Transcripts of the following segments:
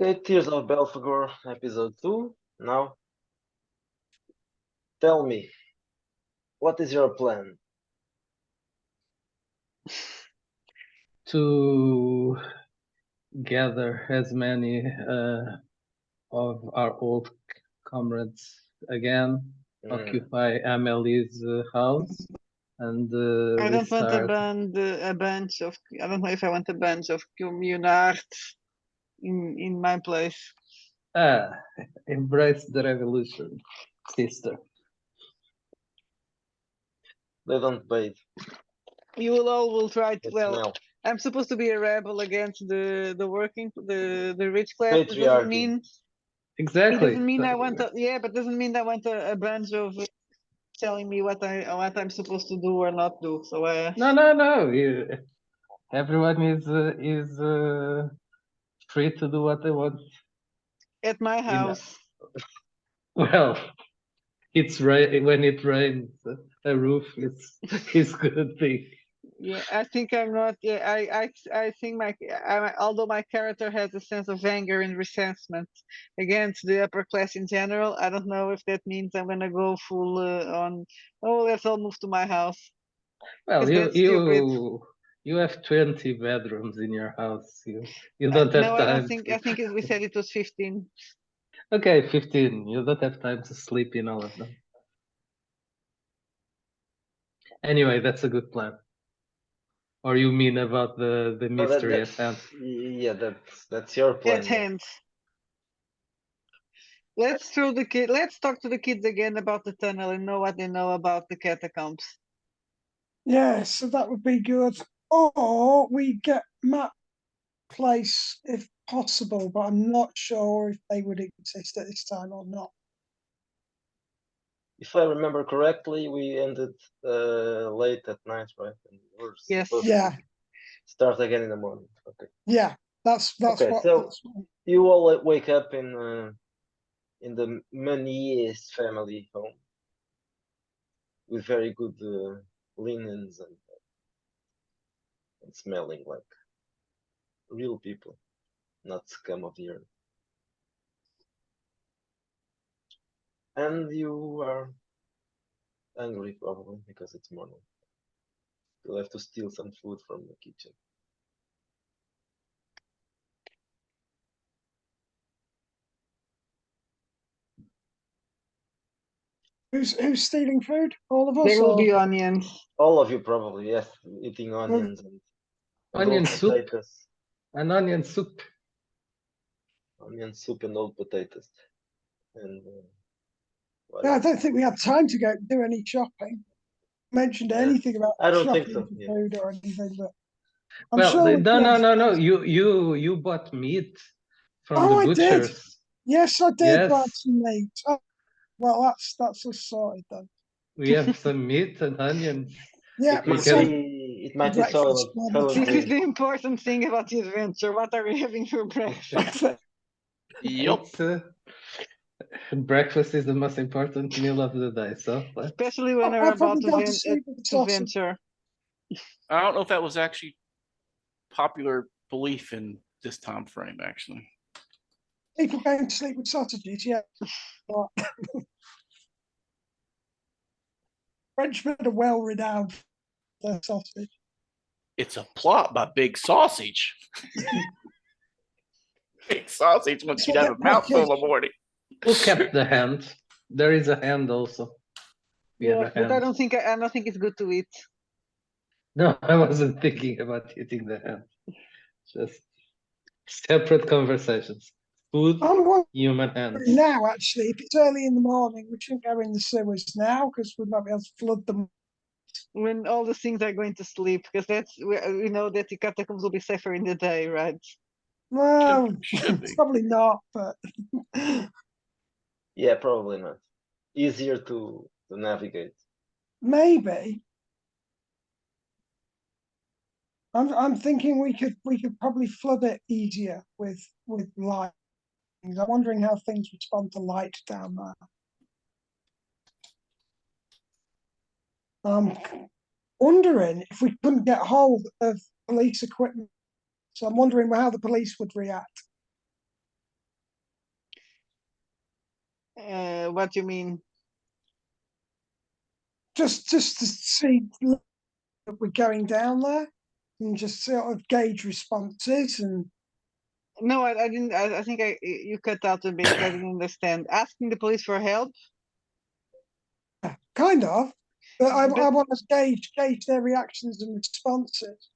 Okay, Tears of Belphegor, episode 2. Now, tell me, what is your plan? To gather as many of our old comrades again, occupy Amelie's house, and I don't want restart. a bunch of. I don't know if I want a bunch of communards in my place. Embrace the revolution, sister. They don't bathe. You will try to. They Well, smell. I'm supposed to be a rebel against the rich class. But doesn't Patriarchy. mean Exactly. it doesn't mean I want but doesn't mean I want a bunch of telling me what I'm supposed to do or not do. So No. Everyone is free to do what they want. At my house. Well, it's when it rains. A roof is good thing. Yeah, I think I'm not. Yeah, I think although my character has a sense of anger and resentment against the upper class in general, I don't know if that means I'm gonna go full on. Oh, let's all move to my house. Well, That's stupid. you have 20 bedrooms in your house. You don't have No, time. I don't think. I think we said it was 15. Okay, 15. You don't have time to sleep in all of them. Anyway, that's a good plan. Or you mean about the mystery at hand? Yeah, that's your plan. At hand. Let's talk to the kids again about the tunnel and know what they know about the catacombs. Yeah, so that would be good. Or we get Matt place if possible, but I'm not sure if they would exist at this time or not. If I remember correctly, we ended late at night, right? And we're Yes. supposed Yeah. to start again in the morning. Okay. Yeah, that's Okay, what. so That's what you all wake up in the Manies family home with very good linens and smelling like real people, not scum of the earth. And you are hungry probably because it's morning. You'll have to steal some food from the kitchen. Who's stealing food? All of us? There will or- be onions. All of you probably, yes, eating onions and Onion old soup? potatoes. An onion soup. Onion soup and old potatoes. And what Yeah, I else? don't think we had time to go do any shopping. Mentioned Yeah, anything about I don't think shopping so, for yeah. food or anything, but I'm Well, sure. no. You bought meat from the I did. butchers. Yes, I did Yes. buy some meat. Oh, well, that's us sorted then. We have some meat and onions. Yeah, It might so be breakfast. This is the important thing about the adventure. What are we having for breakfast? Yup. Breakfast is the most important meal of the day, so Especially when I'll we're about probably to, go to sleep with the sausage. venture. I don't know if that was actually popular belief in this time frame, actually. People going to sleep with sausages, yeah. Frenchmen are well renowned for their sausage. It's a plot by Big Sausage. Big Sausage wants you to have a mouthful in the morning. Who kept the hand? There is a hand also. We have Yeah, a but I hand. don't think it's good to eat. No, I wasn't thinking about eating the hand. Just separate conversations. Food, I'm wondering human hands. now, actually, if it's early in the morning, we shouldn't go in the sewers now because we might be able to flood them. When all the things are going to sleep, because we know that the catacombs will be safer in the day, right? Well, Should be. probably not, but Yeah, probably not. Easier to navigate. maybe. I'm thinking we could probably flood it easier with light. I'm wondering how things respond to light down there. I'm wondering if we couldn't get hold of police equipment. So I'm wondering how the police would react. What do you mean? Just to see if we're going down there and just sort of gauge responses and No, I didn't. I think you cut out a bit. I didn't understand. Asking the police for help? kind of. But I But want to gauge their reactions and responses.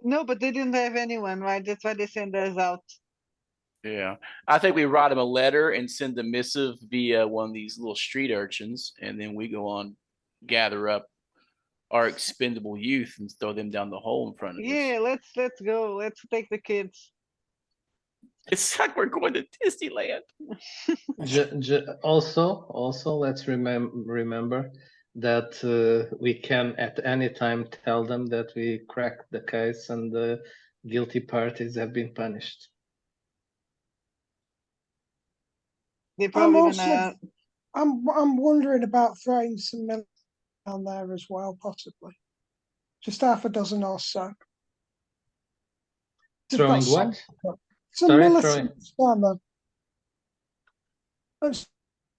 no, but they didn't have anyone, right? That's why they sent us out. Yeah. I think we write them a letter and send a missive via one of these little street urchins, and then we go on, gather up our expendable youth and throw them down the hole in front of us. Yeah, let's go. Let's take the kids. It's like we're going to Disneyland. Also, let's remember that we can at any time tell them that we cracked the case and the guilty parties have been punished. They I'm probably also gonna. I'm wondering about throwing some military down there as well, possibly. Just half a dozen or so. They've got Throwing what? some Sorry, militants down there. Let's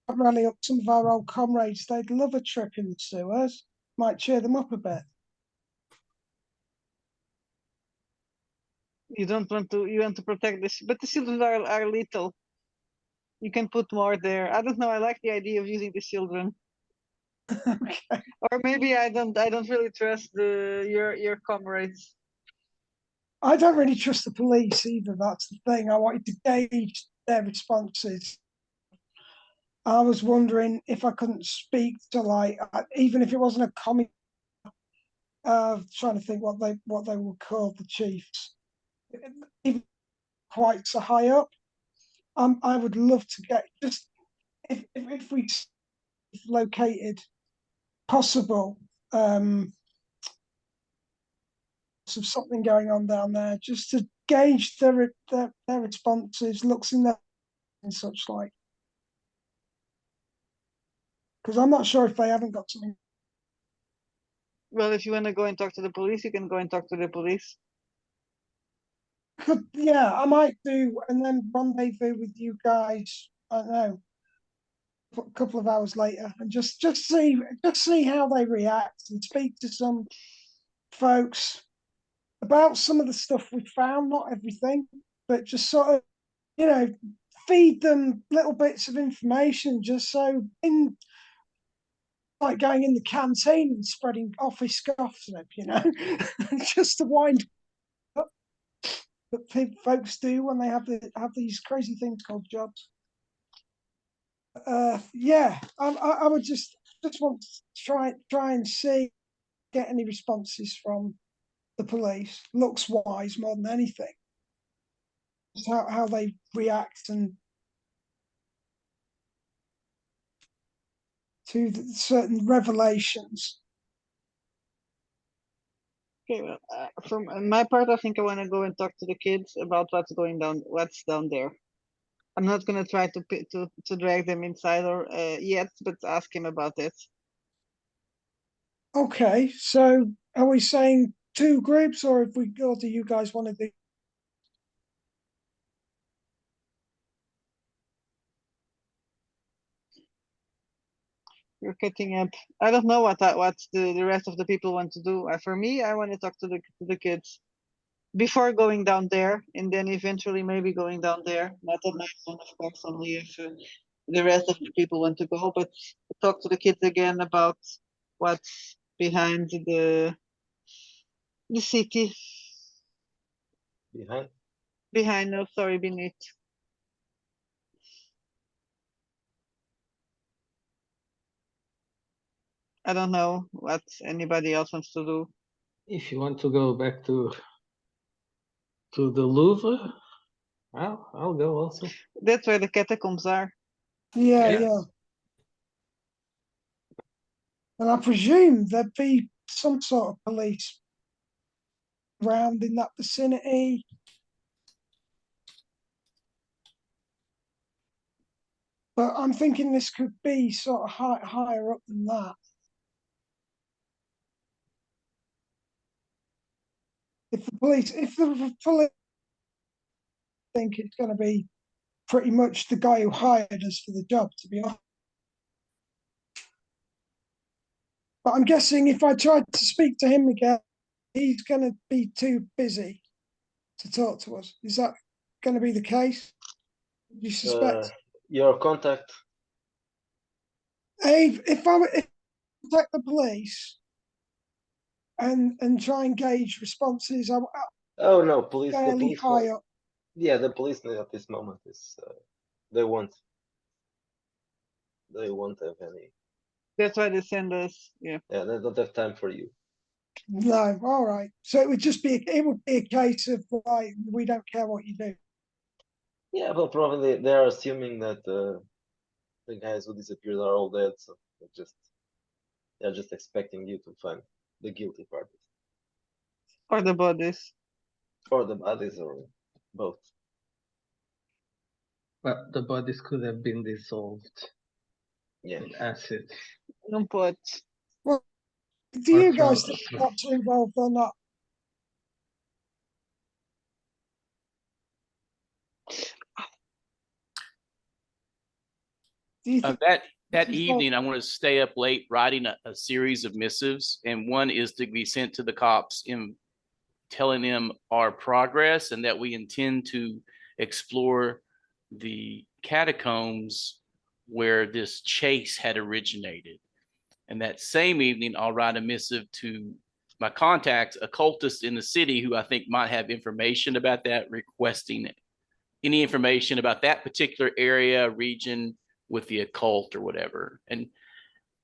rally up some of our old comrades. They'd love a trip in the sewers. Might cheer them up a bit. You don't want to. You want to protect this, but the children are little. You can put more there. I don't know. I like the idea of using the children. Okay. Or maybe I don't. I don't really trust your comrades. I don't really trust the police either. That's the thing. I wanted to gauge their responses. I was wondering if I couldn't speak to even if it wasn't a comic. Trying to think what they would call the chiefs. Even quite so high up. I would love to get just if we located possible of something going on down there, just to gauge their responses, looks in there and such like. Because I'm not sure if they haven't got something. Well, if you want to go and talk to the police, you can go and talk to the police. Yeah, I might do, and then rendezvous with you guys. I don't know, a couple of hours later, and just see how they react and speak to some folks about some of the stuff we found. Not everything, but just sort of, feed them little bits of information, just so in like going in the canteen and spreading office gossip, just to wind up that folks do when they have these crazy things called jobs. Yeah, I would just want to try and see get any responses from the police, looks wise more than anything, just how they react and to certain revelations. Okay, well, from my part, I think I want to go and talk to the kids about what's down there. I'm not gonna try to drag them inside or yet, but ask him about it. Okay, so are we saying two groups, or if we go, do you guys want to do? You're cutting up. I don't know what the rest of the people want to do. For me, I want to talk to the kids before going down there, and then eventually maybe going down there. Not on my own, of course, only if the rest of the people want to go, but talk to the kids again about what's behind the city. Behind? Behind, no, sorry, beneath. I don't know what anybody else wants to do. If you want to go back to the Louvre, I'll go also. That's where the catacombs are. Yeah, Yes. yeah. And I presume there'd be some sort of police around in that vicinity. But I'm thinking this could be sort of higher up than that. If the police think it's going to be pretty much the guy who hired us for the job, to be honest. But I'm guessing if I tried to speak to him again, he's going to be too busy to talk to us. Is that going to be the case? Do you suspect? Your contact. If I were to contact the police and try and gauge responses, I'm Oh no, police. The fairly police. high up. Yeah, the police at this moment is they won't have any. That's why they send us. Yeah. Yeah, they don't have time for you. No, all right. So it would be a case of like we don't care what you do. Yeah, but probably they are assuming that the guys who disappeared are all dead, so they're just expecting you to find the guilty parties Or the bodies. or the bodies or both. Well, the bodies could have been dissolved Yeah. in acid. Não pode. Do you guys think cops are involved or not? Do you think That This is evening, I want to stay up late writing a series of missives, and one is to be sent to the cops in telling them our progress and that we intend to explore the catacombs where this chase had originated. And that same evening, I'll write a missive to my contacts, occultists in the city, who I think might have information about that, requesting any information about that particular area, region with the occult or whatever, and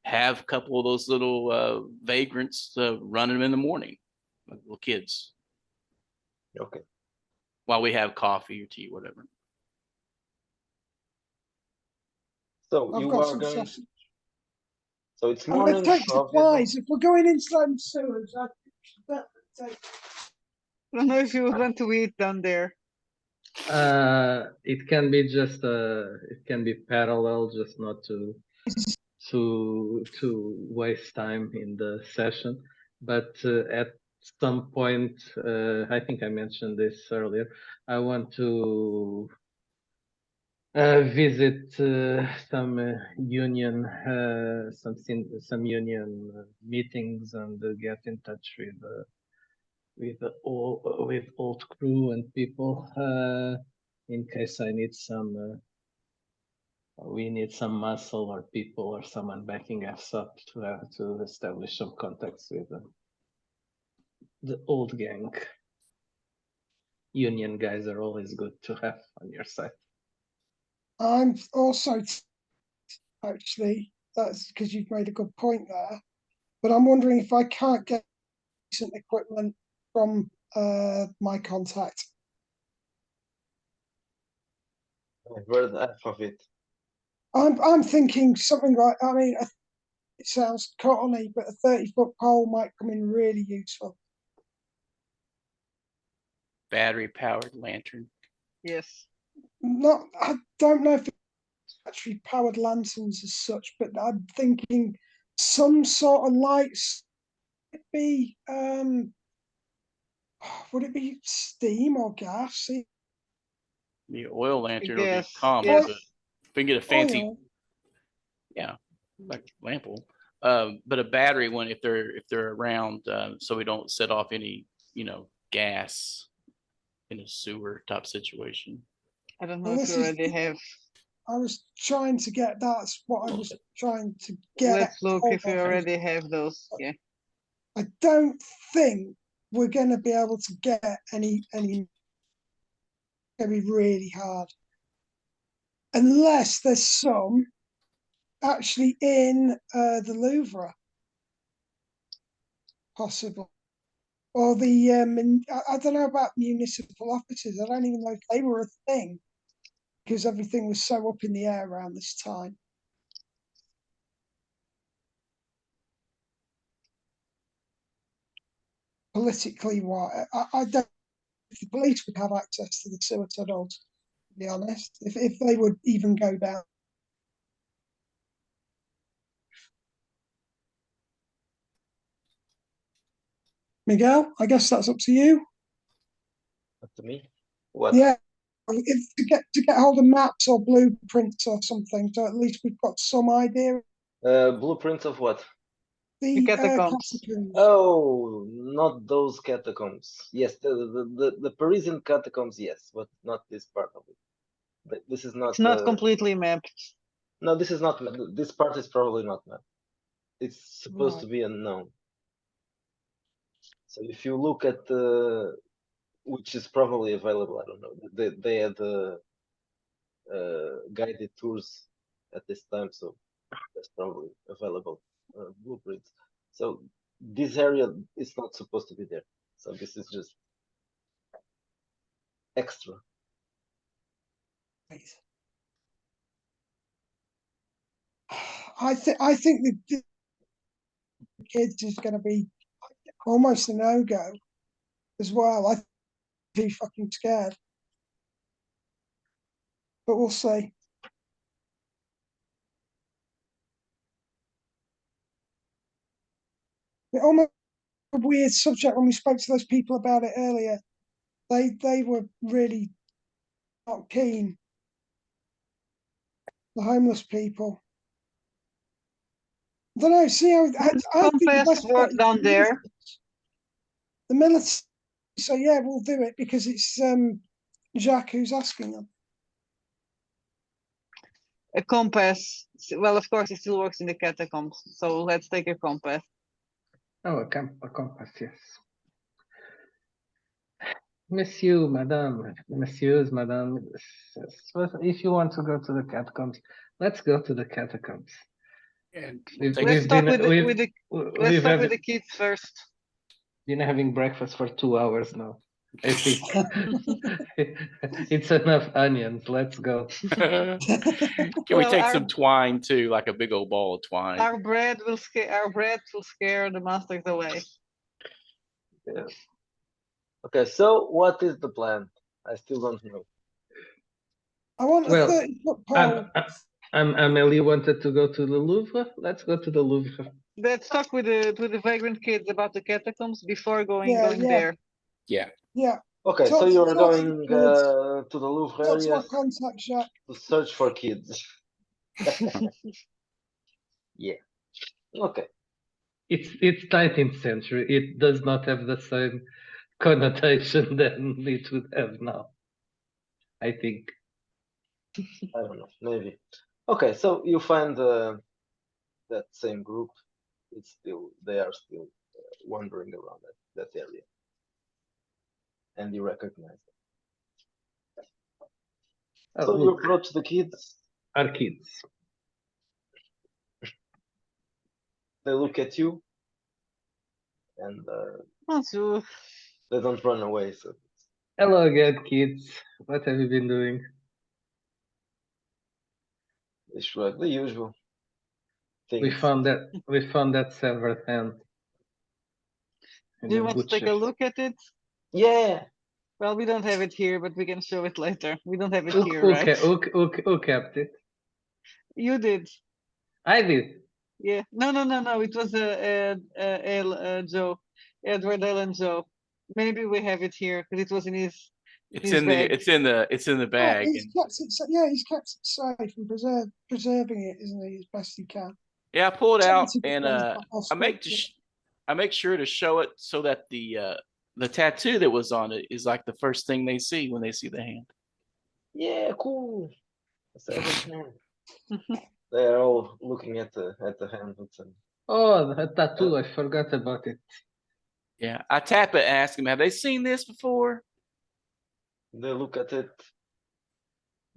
have a couple of those little vagrants running them in the morning, like little kids, Okay. while we have coffee or tea, whatever. So I've you got are some going. sausage. So it's I'm going morning. to take obviously. supplies. If we're going into them sewers, I think we should definitely take. I don't know if you would want to eat down there. It can be just it can be parallel, just not to waste time in the session. But at some point, I think I mentioned this earlier, I want to visit some union some union meetings and get in touch with old crew and people in case I need we need some muscle or people or someone backing us up to establish some contacts with the old gang. Union guys are always good to have on your side. I'm also actually, that's because you've made a good point there. But I'm wondering if I can't get decent equipment from my contact. I've heard half of it. I'm thinking something like, I mean, it sounds corny, but a 30-foot pole might come in really useful. Battery powered lantern. Yes. I don't know if it's battery powered lanterns as such, but I'm thinking some sort of lights. Be would it be steam or gas? The oil lantern will be Yes. common, Yes. but if we can get a fancy, Oil. yeah, like lamp oil. But a battery one, if they're around, so we don't set off any, gas in a sewer type situation. I don't know Well, if this you is- already have. I was trying to get. That's what I was trying to get. Let's look hold if you of. already have those. Yeah. I don't think we're going to be able to get any. It's going to be really hard, unless there's some actually in the Louvre, possible, or the I don't know about municipal offices. I don't even know if they were a thing because everything was so up in the air around this time. Politically, why I don't. If the police would have access to the sewer tunnels, to be honest, if they would even go down. Miguel, I guess that's up to you. Up to me. What? Yeah, to get hold of maps or blueprints or something, so at least we've got some idea. Blueprints of what? The catacombs. Catacombs. Oh, not those catacombs. Yes, the Parisian catacombs, yes, but not this part of it. But this is not. It's not completely mapped. No, this is not. This part is probably not mapped. It's supposed to be unknown. So if you look at which is probably available, I don't know. They had guided tours at this time, so that's probably available blueprints. So this area is not supposed to be there. So this is just extra. I think the kids is going to be almost a no-go as well. I'm too fucking scared, but we'll see. It almost a weird subject when we spoke to those people about it earlier. They were really not keen. The homeless people. I don't know. See how I think the Compass best work bet is down there. the military. So yeah, we'll do it because it's Jacques who's asking them. A compass. Well, of course, it still works in the catacombs. So let's take a compass. Oh, a compass, yes. Monsieur, madame, messieurs, madame, if you want to go to the catacombs, let's go to the catacombs. And Let's talk with the kids first. Been having breakfast for 2 hours now. I think it's enough onions. Let's go. Can we take some twine too, like a big old ball of twine? Our bread will scare the monsters away. Yeah. Okay, so what is the plan? I still don't know. I want a 30-foot pole. Amelie wanted to go to the Louvre. Let's go to the Louvre. Let's talk with the vagrant kids about the catacombs before going there. Yeah. Yeah. Okay, so you are going to the Louvre area contact, Jacques. to search for kids. Yeah. Okay. It's 19th century. It does not have the same connotation than it would have now, I think. I don't know, maybe. Okay, so you find that same group. They are still wandering around that area, and you recognize them. So you approach the kids. Our kids. They look at you, and they don't run away. So hello again, kids. What have you been doing? they shrug. The usual things. We found that severed hand. Do you want to take a look at it? Yeah. Well, we don't have it here, but we can show it later. We don't have it here, right? Who kept it? You did. I did. Yeah. No. It was Joe, Edward Allen Joe. Maybe we have it here because it was in his. It's in the bag. He's kept it safe and preserving it, isn't he, as best he can. Yeah, I pull it out and I make sure to show it so that the tattoo that was on it is like the first thing they see when they see the hand. Yeah, cool. They're all looking at the hand. Oh, the tattoo! I forgot about it. Yeah, I tap it, ask them, have they seen this before? They look at it.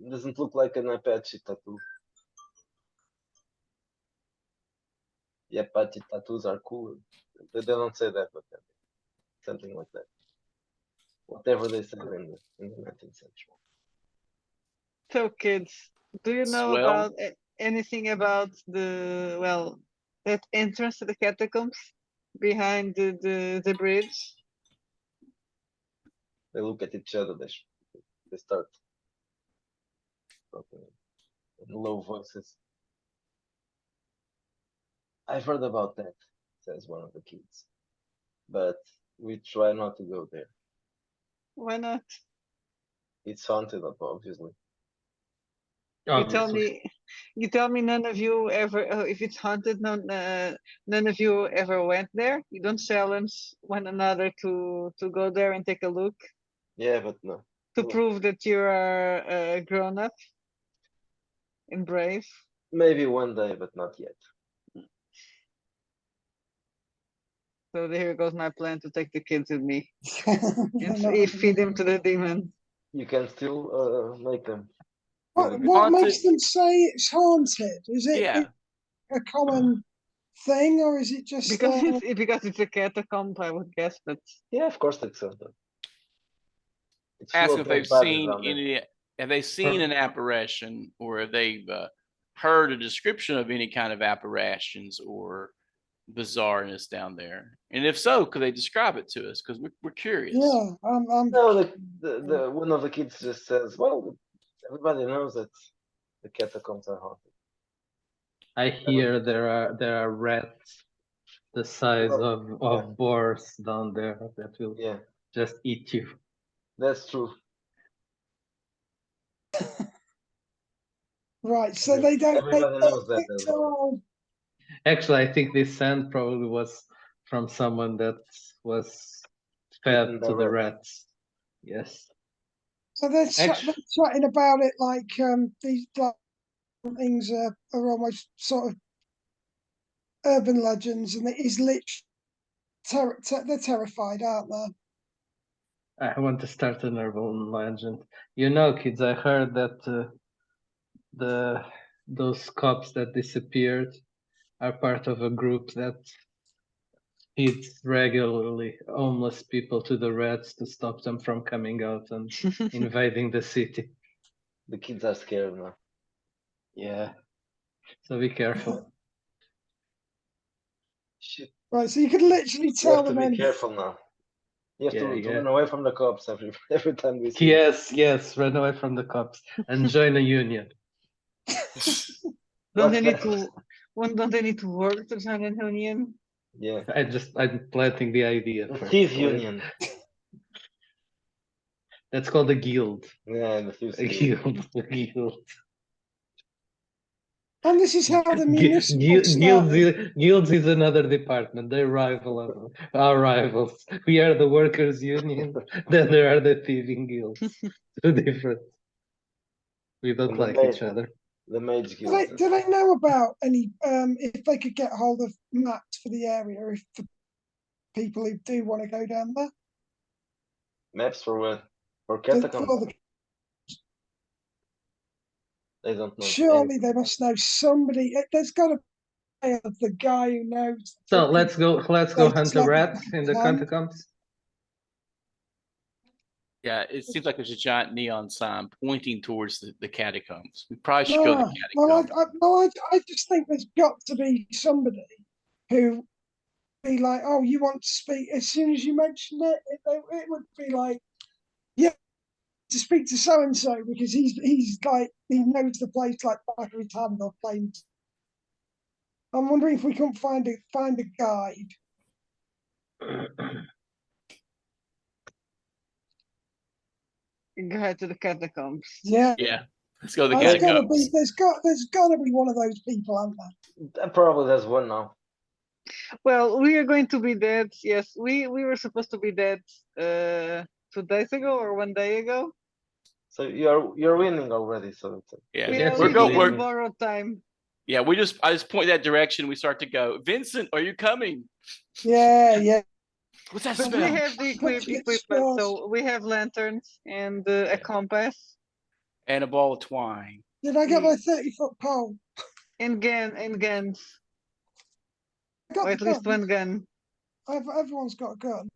It doesn't look like an Apache tattoo. The Apache tattoos are cool. They don't say that, but something like that. Whatever they said in the 19th century. So, kids, do you know about anything about that entrance to the catacombs behind the bridge? They look at each other. They start talking in low voices. I've heard about that, says one of the kids, but we try not to go there. Why not? It's haunted, obviously. Obviously. You tell me none of you ever, if it's haunted, none of you ever went there. You don't challenge one another to go there and take a look Yeah, but no. to No. prove that you are grown up and brave. Maybe one day, but not yet. So there goes my plan to take the kids with me They're and not feed them to the demon. You can still make them. What makes Haunted- them say it's haunted? Is it Yeah. a common thing, or is it just Because it's a catacomb, I would guess. But Yeah, of course it's haunted. It's Ask full if of they've dead bodies seen down there. any. Have they seen an apparition, or have they heard a description of any kind of apparitions or bizarreness down there? And if so, could they describe it to us? Because we're curious. yeah? I'm No, the one of the kids just says, "Well, everybody knows that the catacombs are haunted." I hear there are rats the size Well, of boars down there that will Yeah, just eat you. that's true. right. So they don't. Everybody knows that think as they're well. all- Actually, I think this sand probably was from someone that was fed Eaten by to the rats. rats. Yes. So they're, Actually- they're chatting about it like these like, things are almost sort of urban legends, and it is literally they're terrified, aren't they? I want to start an urban legend. You know, kids, I heard that those cops that disappeared are part of a group that feeds regularly homeless people to the rats to stop them from coming out and invading the city. The kids are scared now. Yeah. So be careful. Shit, Right. So you could literally you tell have to them be anything. careful now. You have Yeah, to yeah. run away from the cops every time we see. Yes, run away from the cops and join a union. don't What's they need that? to? Don't they need to work to join a union? Yeah, I'm planting the idea. the first. thief union. That's called a guild. Yeah, the thieves A guild. guild. A guild. And this is how the municipal started. Guilds is another department. They rival our rivals. We are the workers' union. Then there are the thieving guilds. Two different. We don't And the like each other. The mage Do they, guild. do they know about any if they could get hold of maps for the area, if for people who do want to go down there? Maps for what? For For catacombs? the- They don't know. surely they must know somebody. There's got to be the guy who knows. So let's go hunt a rat in the Plan. catacombs. Yeah, it seems like there's a giant neon sign pointing towards the catacombs. We probably should go to the Well, catacombs. I just think there's got to be somebody who be like, oh, you want to speak? As soon as you mention it would be like, yeah, to speak to so and so because he's like he knows the place like back of his hand or planes. I'm wondering if we can't find a guide. Guide to the catacombs. Yeah, Yeah, let's go to the there's got to catacombs. be there's got to be one of those people, aren't there? Probably there's one now. Well, we are going to be dead. Yes, we were supposed to be dead 2 days ago or 1 day ago. So you're winning already. So it's Yeah, We Yes, are we're we go. living in believe. borrowed time. Yeah, I just point that direction. We start to go. Vincent, are you coming? Yeah. What's that But we smell? have the Fortunate equipment, stars. so we have lanterns and Yeah. a compass And a ball of twine. Did I get my 30-foot pole? and guns, I got or the at least gun. one gun. Everyone's got a gun.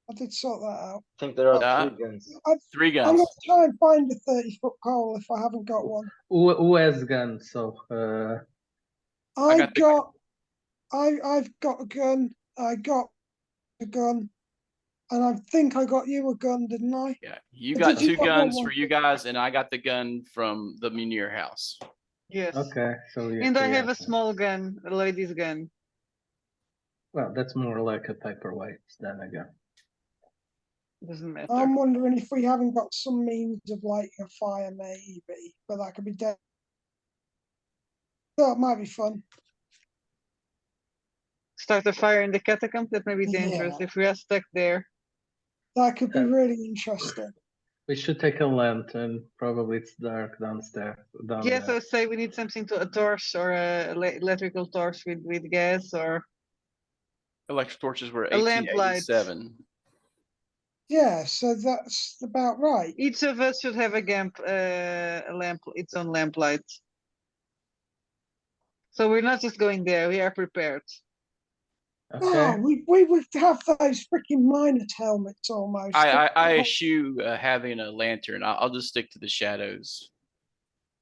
I did sort that out. I think there are Uh, 3 guns. 3 I'm guns. going to try and find a 30-foot pole if I haven't got one. Who has guns? So I've got got a gun. I got a gun, and I think I got you a gun, didn't I? Yeah, you Did got you 2 get guns one? for you guys, and I got the gun from the Munir house. Yes. okay, so And I have a small gun, a lady's gun. Well, that's more like a paperweight than a gun. Doesn't matter. I'm wondering if we haven't got some means of lighting a fire, maybe, but that could be dead. That might be fun. Start a fire in the catacombs. That may be dangerous Yeah. if we are stuck there. That could be Yeah. really interesting. We should take a lantern. Probably it's dark downstairs. Down Yes, I there. would say we need something to a torch or a electrical torch with gas or Electric torches were A lamplight. 1887. Yeah, so that's about right. each of us should have a lamp, its own lamplight. So we're not just going there. We are prepared. Oh, Okay. we would have those freaking miners' helmets almost. I eschew having a lantern. I'll just stick to the shadows.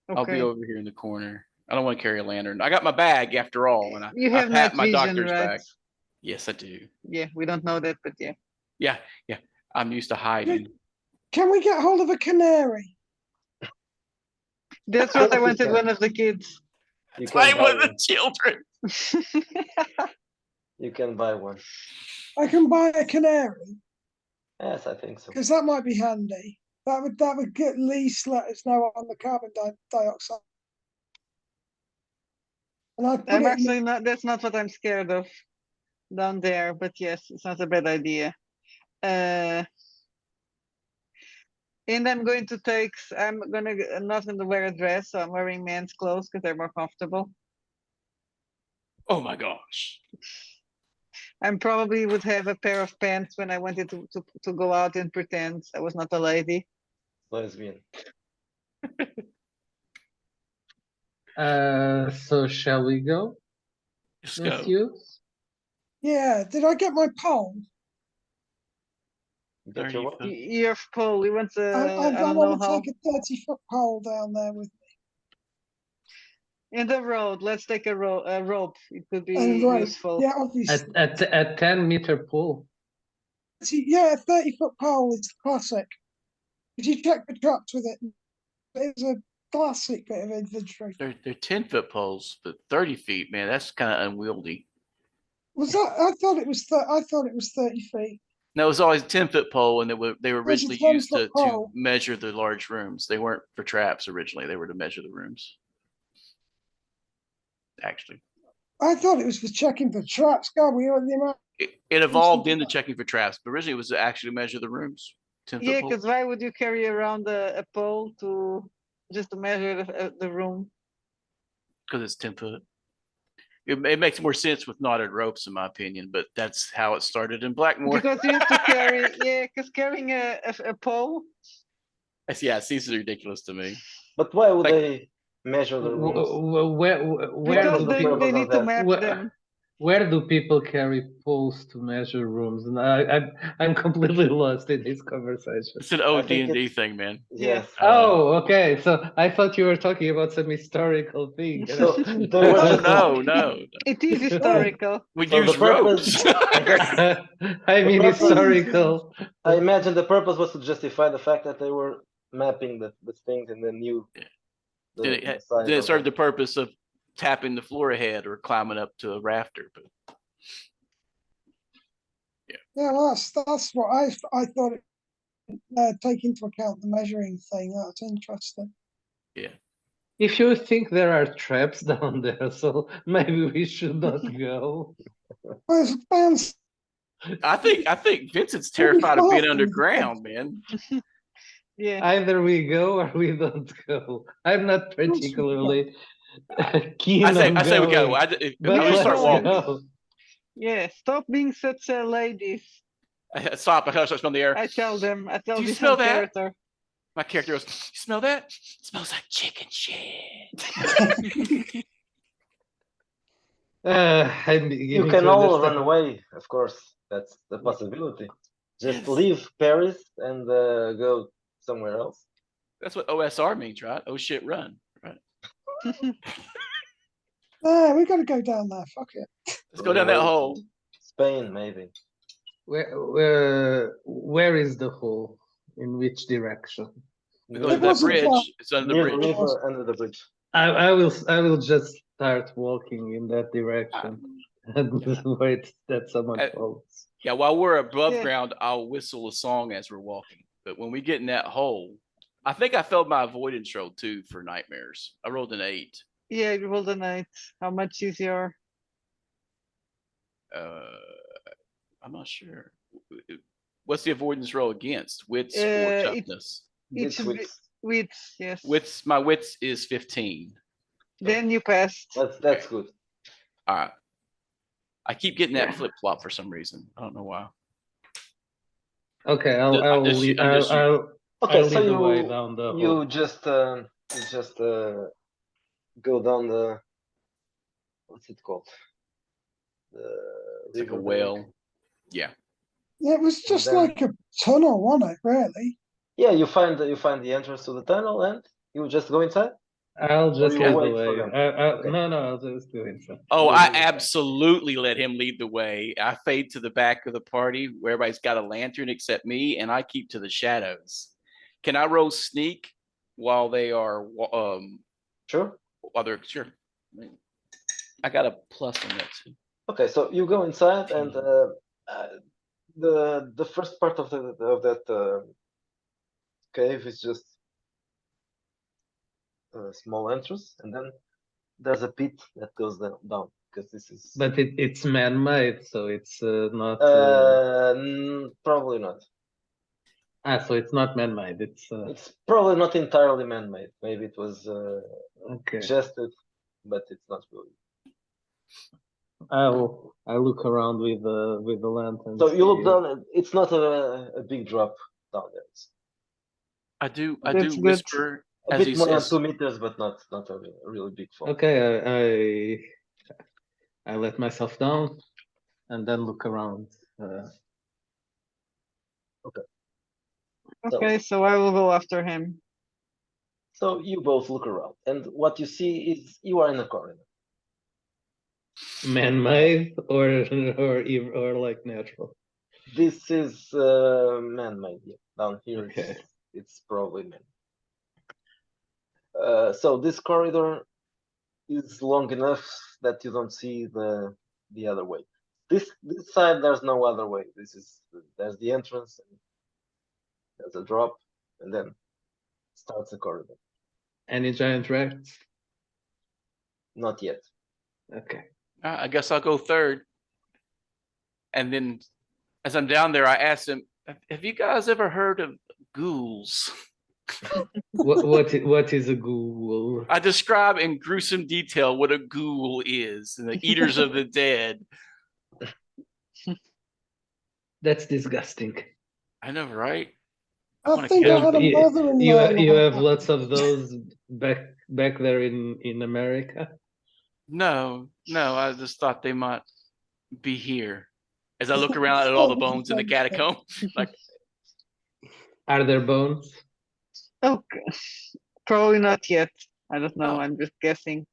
I'll be Okay. over here in the corner. I don't want to carry a lantern. I got my bag after all, and You I have pat night my vision, doctor's right? bag. Yes, I do. Yeah, we don't know that, but yeah. Yeah. I'm used to hiding. Can we get hold of a canary? That's what I Yes, you wanted can. one of the kids. You Play can buy with the one. children. You can buy one. I can buy a canary Yes, I think so. because that might be handy. That would at least let us know on the carbon dioxide. And I'd put I'm it in actually not, that's not what I'm scared of down there, but yes, it's not a bad idea. And I'm going to take, I'm not going to wear a dress, so I'm wearing men's clothes because they're more comfortable. Oh my gosh. I probably would have a pair of pants when I wanted to go out and pretend I was not a lady. Lesbian. So shall we go? Let's go. Matthew? Yeah, did I get my pole? Get your 30 what? foot. Your pole, we want to, I I don't know want to how. take a 30-foot pole down there with In the road, let's take a rope. It could be me. Right, useful. yeah, obviously. At 10-meter pool. Yeah, a 30-foot pole is classic. If you check the traps with it, it's a classic bit of inventory. They're 10-foot poles, but 30 feet, man, that's kind of unwieldy. Was that? I thought it was. I thought it was 30 feet. No, it was always a 10-foot pole, and they were There's a originally used 10-foot to pole. measure the large rooms. They weren't for traps originally. They were to measure the rooms. Actually, I thought it was for checking for traps. God, we are the amount. it evolved into checking for traps, but originally it was to actually measure the rooms. 10-foot Yeah, pole. because why would you carry around a pole just to measure the room? Because it's 10 foot. It makes more sense with knotted ropes, in my opinion, but that's how it started in Blackmore. Because you have to carry, yeah, because carrying a pole. Yeah, it seems ridiculous to me. But why would Like- they measure the rooms? Where Because do the they people purpose need of to that? map Where- them. where do people carry poles to measure rooms? And I'm completely lost in this conversation. It's an I think OD&D it's- thing, man. Yes. Oh, okay. So I thought you were talking about some historical thing. So there was Oh, just- no. It is historical. We So the use purpose- ropes. I guess I mean purpose- historical. I imagine the purpose was to justify the fact that they were mapping the things and then knew the, Then the size it of served the them. purpose of tapping the floor ahead or climbing up to a rafter. But Yeah, well, that's what I thought. Take into account the measuring thing. That's interesting. If you think there are traps down there, so maybe we should not go. Well, it sounds I think Vincent's We'll be terrified of being fine. underground, man. Yeah. Either we go or we don't go. I'm not particularly keen I say on we go. going, I'm but gonna let's start let's walking. go. Yeah. Stop being such a lady. Stop! I gotta start smelling the air. I tell Do you this smell on that? character. My character goes, "You smell that? It smells like chicken shit." I'm You beginning can to all understand. run away, of course. That's the possibility. Just Yes. leave Paris and go somewhere else. That's what OSR means, right? Oh shit, run. Right. we got to go down there. Fuck it. Let's go down that hole. Spain, maybe. Where is the hole? In which direction? We go to It that wasn't bridge. far. It's under the Near the bridge. river, under the bridge. I will just start walking in that direction and wait that someone Uh, follows. Yeah, while we're above Yeah. ground, I'll whistle a song as we're walking. But when we get in that hole, I think I failed my avoidance roll too for nightmares. I rolled an 8. Yeah, you roll the night. How much is your? I'm not sure. What's the avoidance roll against? Wits or It toughness? should be Wits. wits. Yes. My wits is 15. Then you passed. That's good. All right. I keep getting that flip flop for some reason. I don't know why. Okay, I'm I'll just- lead, I'm just- Okay, I'll so lead the way down the hole. you just go down the, what's it called? The It's like a river whale. Yeah. Yeah, it was just then- like a tunnel, wasn't it? Really? Yeah, you find the entrance to the tunnel, and you just go inside. I'll just you lead the wait for way. them? Okay. No, I'll just do it. Oh, You I do that. absolutely let him lead the way. I fade to the back of the party where everybody's got a lantern except me, and I keep to the shadows. Can I roll sneak while they are Sure. while they're sure? I got a plus on that too. Okay, so you go inside, and the first part of that cave is just a small entrance, and then there's a pit that goes down because this is. But it's man-made, so it's not. Probably not. So it's not man-made. It's It's probably not entirely man-made. Maybe it was okay. suggested, but it's not really. I'll look around with the lantern. So you look see, down. It's not a big drop down there. It's I do That's good. whisper a as bit he more than says, 2 meters, but not a really big fall. Okay, I let myself down, and then look around. Okay, so I will go after him. So you both look around, and what you see is you are in a corridor. Man-made or like natural. This is man-made. Yeah. Down here, Okay. it's probably man. So this corridor is long enough that you don't see the other way. This side, there's no other way. There's the entrance, and there's a drop, and then starts the corridor. Any giant rats? Not yet. Okay. I guess I'll go third. And then as I'm down there, I asked him, have you guys ever heard of ghouls? What is a ghoul? I describe in gruesome detail what a ghoul is and the eaters of the dead. That's disgusting. I know, right? I think I had a You, mother-in-law. you like have that. lots of those back there in America. No, I just thought they might be here. As I look around at all the bones in the catacomb, like, Are there bones? Okay, probably not yet. I don't know. Oh. I'm just guessing.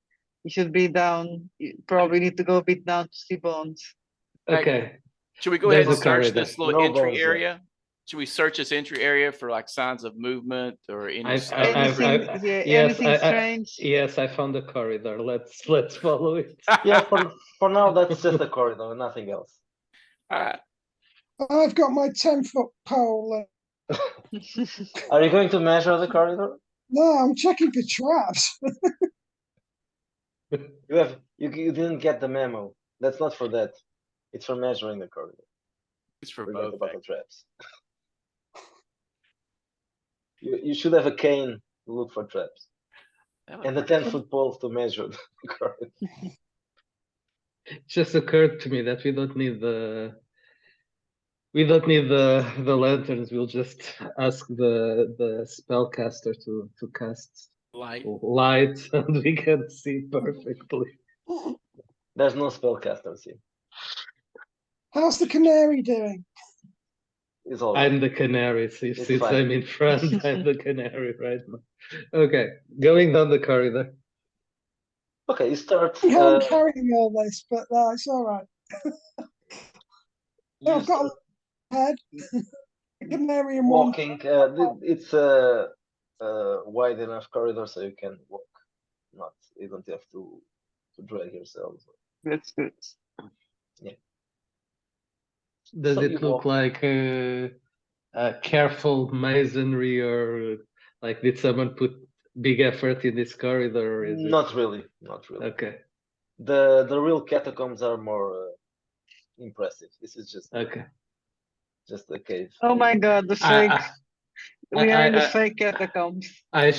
You should be down. You probably need to go a bit down to see bones. Okay. should we go ahead There's and a search corridor. this little No entry bones yet. area? Should we search this entry area for like signs of movement or any I've- stuff? Anything? Yeah. yes, Anything strange? Yes, I found a corridor. Let's follow it. Yeah, for now that's just a corridor, nothing else. All right. I've got my 10-foot pole. Are you going to measure the corridor? No, I'm checking for traps. You didn't get the memo. That's not for that. It's for measuring the corridor. It's for Forget both. about the traps. You should have a cane to look for traps and a 10-foot pole to measure the corridor. It just occurred to me that we don't need the lanterns. We'll just ask the spellcaster to cast Light. light, and we can see perfectly. There's no spellcasters here. How's the canary doing? It's all right. I'm the canary. Since It's fine. I'm in front, I'm the canary right now. Okay, going down the corridor. Okay, you start. I'm carrying all this, but it's all right. You I've got start a head. A canary in one. walking. It's a wide enough corridor so you can walk. You don't have to drag yourselves. That's good. Does So you it look walk. like careful masonry, or like did someone put big effort in this corridor, or is it Not really, not really. okay? The real catacombs are more impressive. This is Okay. just a cave. Oh my god, the fake. I We are in the I fake catacombs. I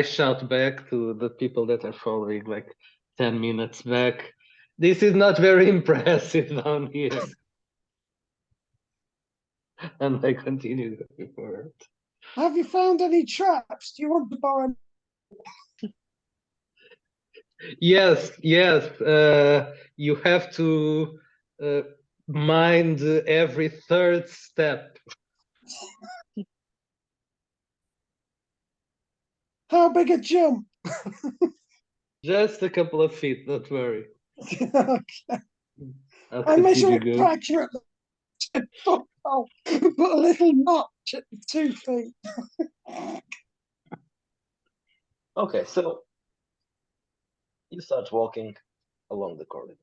shout back to the people that are following like 10 minutes back. This is not very impressive down here. And I continue going forward. Have you found any traps? Do you want to borrow? Yes, yes. You have to mind every third step. How big a jump? Just a couple of feet, don't worry. I'll I measure continue it going. accurately. Oh, put a little notch at the 2 feet. Okay, so you start walking along the corridor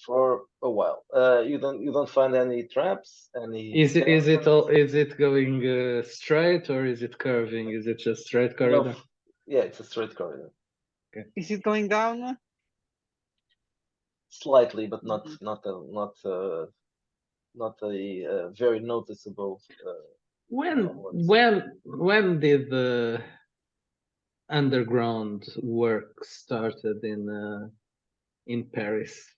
for a while. You don't find any traps, any Is skeletons. it going straight, or is it curving? Is it just straight No, corridor? yeah, it's a straight corridor. Is it going down? Slightly, but not Mhm. not a very noticeable. downwards. When did the underground work started in Paris?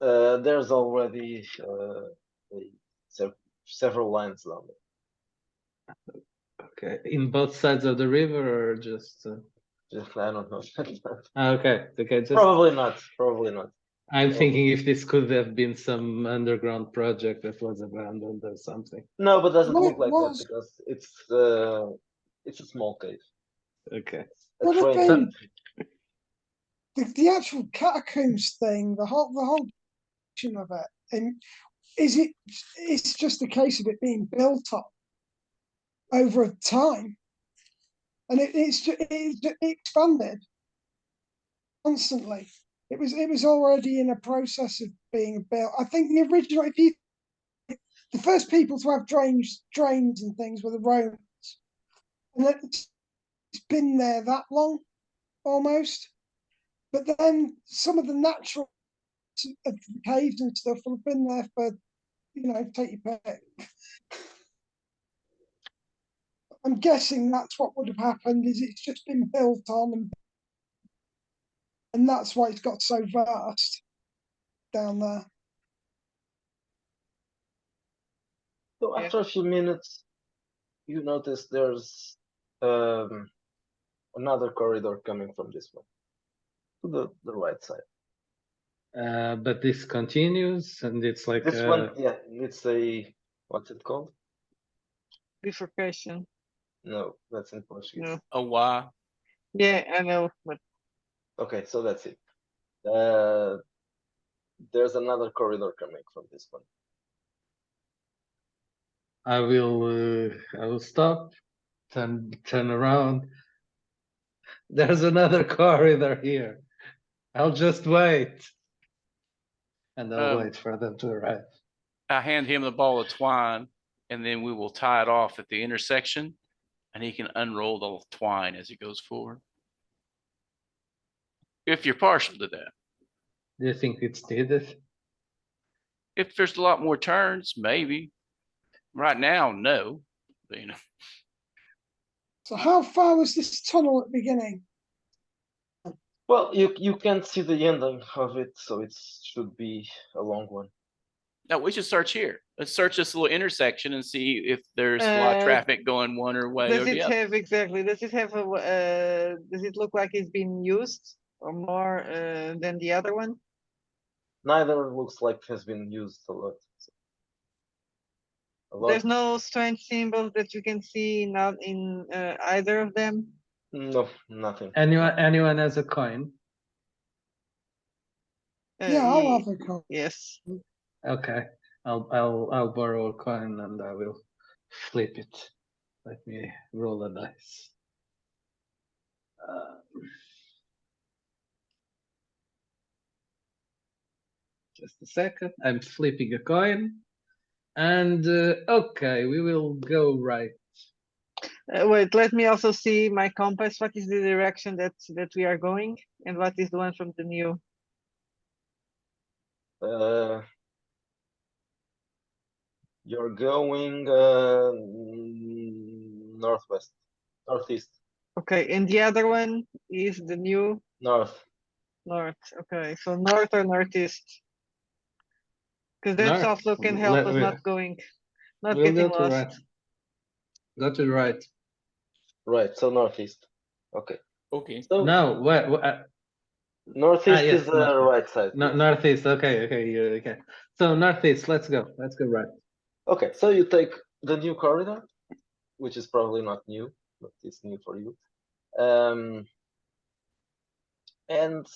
There's already several lines down there. Okay, in both sides of the river, or just I don't know. okay, okay, just Probably not. Probably not. I'm thinking if this could have been some underground project that was abandoned or something. No, but doesn't Well, look it like that was. because it's a small cave. Okay. A Would have train. been the actual catacombs thing, the whole action of it. And it's just a case of it being built up over a time. And it expanded constantly. It was already in a process of being built. I think the original, the first people to have drains and things were the Romans, and it's been there that long almost. But then some of the natural of the caves and stuff will have been there for, take your pick. I'm guessing that's what would have happened. Is it's just been built on, and that's why it's got so vast down there. So Yeah. after a few minutes, you notice there's another corridor coming from this one to the right side. But this continues, and it's like This one, yeah, it's a what's it called? Bifurcation. No, that's in Portuguese. No. A why? Yeah, I know, but Okay, so that's it. There's another corridor coming from this one. I will stop, turn around. There's another corridor here. I'll just wait. And I'll wait for them to arrive. I hand him the ball of twine, and then we will tie it off at the intersection, and he can unroll the twine as he goes forward. If you're partial to that. Do you think it's needed? If there's a lot more turns, maybe. Right now, no. But, So how far was this tunnel at the beginning? Well, you can't see the ending of it, so it should be a long one. no, we should search here. Let's search this little intersection and see if there's a lot of traffic going one or way or does the it other. have exactly? Does it have a? Does it look like it's been used or more than the other one? Neither looks like it has been used a lot. There's no strange symbols that you can see not in either of them. No, nothing. Anyone has a coin? Yeah, I'll have a call. Yes. Okay, I'll borrow a coin and I will flip it. Let me roll a dice. Just a second. I'm flipping a coin. And okay, we will go right. Wait, let me also see my compass. What is the direction that we are going, and what is the one from the new? You're going northwest, northeast, Okay, and the other one is the new north. north. Okay, so north or northeast, because that North. also can help us not We'll getting go to lost. right. Go to right. Right, so northeast. Okay. Okay. So No, what? northeast yes, is the right side. No, yes. northeast. Okay, okay. So northeast. Let's go. Let's go right. Okay, so you take the new corridor, which is probably not new, but it's new for you. And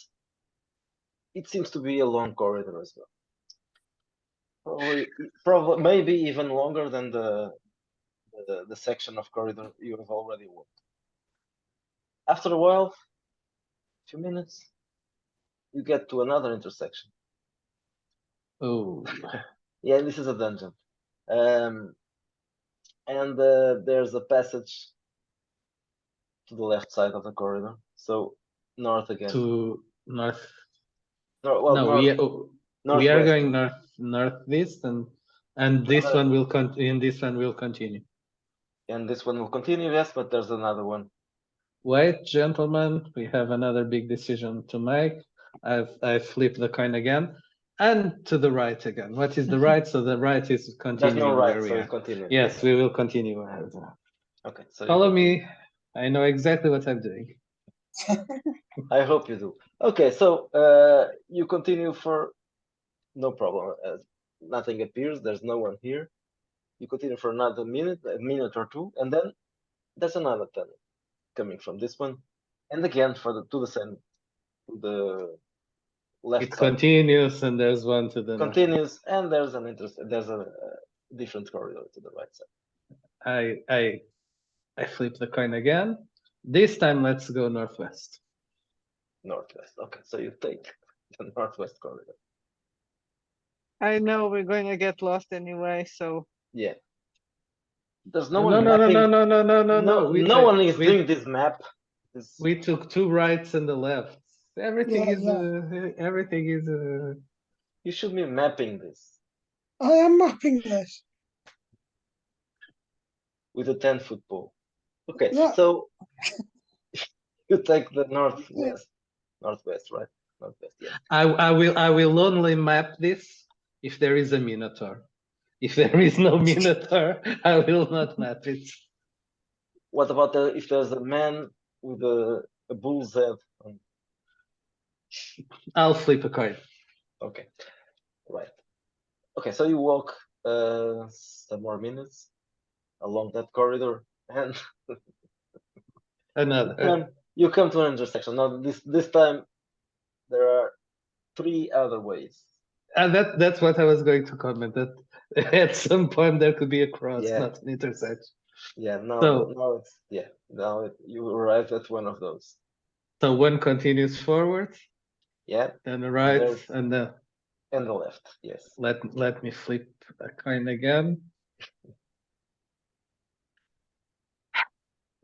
it seems to be a long corridor as well. Probably, maybe even longer than the section of corridor you have already walked. After a while, few minutes, you get to another intersection. Oh, Yeah, this is a dungeon. And there's a passage to the left side of the corridor. So north again. to north. No, well, No, north, we are northwest. going northeast, and this one will continue. And this one will continue, yes, but there's another one. Wait, gentlemen, we have another big decision to make. I flipped the coin again, and to the right again. What is the right? So the right is There's continuing no right, where we so are. it continues. Yes, we will continue. Okay, so Follow me. I know exactly what I'm doing. I hope you do. Okay, so you continue for no problem. Nothing appears. There's no one here. You continue for another minute, a minute or two, and then there's another tunnel coming from this one, and again to the left It side. continues, and there's one to the north. Continues, and there's a different corridor to the right side. I flip the coin again. This time, let's go northwest. Northwest. Okay, so you take the northwest corridor. I know we're going to get lost anyway, so Yeah. There's no No, one no, no, mapping. no, no, no, no, no, No, no. no one is doing this map. We took two rights and a left. Everything Yeah, is everything is. You should be mapping this I am mapping this. with a 10-foot pole. Okay, Yeah. so you take the northwest, right? Northwest, yes. I will only map this if there is a minotaur. If there is no minotaur, I will not map it. What about if there's a man with a bull's head? I'll flip a coin. Okay, right. Okay, so you walk some more minutes along that corridor, and Another. you come to an intersection. Now this time there are 3 other ways. And that's what I was going to comment. That at some point there could be a cross, Yeah. not an intersection. Yeah, now you arrive at one of those. So one continues forward, Yeah, then the right, There's- and the and the left. Yes. let me flip a coin again.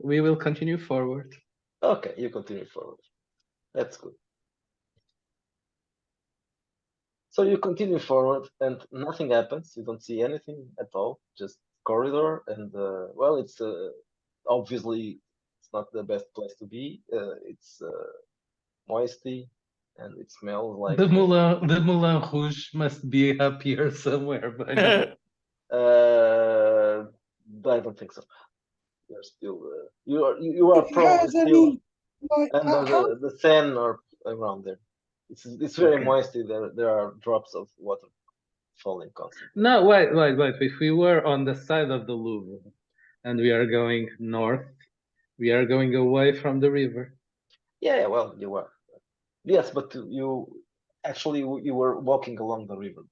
We will continue forward. Okay, you continue forward. That's good. So you continue forward, and nothing happens. You don't see anything at all. Just corridor, and well, it's obviously it's not the best place to be. It's moisty, and it smells like The Moulin Rouge must be up here somewhere by now. I don't think so. You're still you are If you probably heard still any, like, under how, the sand or around there. It's very Okay. moisty. There are drops of water falling constantly. No, wait. If we were on the side of the Louvre and we are going north, we are going away from the river. Yeah, well, you were. Yes, but you actually you were walking along the river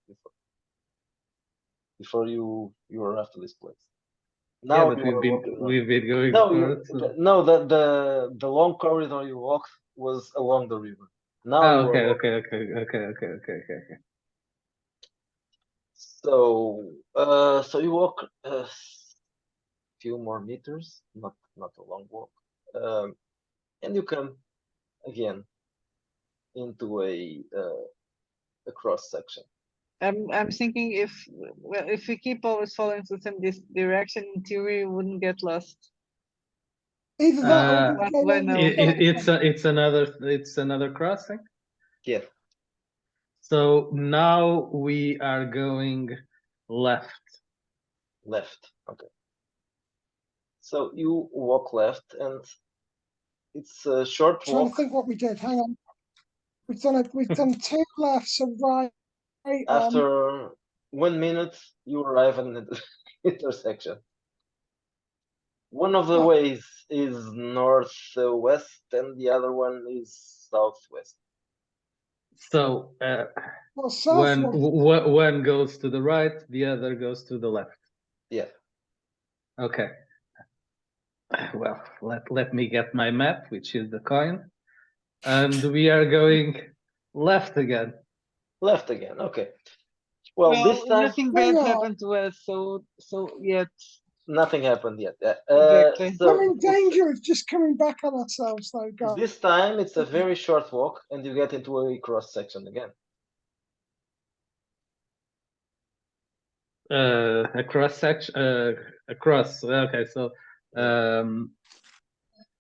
before you arrived to this place. Now Yeah, but you are walking along. we've been going No, north. So... no, the long corridor you walked was along the river. Now you are okay, walking. okay. So you walk a few more meters, not a long walk, and you come again into a cross section. I'm thinking if we keep always following to the same direction, in theory, we wouldn't get lost. Either that or Uh, we go Why on no? the it's another crossing. Yeah, So now we are going left. left. Okay. So you walk left, and it's a short trying to walk. think what we did. Hang on. We've done two lefts and right. After 1 minute, you arrive at the intersection. One of the Oh. ways is northwest, and the other one is southwest. So Well, south one goes to the right, the other goes to the left. Yeah. Okay. Well, let me get my map, which is the coin, and we are going left again. Left again. Okay. Well, this time nothing bad Hang on. happened to us, so yet. nothing happened yet. Exactly. So We're in danger of just coming back on ourselves, though, guys. this time it's a very short walk, and you get into a cross section again. A cross section. Across. Okay, so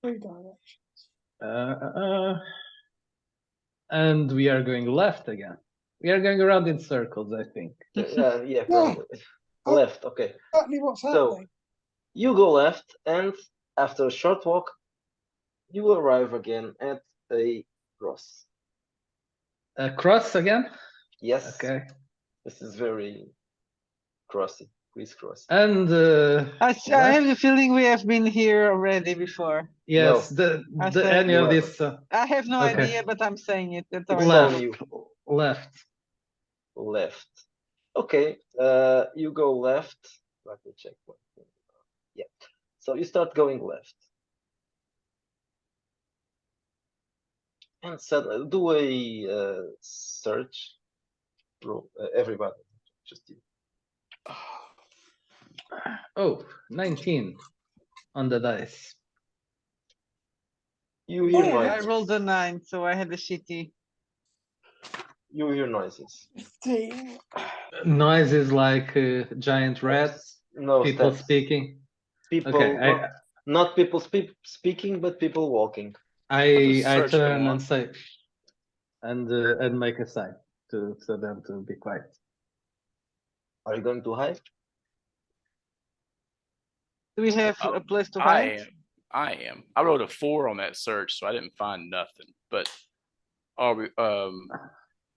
Three directions. And we are going left again. We are going around in circles, I think. Yeah, Yeah. probably. Left. Okay. Exactly what's So happening. you go left, and after a short walk, you arrive again at a cross. A cross again. Yes. Okay. This is very crossy, crisscross. And I have the feeling we have been here already before. yes, No. I the say- any You of this I have no Okay. idea, but I'm saying it. That's all It's I know. only left, you. left. Left. Okay. You go left. Let me check one thing. Yeah. So you start going left. And suddenly do a search. Everybody, just you. Oh, 19 on the dice. You hear I noises. rolled a 9, so I had a shitty. You hear noises. 15. Noises like giant rats, No people steps. speaking. People, Okay, not people speaking, but people walking. I Search turn go on. and say, and make a sign to them to be quiet. Are you going to hide? Do we have Oh, a place to I hide? am. I wrote a 4 on that search, so I didn't find nothing. But are we?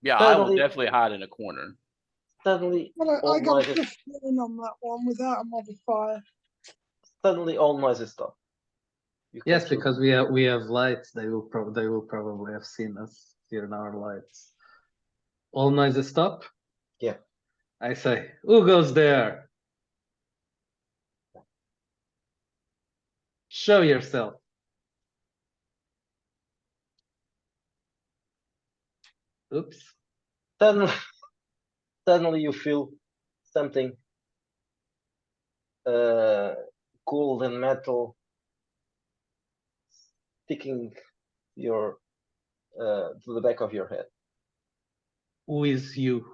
Yeah, I will Suddenly- definitely hide in a corner. Suddenly, Well, I all got a noises. 15 on that one without a modifier. Suddenly, all noises stop. You Yes, come through. because we have lights. They will probably have seen us here in our lights. All noises stop. Yeah. I say, who goes there? Show yourself. Oops. Suddenly, suddenly you feel something cold and metal sticking your to the back of your head. Who is you?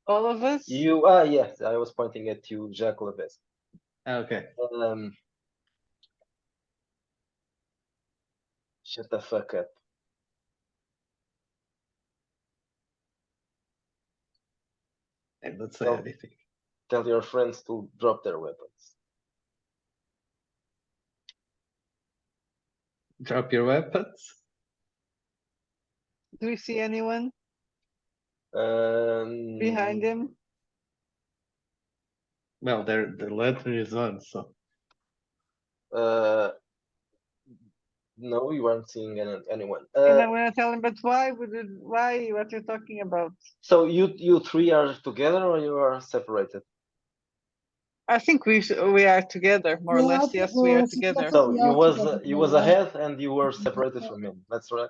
All of us? You yes, I was pointing at you, Jacques Leves. Okay. Shut the fuck up. I don't say Oh. anything. Tell your friends to drop their weapons. Drop your weapons. Do we see anyone Um, behind him? Well, the lantern is on, so No, you aren't seeing anyone. And I'm gonna tell him, but why would it? Why? What you're talking about? So you three are together, or you are separated? I think we are together, more or Yeah, I less. think Yes, we are we're- together. I So think we you are was together, you was yeah. ahead, and you were separated from him. That's right.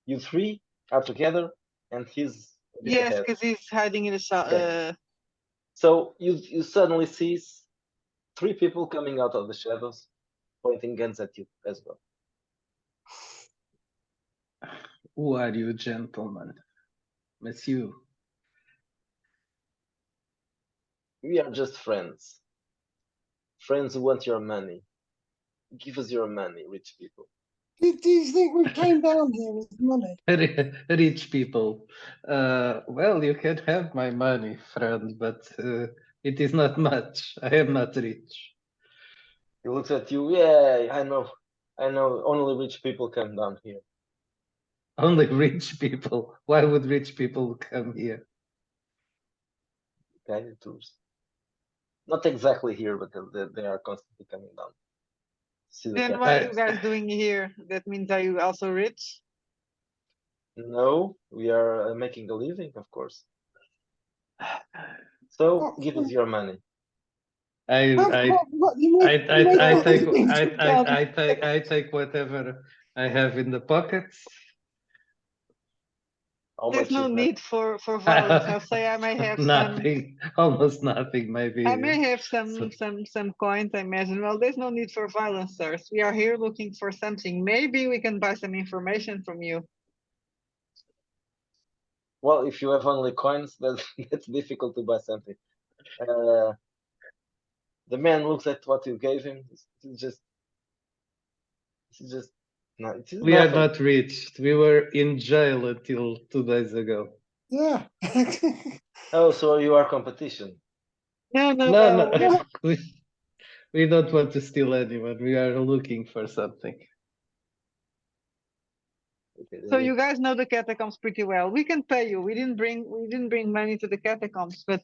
You three are together, and he's a bit Yes, ahead. because he's hiding in the Okay. So you suddenly see three people coming out of the shadows, pointing guns at you as well. Who are you, gentlemen? Monsieur. We are just friends. Friends who want your money. Give us your money, rich people. Do you think we came down here with money? Rich people. Well, you can have my money, friend, but it is not much. I am not rich. He looks at you. Yeah, I know. I know. Only rich people come down here. Only rich people. Why would rich people come here? Guided tours. Not exactly here, but they are constantly coming down. See the Then cat. what are you guys doing here? That means are you also rich? No, we are making a living, of course. So give us your money. I take whatever I have in the pockets. How There's much no is that? need for violence. I'll say I may have Nothing, almost nothing, maybe. I may have So- some coins, I imagine. Well, there's no need for violence, sirs. We are here looking for something. Maybe we can buy some information from you. Well, if you have only coins, that's difficult to buy something. The man looks at what you gave him. It's just no. It is We are nothing. not rich. We were in jail until 2 days ago. Yeah. Oh, so you are competition. No, no, No, no. no, we don't want to steal anyone. We are looking for something. Okay, So you guys know the catacombs pretty well. We can pay you. We didn't bring money to the catacombs, but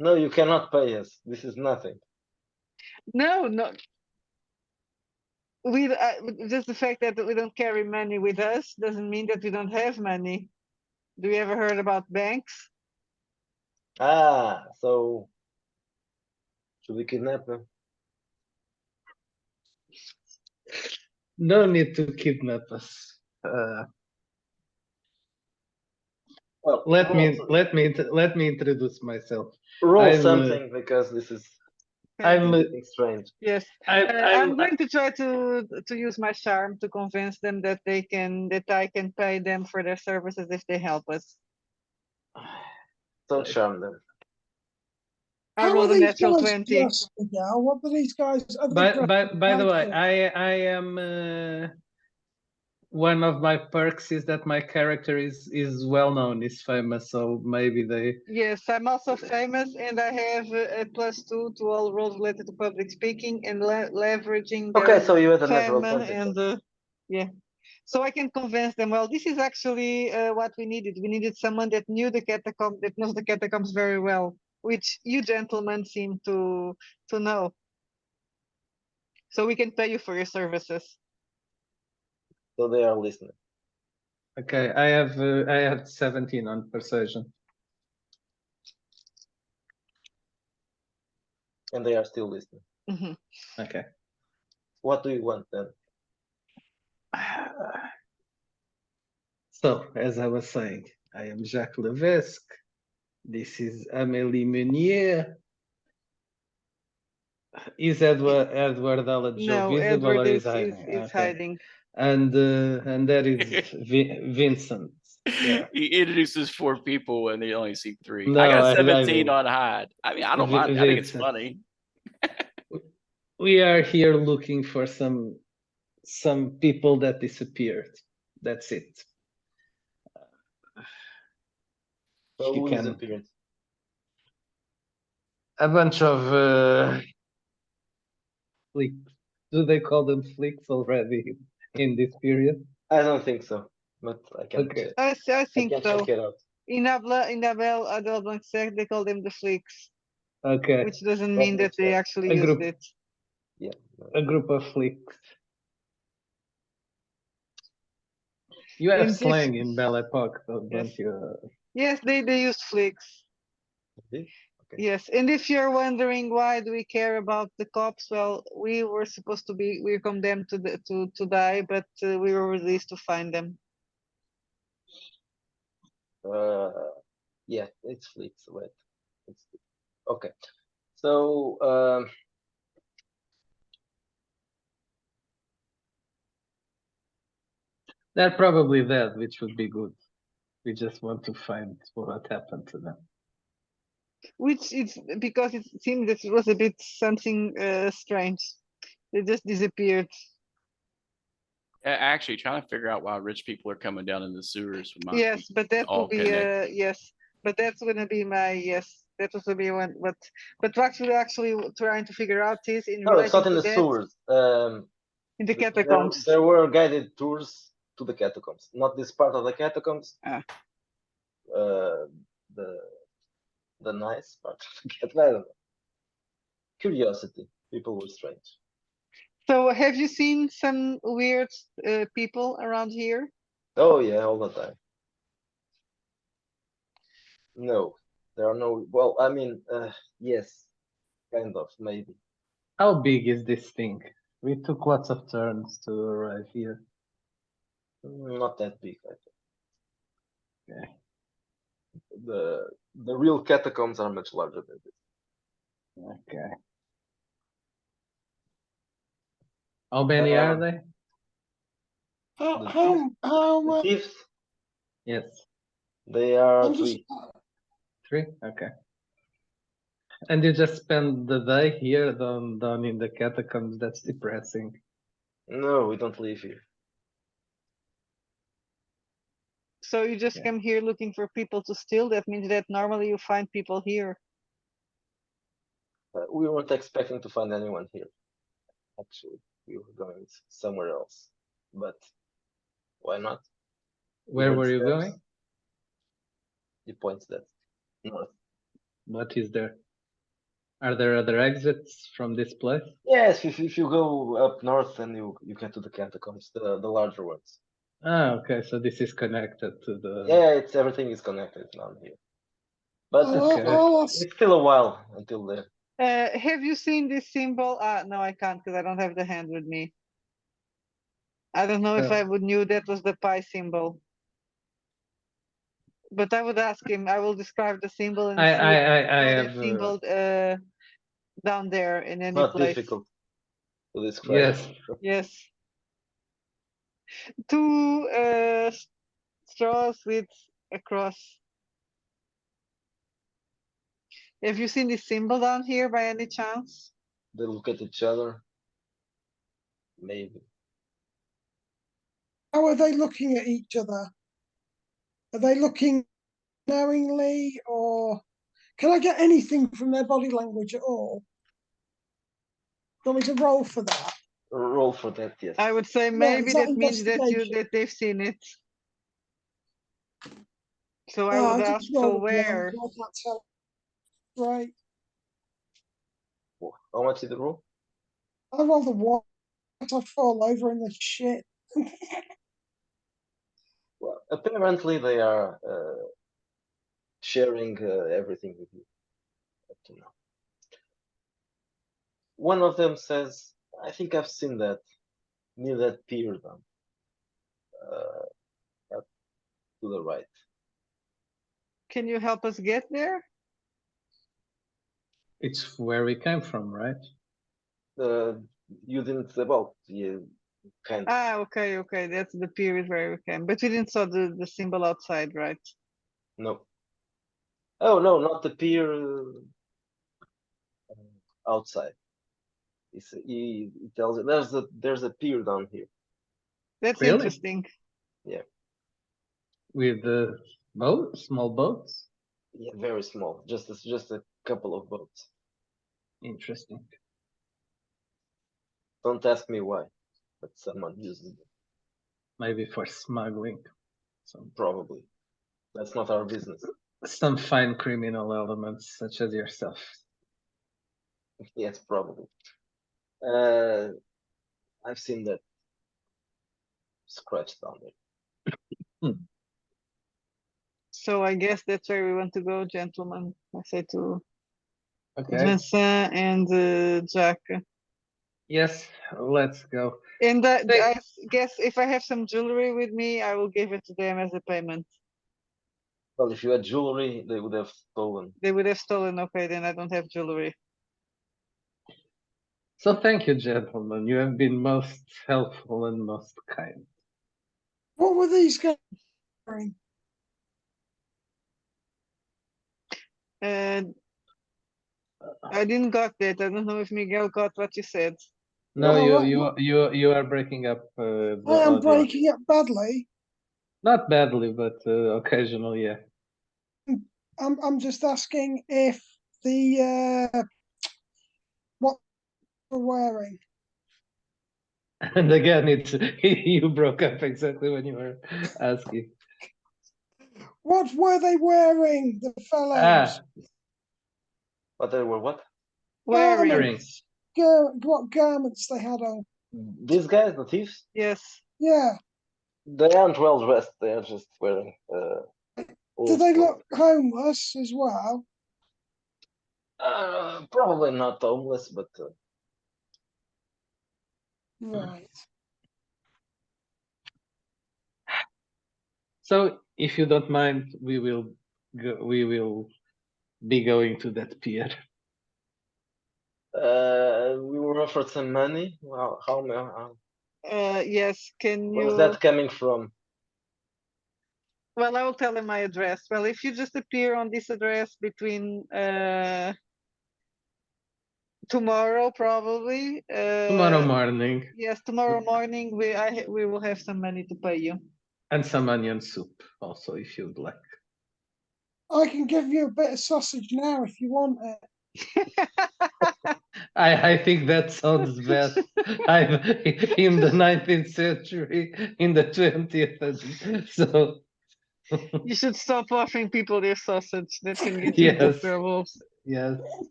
no, you cannot pay us. This is nothing. no. We just the fact that we don't carry money with us doesn't mean that we don't have money. Do you ever heard about banks? Ah, so should we kidnap them? No need to kidnap us. Well, Let me introduce myself. roll I'm, something because this is I'm getting strange. Yes. I'm going to try to use my charm to convince them that I can pay them for their services if they help us. Don't charm them. I How rolled are a these natural guys 20. dressed, Miguel? What are these guys? Are they by the way, dressed I am one of my perks is that my character is well known, is famous, so maybe they. Yes, I'm also famous, and I have a +2 to all roles related to public speaking and leveraging their Okay, so you had a natural fame 20. and yeah. So I can convince them. Well, this is actually what we needed. We needed someone that knew the catacomb, that knows the catacombs very well, which you gentlemen seem to know. So we can pay you for your services. So they are listening. Okay, I have 17 on persuasion. And they are still listening. Mhm. Okay. What do you want then? So, as I was saying, I am Jacques Levesque. This is Amélie Meunier. Is Edward Alajo No, visible Edward or is is hiding? is Okay. hiding. And there is Vincent. Yeah. He introduces 4 people and they only see 3. No, I got I 17 mean, on hide. I mean, I don't mind. I think it's Vincent. funny. We are here looking for some people that disappeared. That's it. So You who can disappeared? a bunch of flicks. Do they call them flicks already in this period? I don't think so, but I can Okay. check. I I think can so. check it out. In Abel Adel Sec, they call them the flicks, Okay. which doesn't Let mean me that they check. actually A used group. it. Yeah. A group of flicks. You have In this, slang in Belphegor, don't yes, you? yes, they used flicks. Okay. Yes, and if you're wondering why do we care about the cops, well, we were supposed to be, we condemned to die, but we were released to find them. Yeah, it's flicks. Wait. It's Okay. So They're probably dead, which would be good. We just want to find what happened to them. Which it's because it seemed that it was a bit something strange. They just disappeared. Actually, trying to figure out why rich people are coming down in the sewers. Yes, but that will all be connected. yes. But that's gonna be my yes. That was gonna be one. But what we're actually trying to figure out is in no, it's relation not in to the that sewers. in the There, catacombs. there were guided tours to the catacombs. Not this part of the catacombs. Ah. The nice part of the catacombs. I don't know. Curiosity. People were strange. So have you seen some weird people around here? Oh yeah, all the time. No, there are no. Well, I mean, yes, kind of, maybe. How big is this thing? We took lots of turns to arrive here. Not that big, I think. Okay. The real catacombs are much larger than this. Okay. How many are they? The How thieves, Yes, they are I'm just 3. 3. Okay. And you just spend the day here, down in the catacombs. That's depressing. No, we don't live here. So you just Yeah. come here looking for people to steal? That means that normally you find people here. We weren't expecting to find anyone here. Actually, we were going somewhere else. But why not? We Where heard were you steps. going? He points that north. What is there? Are there other exits from this place? Yes, if you go up north, then you get to the catacombs, the larger ones. Ah, okay. So this is connected to the. Yeah, it's everything is connected down here. But Okay. it's still a while until there. Have you seen this symbol? No, I can't because I don't have the hand with me. I don't know if I would knew that was the pi symbol. But I would ask him. I will describe the symbol and see if I you know have. that symbol down there in any Not place. difficult to describe. Yes. Yes. 2 straws with a cross. Have you seen this symbol down here by any chance? They look at each other. Maybe. how are they looking at each other? Are they looking knowingly, or can I get anything from their body language at all? Do you want me to roll for that? Roll for that, yes. I would say Right, maybe is that that means that investigation? they've seen it. So I Oh, would I ask, just so rolled a one, where? so I can't tell. Right. How much did you roll? I rolled a 1. I'd fall over in the shit. Well, apparently they are sharing everything with you up to now. One of them says, "I think I've seen that near that pier down up to the right." Can you help us get there? It's where we came from, right? You didn't say, well, you kind of. Ah, okay, okay. That's the period where we came. But we didn't saw the symbol outside, right? No. Oh no, not the pier outside. He tells it there's a pier down here. That's Really? interesting. With the small boats. Yeah, very small. Just a couple of boats. Interesting. Don't ask me why, but someone uses them. Maybe for smuggling. Probably. That's not our business. Some fine criminal elements, such as yourself. Yes, probably. I've seen that scratch down there. So I guess that's where we want to go, gentlemen. I say to Okay. Vincent and Jack. Yes, let's go. And Hey. I guess if I have some jewelry with me, I will give it to them as a payment. Well, if you had jewelry, they would have stolen. They would have stolen. Okay, then I don't have jewelry. So thank you, gentlemen. You have been most helpful and most kind. What were these guys wearing? And I didn't got that. I don't know if Miguel got what you said. No, No, you are breaking up the I am audio. breaking up badly. Not badly, but occasionally, yeah. I'm just asking if the what we're wearing. And again, it's you broke up exactly when you were asking. What were they wearing, the fellows? Ah, But they were what? Wearing. wearing. What garments they had on? These guys, the thieves, Yes. Yeah. they aren't well dressed. They are just wearing. Do old they clothes. look homeless as well? Probably not homeless, but Right. So, if you don't mind, we will be going to that pier. we were offered some money. Well, how Yes. Can where's you? that coming from? Well, I will tell him my address. Well, if you just appear on this address between tomorrow, probably. Tomorrow morning, Yes, tomorrow morning we will have some money to pay you. and some onion soup also, if you'd like. I can give you a bit of sausage now if you want it. I think that sounds best. I'm in the 19th century, in the 20th, so You should stop offering people their sausage. That can get you into yes, trouble. yes.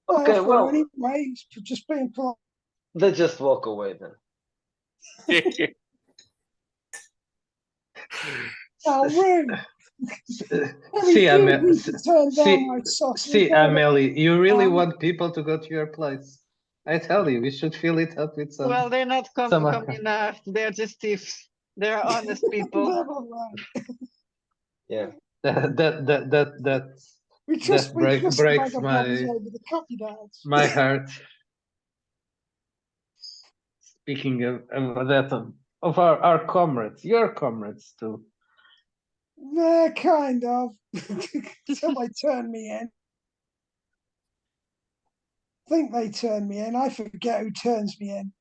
I Okay, offer well, anyway, for just being polite. they just walk away then. How rude. Very See, few people turn down see, my sausage. see, Amelie, you really Um, want people to go to your place. I tell you, we should fill it up with some. Well, they're not some communist. They're just thieves. They're honest people. never mind. Yeah. that We trust breaks vagabonds over the copyrights. my heart. Speaking of that, of our comrades, your comrades too. They're kind of until they turn me in. I think they turn me in. I forget who turns me in.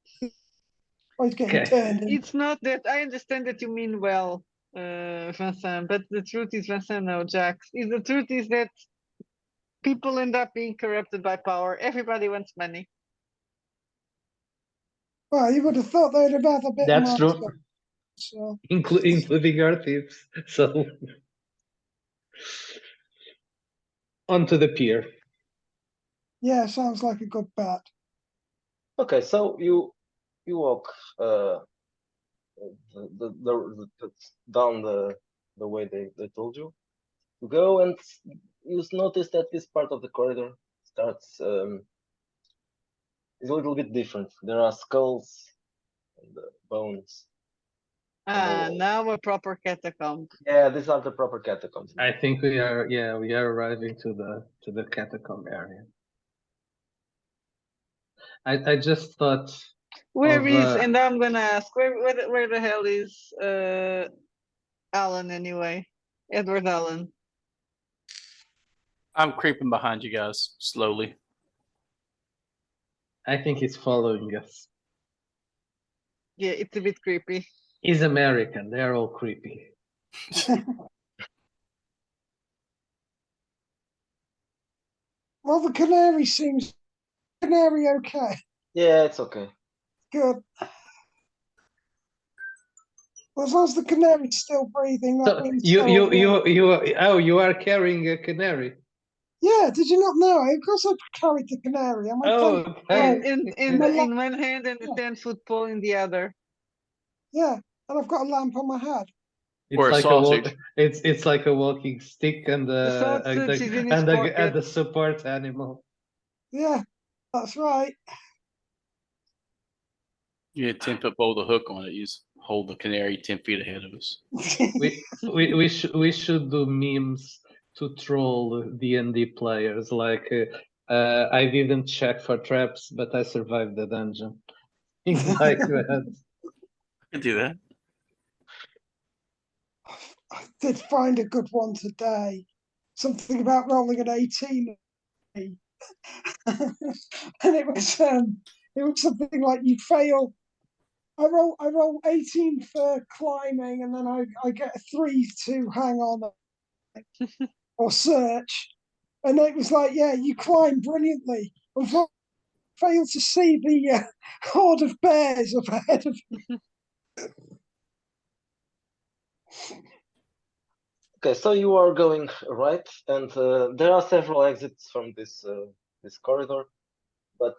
Always getting Okay. turned in. It's not that I understand that you mean well, Vincent, but the truth is, Vincent, no, Jax. The truth is that people end up being corrupted by power. Everybody wants money. Well, you would have thought they'd have had a bit That's more. true, So including our thieves. So onto the pier. yeah, sounds like a good bet. Okay, so you walk down the way they told you to go, and you notice that this part of the corridor starts is a little bit different. There are skulls and bones. Ah, Oh. now a proper catacomb. Yeah, these are the proper catacombs. I think we are arriving to the catacomb area. I just thought Where of, is, and I'm gonna ask, where the hell is Alan anyway? Edward Allen. I'm creeping behind you guys slowly. I think he's following us. Yeah, it's a bit creepy. He's American. They're all creepy. Well, the canary seems canary okay. Yeah, it's okay. Good. Well, as long as the canary's still breathing, that So means you are carrying a canary. Yeah, did you not know? Of course I carried the canary. I'm Oh, okay. In one hand and the 10-foot pole in the other. Yeah, and I've got a lamp on my head. Or a It's like sausage. it's like a walking stick and The sausage is in his pocket. and the support animal. Yeah, that's right. You had 10-foot pole with a hook on it. You just hold the canary 10 feet ahead of us. We should do memes to troll D&D players. Like, I didn't check for traps, but I survived the dungeon. Things like that. I can do that. I did find a good one today. Something about rolling an 18. And it was something like you fail. I roll 18 for climbing, and then I get a 3 to hang on or search. And it was like, yeah, you climb brilliantly. But fail to see the horde of bears up ahead of you. Okay, so you are going right, and there are several exits from this this corridor, but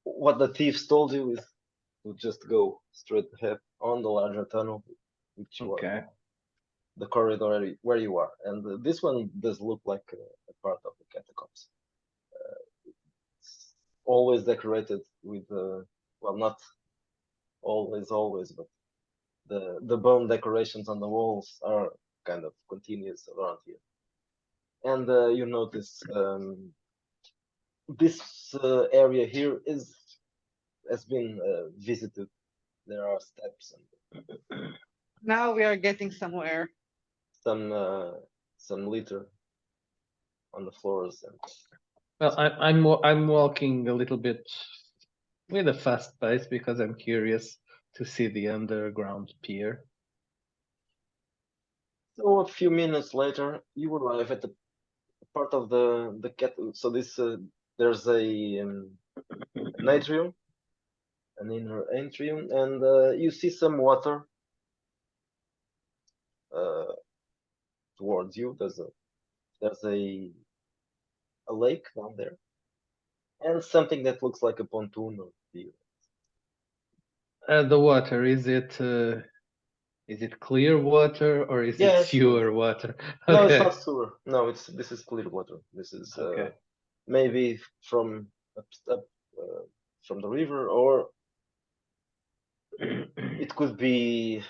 what the thieves told you is to just go straight ahead on the larger tunnel, which you are Okay. the corridor where you are, and this one does look like a part of the catacombs. It's always decorated with well, not always, but the bone decorations on the walls are kind of continuous around here. And you notice this area here has been visited. There are steps and Now we are getting somewhere. some litter on the floors. And Well, I'm walking a little bit with a fast pace because I'm curious to see the underground pier. so a few minutes later, you arrive at the part of the cat. So this there's an atrium, an inner atrium, and you see some water towards you. There's a lake down there, and something that looks like a pontoon or pier. The water, is it clear water or is Yeah, it it's clear. sewer water? No, it's Okay. not sewer. No, this is clear water. This is Okay. maybe from up from the river, or it could be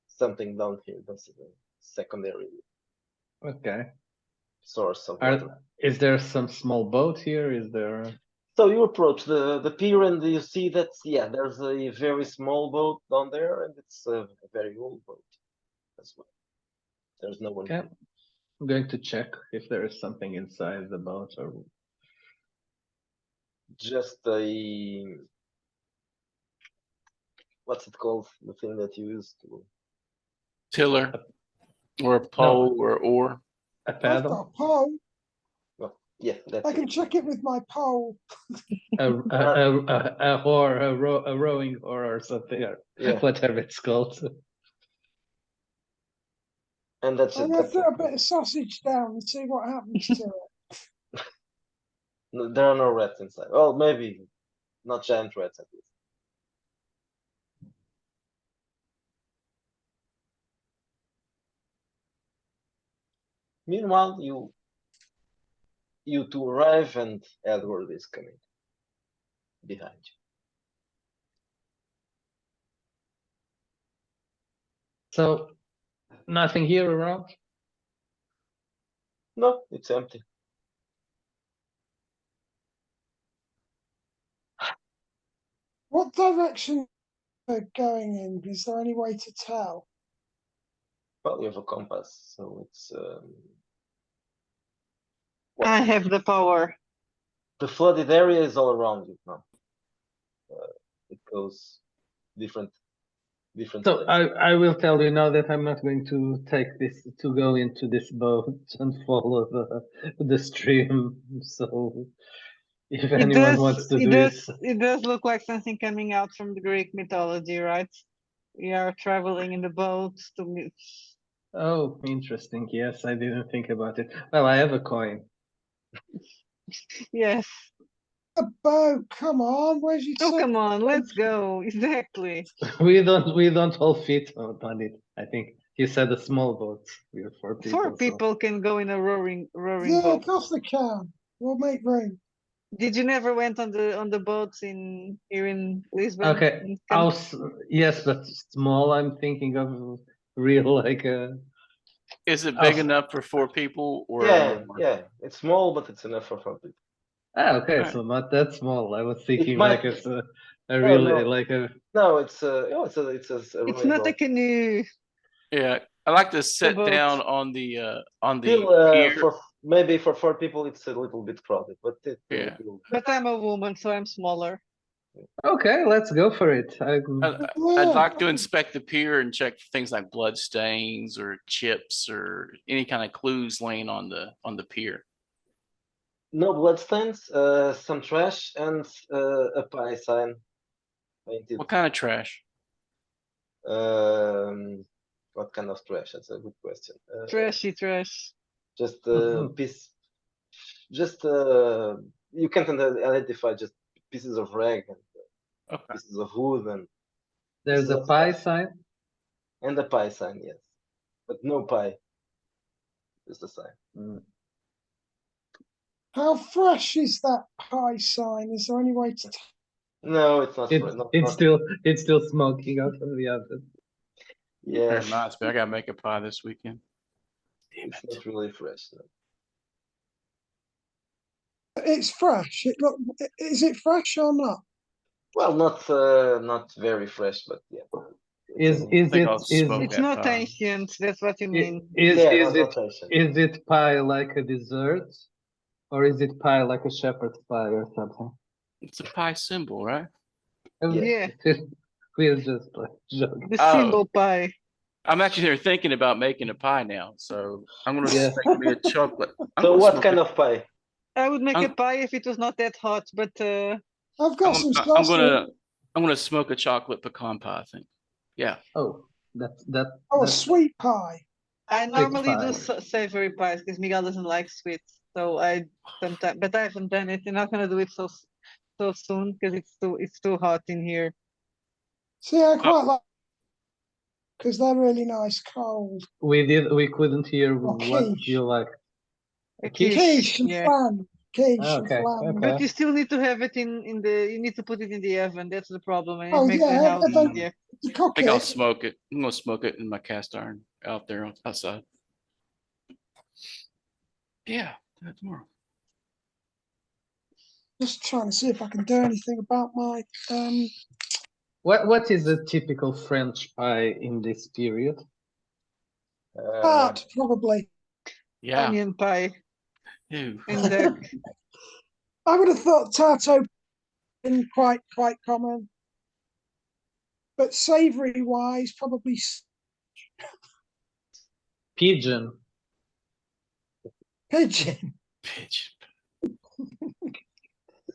something down here. That's a secondary Okay. source of water. Is there some small boat here? Is there? So you approach the pier and you see that, yeah, there's a very small boat down there, and it's a very old boat as well. There's no one Okay. here. I'm going to check if there is something inside the boat or Just a, what's it called? The thing that you use to, Tiller or a pole or oar. a I've paddle, got a pole. well, yeah, that's I it. can check it with my pole. a oar, a rowing oar or something, or Yeah. whatever it's called. And that's I'm it. gonna That's throw it. a bit of sausage down and see what happens to it. No, there are no rats inside. Well, maybe not giant rats at least. Meanwhile, you two arrive, and Edward is coming behind you. So nothing here around. No, it's empty. What direction they're going in? Is there any way to tell? Well, you have a compass, so it's I have the power. the flooded area is all around you now. It goes different So places. I will tell you now that I'm not going to go into this boat and follow the stream. So if anyone wants to do it, It does look like something coming out from the Greek mythology, right? We are traveling in the boat to meet. oh, interesting. Yes, I didn't think about it. Well, I have a coin. Yes. A boat, come on, where's your Oh, son? come on, let's go. Exactly. We don't all fit on it. I think he said a small boat. We are 4 people. Four people can go in a rowing Yeah, boat. of course they can. We'll make room. Did you never went on the boats here in Lisbon? Okay, In house, yes, but small. I'm thinking of real like Is it big Oh. enough for 4 people or Yeah, more? yeah. It's small, but it's enough for 4 people. okay, Alright. so not that small. I was thinking might- like it's a No, really no. like a No, it's a It's not a really canoe. Yeah, I like to sit boat. down on the Still, pier. for maybe for 4 people, it's a little bit crowded, but Yeah. But I'm a woman, so I'm smaller. okay. Let's go for it. I'd Yeah, like to inspect the pier and check for things like blood stains or chips or any kind of clues laying on the pier. no bloodstains, some trash, and a pie sign painted. What kind of trash? What kind of trash? That's a good question. Trashy trash. Just Mhm. piece, just you can't identify just pieces of rag and Okay. pieces of wood and There's a of pie stuff. sign. And a pie sign, yes, but no pie, just a sign. Mm. how fresh is that pie sign? Is there any way to? No, it's not. It's Not, it's still smoking out of the oven. yeah, That reminds me, I gotta make a pie this weekend. Damn it's it. not really fresh. No. It's fresh. Is it fresh or not? Well, not very fresh, but yeah. Is I is think it I'll is smoke It's that not pie. ancient. That's what you mean. Yeah, is not Asian. is it pie like a dessert, or is it pie like a shepherd's pie or something? It's a pie symbol, right? Yeah. We're just like joking. The Oh. symbol pie. I'm actually here thinking about making a pie now, so I'm gonna Yeah. make me a chocolate. I'm So gonna what smoke kind a- of pie? I would make a I'm- pie if it was not that hot, but I've got some sauce. I'm gonna smoke a chocolate pecan pie, I think. Yeah. Oh, Oh, a that's sweet pie. I normally do pie. savory pies because Miguel doesn't like sweets. So I sometimes, but I haven't done it. I'm not gonna do it so soon because it's too hot in here. See, I quite like because they're really nice cold. We couldn't hear Or what quiche. you like. A Quiche and yeah. flan. Quiche and Okay, flan. But okay. you still need to have it you need to put it in the oven. That's the problem. And Oh it makes the yeah, house but yeah. you cook I think I'll it. smoke it. I'm gonna smoke it in my cast iron out there outside. Yeah, do that tomorrow. Just trying to see if I can do anything about my What is a typical French pie in this period? part probably. Yeah. Onion pie Ew. and duck. I would have thought tarto been quite common, but savoury wise, probably Pigeon. pigeon. Pigeon.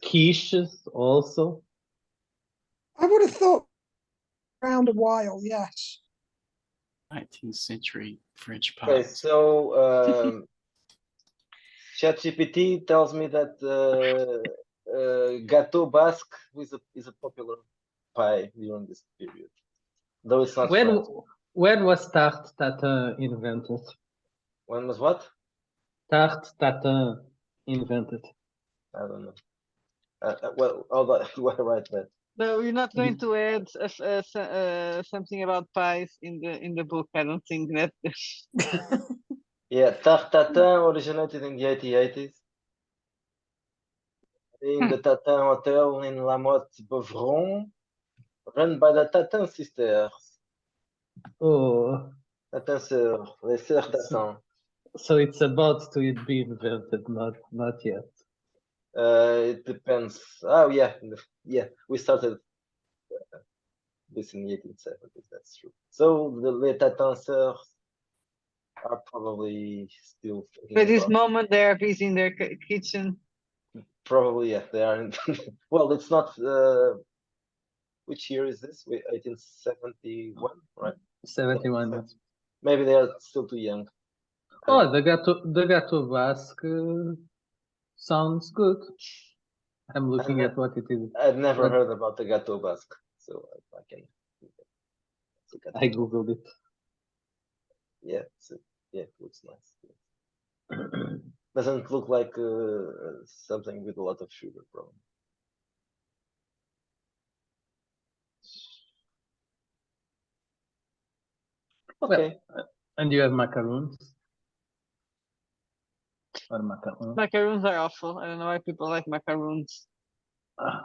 Quiches also. I would have thought around a while. Yes. 19th century French Okay, pie. so ChatGPT tells me that Gâteau Basque is a popular pie during this period, though it's not French. When was tarte tatin invented? When was what? Tarte tatin invented. I don't know. Well, do I write that? No, we're not going to add something about pies in the book. I don't think that. Yeah, Tarte Tatin originated in the 1880s in the Tatin Hotel in La Motte, Beuvron, run by the Tatin sisters. Oh, Tatin Sœurs, les Sœurs Tatin. so it's about to be invented, not yet. It depends. Oh yeah, yeah. We started this in the 1870s. That's true. So the Les Tatin Sœurs are probably still thinking By this about. moment, they are busy in their kitchen. Probably yeah, they are. Well, it's not. Which year is this? 1871, right? 71. Yeah. Maybe they are still too young. Oh, the Gâteau Basque sounds good. I'm looking at what it is. I've never But- heard about the Gâteau Basque, so I can. I googled it. Yeah, yeah, it looks nice. Doesn't look like something with a lot of sugar, probably. Okay. And you have macaroons? Or macaroons? Macaroons are awful. I don't know why people like macaroons.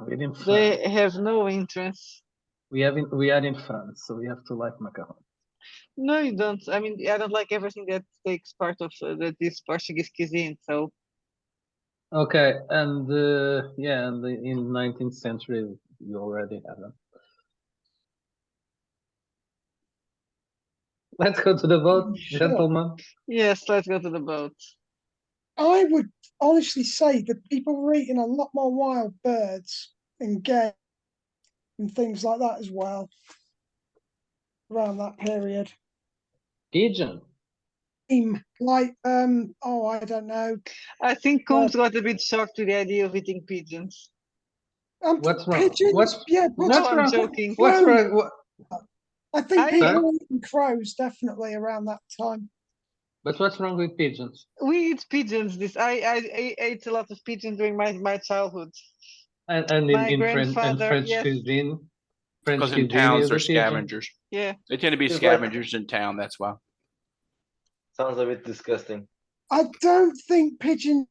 We're in France. They have no interest. We are in France, so we have to like macarons. No, you don't. I mean, I don't like everything that takes part of that is Portuguese cuisine. So Okay, and yeah, and in the 19th century you already have them. Let's go to the boat, Sure. gentlemen. yes, let's go to the boat. I would honestly say that people were eating a lot more wild birds and game and things like that as well around that period. Pigeon. Like oh, I don't know. I think Combs got a bit shocked with the idea of eating pigeons. What's wrong? Pigeons, yeah, What's No, I'm wrong? joking. What's Crows. wrong? I think I- people Sorry? were eating crows definitely around that time. But what's wrong with pigeons? We eat pigeons. I ate a lot of pigeons during my childhood. And My in grandfather, French yes. cuisine, French Because in cuisine towns is a they're pigeon. scavengers. Yeah. They tend to be It's like- scavengers in town. That's why. Sounds a bit disgusting. I don't think pigeons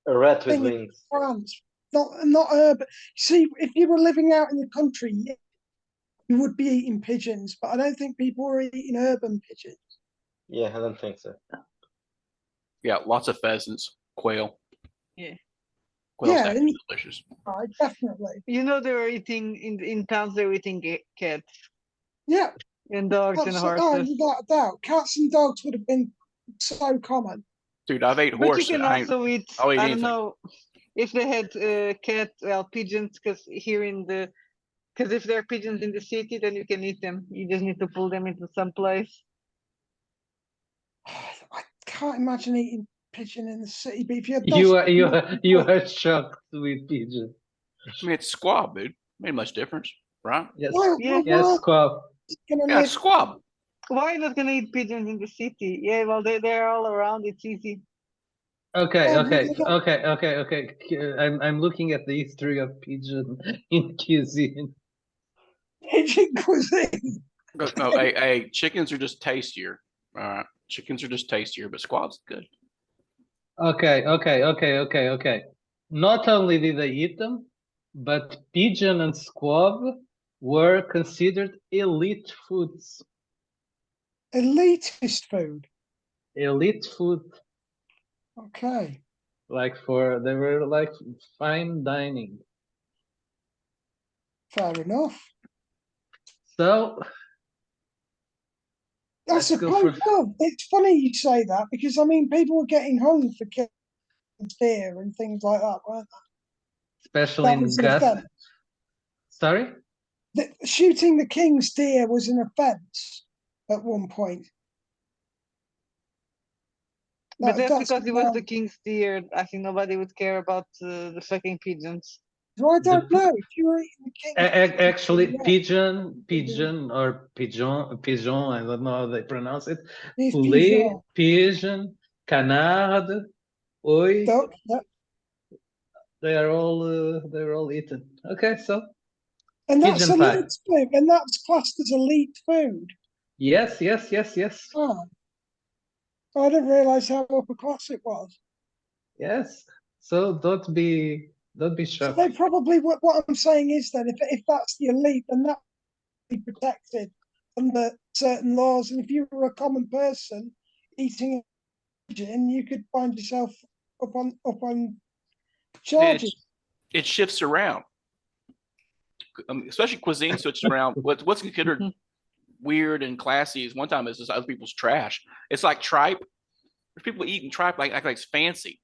A rat with Thing is- wings. France, not urban. See, if you were living out in the country, you would be eating pigeons, but I don't think people were eating urban pigeons. Yeah, I don't think so. Yeah, lots of pheasants, quail. Yeah. Quail's Yeah, actually and- delicious. Right, definitely. You know, they were eating in towns. They were eating cats Yeah, and dogs and horses. without a doubt. Cats and dogs would have been so common. Dude, I've ate But you horse. can I ain't- also eat. I'll eat I anything. don't know if they had pigeons, because here in the, because if there are pigeons in the city, then you can eat them. You just need to pull them into some place. I can't imagine eating pigeon in the city, but if you're You are shocked with pigeon. I mean, it's squab, dude. Made much difference, right? Yes. Yeah. Yes, squab. Yeah, it's squab. Why not gonna eat pigeons in the city? Yeah, well, they're all around. It's easy. Okay, Oh, okay, really? okay. I'm looking at the history of pigeon in cuisine. pigeon cuisine. No, hey, chickens are just tastier. All right, chickens are just tastier, but squab's good. Okay. Not only did they eat them, but pigeon and squab were considered elite foods. Elitist food. Elite food, Okay. they were like fine dining. Fair enough. So I Let's go suppose, for- well, it's funny you say that because I mean, people were getting hung for killing deer and things like that, weren't especially That in was an Gus. offence. Sorry? they? Shooting the king's deer was an offence at one point. But that's that's because it was the now- king's deer. I think nobody would care about the fucking pigeons. I don't The- know if you were eating the king's Actually, Yeah. pigeon or pigeon, I don't know how they pronounce it. It's Poulet, pigeon. pigeon, canard, oi, Duck, yeah. they're all eaten. Okay, so And that's Pigeon pie. elite food, and that's classed as elite food. yes. Oh. I didn't realise how upper class it was. Yes. So don't be So shocked. they probably what I'm saying is that if that's the elite, then that would be protected under certain laws. And if you were a common person eating a pigeon, you could find yourself up on charges. It shifts around, especially cuisine switches around. What's considered weird and classy is one time it's just other people's trash. It's like tripe. There's people eating tripe like it's fancy.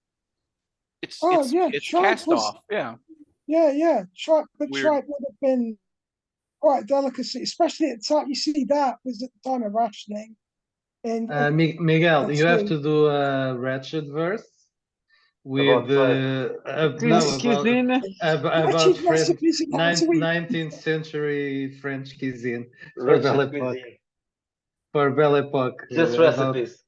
It's tripe cast was- off. Yeah. Yeah. Tripe, but Weird. tripe would have been quite a delicacy, especially at the time. You see, that was at the time of rationing. And Miguel, you have Let's to do a ratchet verse with About French cuisine. about Ratchet French, recipes of how to eat 19th century French cuisine for Ratchet Belle Époque. cuisine. For Belle Époque. Just about- recipes.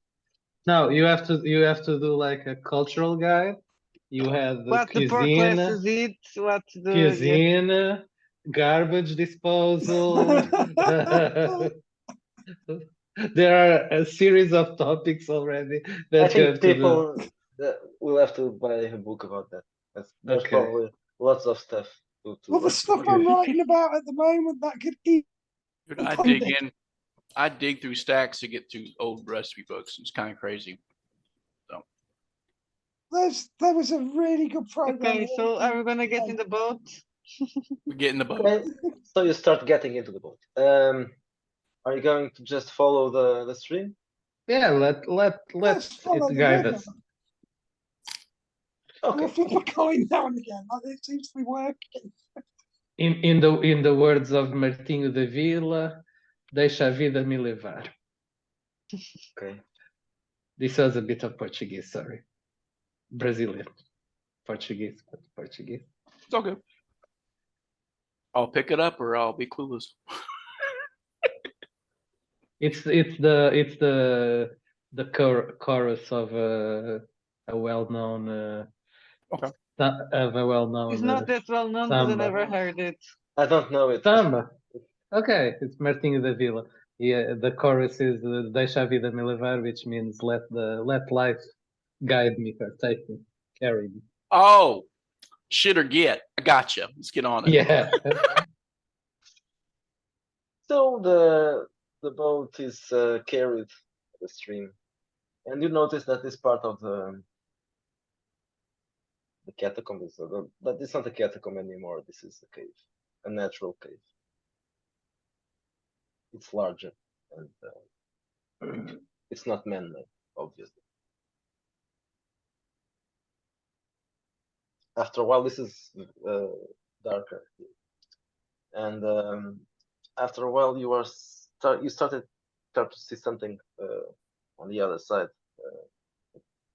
No, you have to do like a cultural guide. You had the What the poor classes eat, what the yes. cuisine, garbage disposal. There are a series of topics already I that you have think to do. people will have to buy a book about that. There's Okay. probably lots of stuff to Well, the stuff I'm writing about at the moment that could keep. Dude, I dig through stacks to get through old recipe books. It's kind of crazy. There was a really good program. Okay, so are we gonna get in the boat? We get in the boat. Okay, so you start getting into the boat. Are you going to just follow the stream? Yeah, let follow it the guide river. us. We'll Okay. flip a coin now and again. Like it seems to be working. In the words of Martinho da Vila, deixa a vida me levar. Okay. This was a bit of Portuguese, sorry. Brazilian. Portuguese, but Portuguese. It's all good. I'll pick it up or I'll be clueless. It's the chorus of a well-known Okay. of a well-known It's not that well known because I samba. never heard it. I don't know it. Samba. Okay, it's Martinho da Vila. Yeah, the chorus is Deixa a vida me levar, which means let life guide me or take me, carry me. Oh, shit or get. I gotcha. Let's get on it. Yeah. So the boat is carried the stream, and you notice that this part of the catacomb is, but it's not a catacomb anymore. This is a cave, a natural cave. It's larger and it's not man-made, obviously. After a while, this is darker, and after a while, you start to see something on the other side.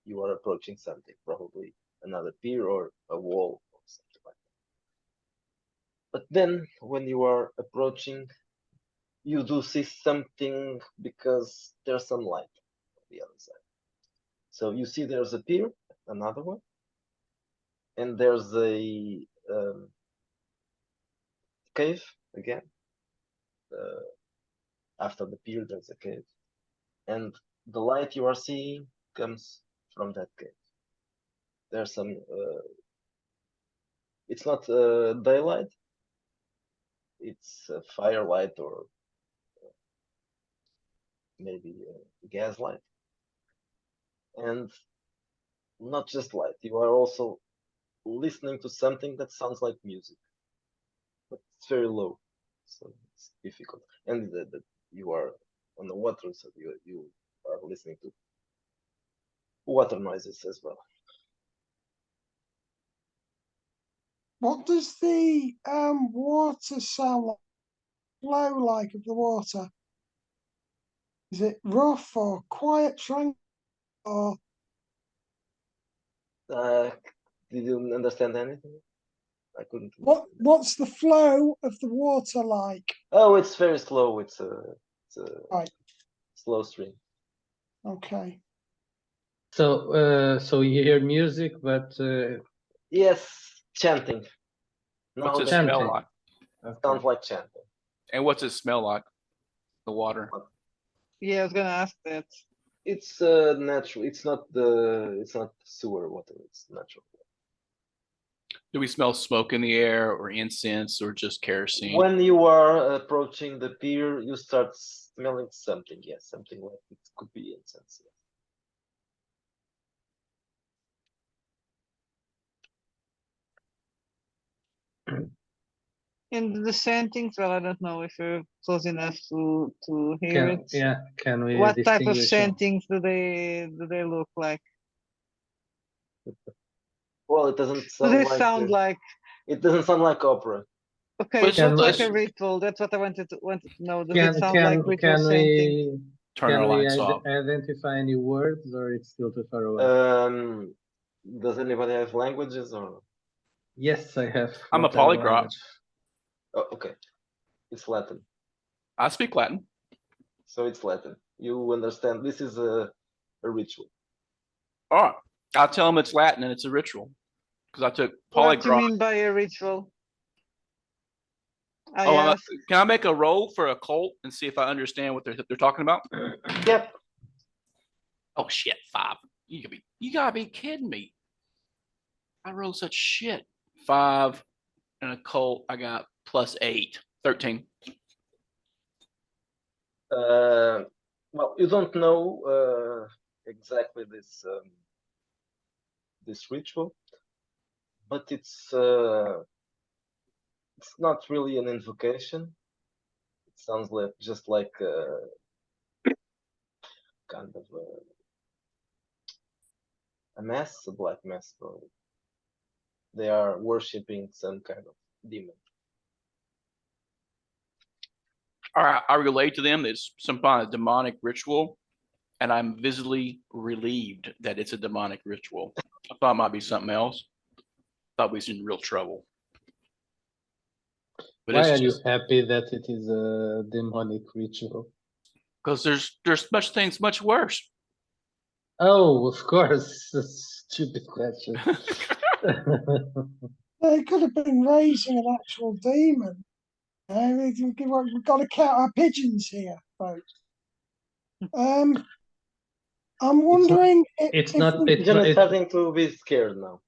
You are approaching something, probably another pier or a wall or something like that. But then, when you are approaching, you do see something because there's some light on the other side. So you see there's a pier, another one, and there's a cave again. After the pier, there's a cave, and the light you are seeing comes from that cave. There's some. It's not daylight. It's firelight or maybe gaslight, and not just light. You are also listening to something that sounds like music, but it's very low, so it's difficult. And you are on the water, so you are listening to water noises as well. What does the water sound like? Flow like of the water? Is it rough or quiet, tranquil, or Did you understand anything? I couldn't. what's the flow of the water like? Oh, it's very slow. It's a Right. slow stream. Okay. So you hear music, but Yes, chanting. What's it Chanting. smell like? Sounds like chanting. And what's it smell like? The water. Yeah, I was gonna ask that. It's natural. It's not sewer water. It's natural. Do we smell smoke in the air or incense or just kerosene? When you are approaching the pier, you start smelling something. Yes, something like it could be incense. Yes. And the sentings, well, I don't know if you're close enough to hear it. can we What type of distinguish them? sentings do they look like? Well, it doesn't Do sound they like. sound like? It doesn't sound like opera. Okay, But it's not like let's- a ritual. That's what I wanted to know. Does it sound like ritual can sentings? we Turn our lights off. identify any words, or it's still too far away? Does anybody have languages or? Yes, I have. I'm a whatever polyglot. language. Oh, okay. It's Latin. I speak Latin. So it's Latin. You understand? This is a a ritual. All right. I'll tell them it's Latin and it's a ritual. Because I took What do you polyglot. mean by a ritual? I Oh, asked. can I make a roll for a cult and see if I understand what they're talking about? Yep. Oh shit, 5. You gotta be kidding me. I rolled such shit. 5 and a cult. I got +8, 13. Well, you don't know exactly this ritual, but it's not really an invocation. It sounds like just like kind of a mass, a black mass, probably. They are worshipping some kind of demon. All right, I relate to them. It's some kind of demonic ritual, and I'm visibly relieved that it's a demonic ritual. I thought it might be something else. Thought we was in real trouble. But Why it's are you just happy that it is a demonic ritual? because there's much things much worse. Oh, of course. A stupid question. They could have been raising an actual demon. We've got to count our pigeons here, folks. I'm wondering it's if not. we, It's John not. is It, starting to be scared now.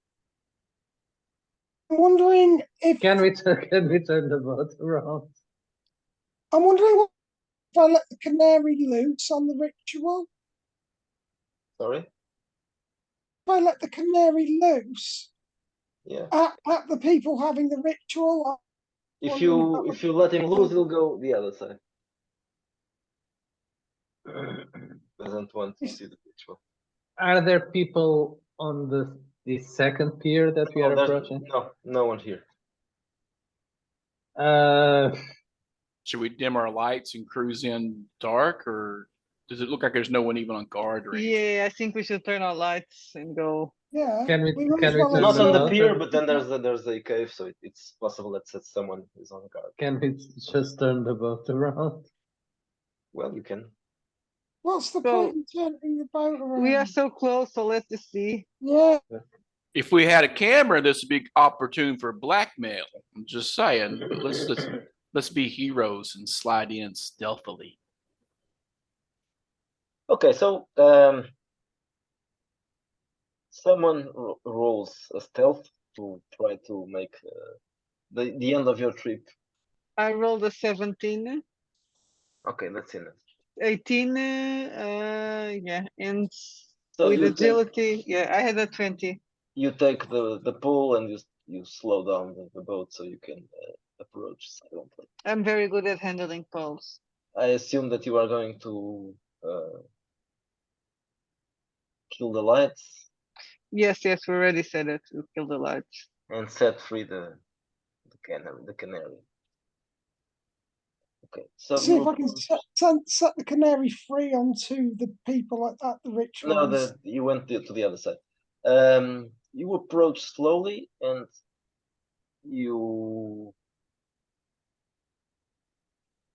I'm wondering if can we turn the boat around? I'm wondering if I let the canary loose on the ritual. Sorry. If I let the canary loose Yeah. at the people having the ritual. If you let him loose, he'll go the other side. Doesn't want to see the ritual. Are there people on the second pier that we are approaching? No one here. Should we dim our lights and cruise in dark, or does it look like there's no one even on guard or anything? Yeah, I think we should turn our lights and go. Yeah. Can we might as turn well the Not on the boat? pier, but then there's a cave, so it's possible that someone is on guard. Can we just turn the boat around? Well, you can. What's the So, point in turning the boat around? We are so close, so let's just see. Yeah. If we had a camera, this would be opportune for blackmail. I'm just saying. But let's be heroes and slide in stealthily. Okay, so someone rolls a stealth to try to make the end of your trip. I rolled a 17, Okay, let's see now. 18, yeah, and So with you take agility, yeah, I had a 20. the pole and you slow down the boat so you can approach silently. I'm very good at handling poles. I assume that you are going to kill the lights Yes, we already said it. We kill the lights. and set free the canary. Okay, so See you if I can approach. set the canary free onto the people at the ritual. No, you went to the other side. You approach slowly and you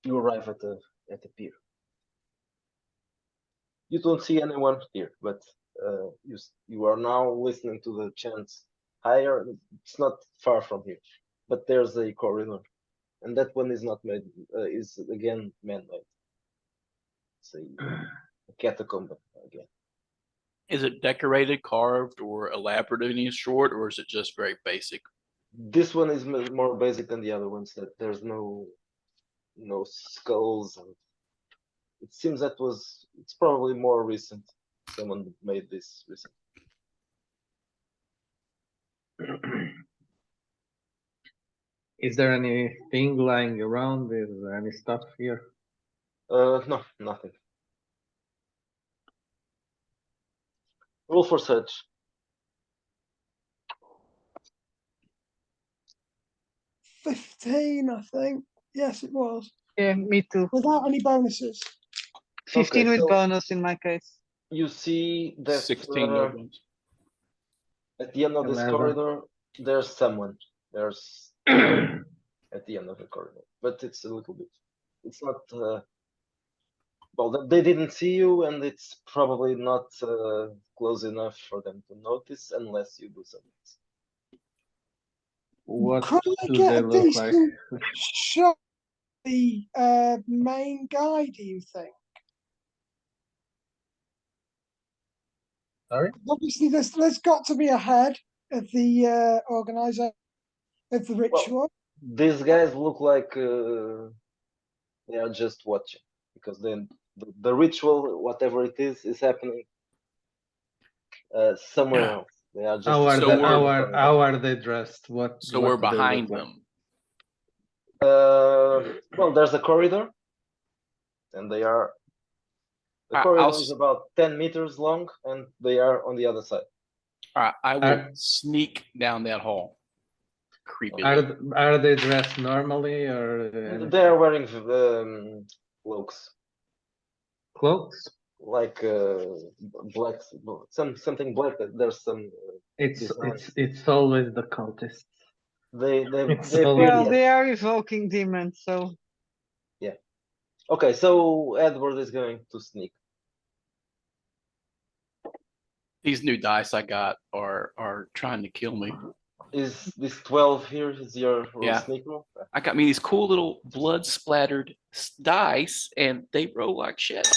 arrive at the pier. You don't see anyone here, but you are now listening to the chants higher. It's not far from here, but there's a corridor, and that one is not made. Is again man-made. It's a catacomb again. Is it decorated, carved, or elaborate of any sort, or is it just very basic? This one is more basic than the other ones. That there's no skulls, and it seems it's probably more recent. Someone made this recently. Is there anything lying around? Is there any stuff here? No, nothing. Roll for search. 15, I think. Yes, it was. Yeah, me too. Without any bonuses. 15 Okay, with so bonus in my case. you see that 16 no bones. at the end of this 11. corridor, there's someone. There's someone. At the end of the corridor, but it's a little bit. It's not. Well, they didn't see you, and it's probably not close enough for them to notice unless you do something. What Could I do get they a look like? decent shot of the main guy, do you think? Sorry? Obviously, there's got to be a head of the organizer of the ritual. These guys look like they are just watching, because then the ritual, whatever it is happening somewhere else. They are just How are So they, we're- how are they dressed? What So what we're do they look behind like? them. well, there's a corridor, and the corridor is about 10 meters long, and they are on the other side. All right, I will Are- sneak down that hall. Creepily. Are they dressed normally or They are wearing cloaks, cloaks? like black, something black. There's some. Designs. It's always the cultists. They It's appear. always- Well, Yes. they are evoking demons, so Okay, so Edward is going to sneak. These new dice I got are trying to kill me. Is this 12 here? Is your Yeah. sneak roll? I got me these cool little blood splattered dice, and they roll like shit.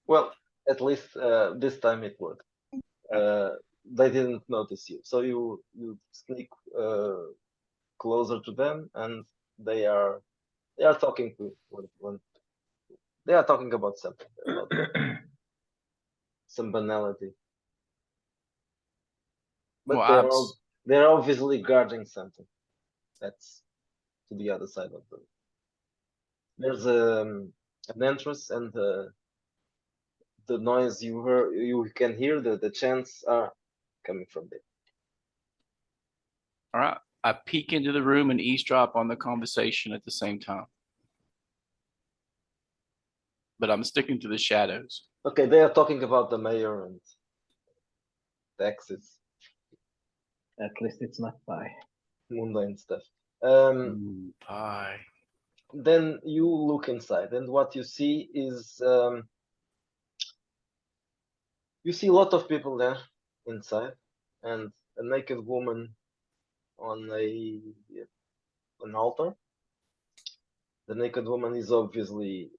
Well, at least this time it worked. They didn't notice you, so you sneak closer to them, and they are talking to one. They are talking about something, about some banality. But Well, they're obviously guarding something. That's to the other side of the. There's an entrance, and the noise you can hear, the chants are coming from there. all right. I peek into the room and eavesdrop on the conversation at the same time. But I'm sticking to the shadows. Okay, they are talking about the mayor and taxes, At least it's not pie. mundane stuff. Ooh, pie. Then you look inside, and what you see is you see a lot of people there inside, and a naked woman on an altar. The naked woman is obviously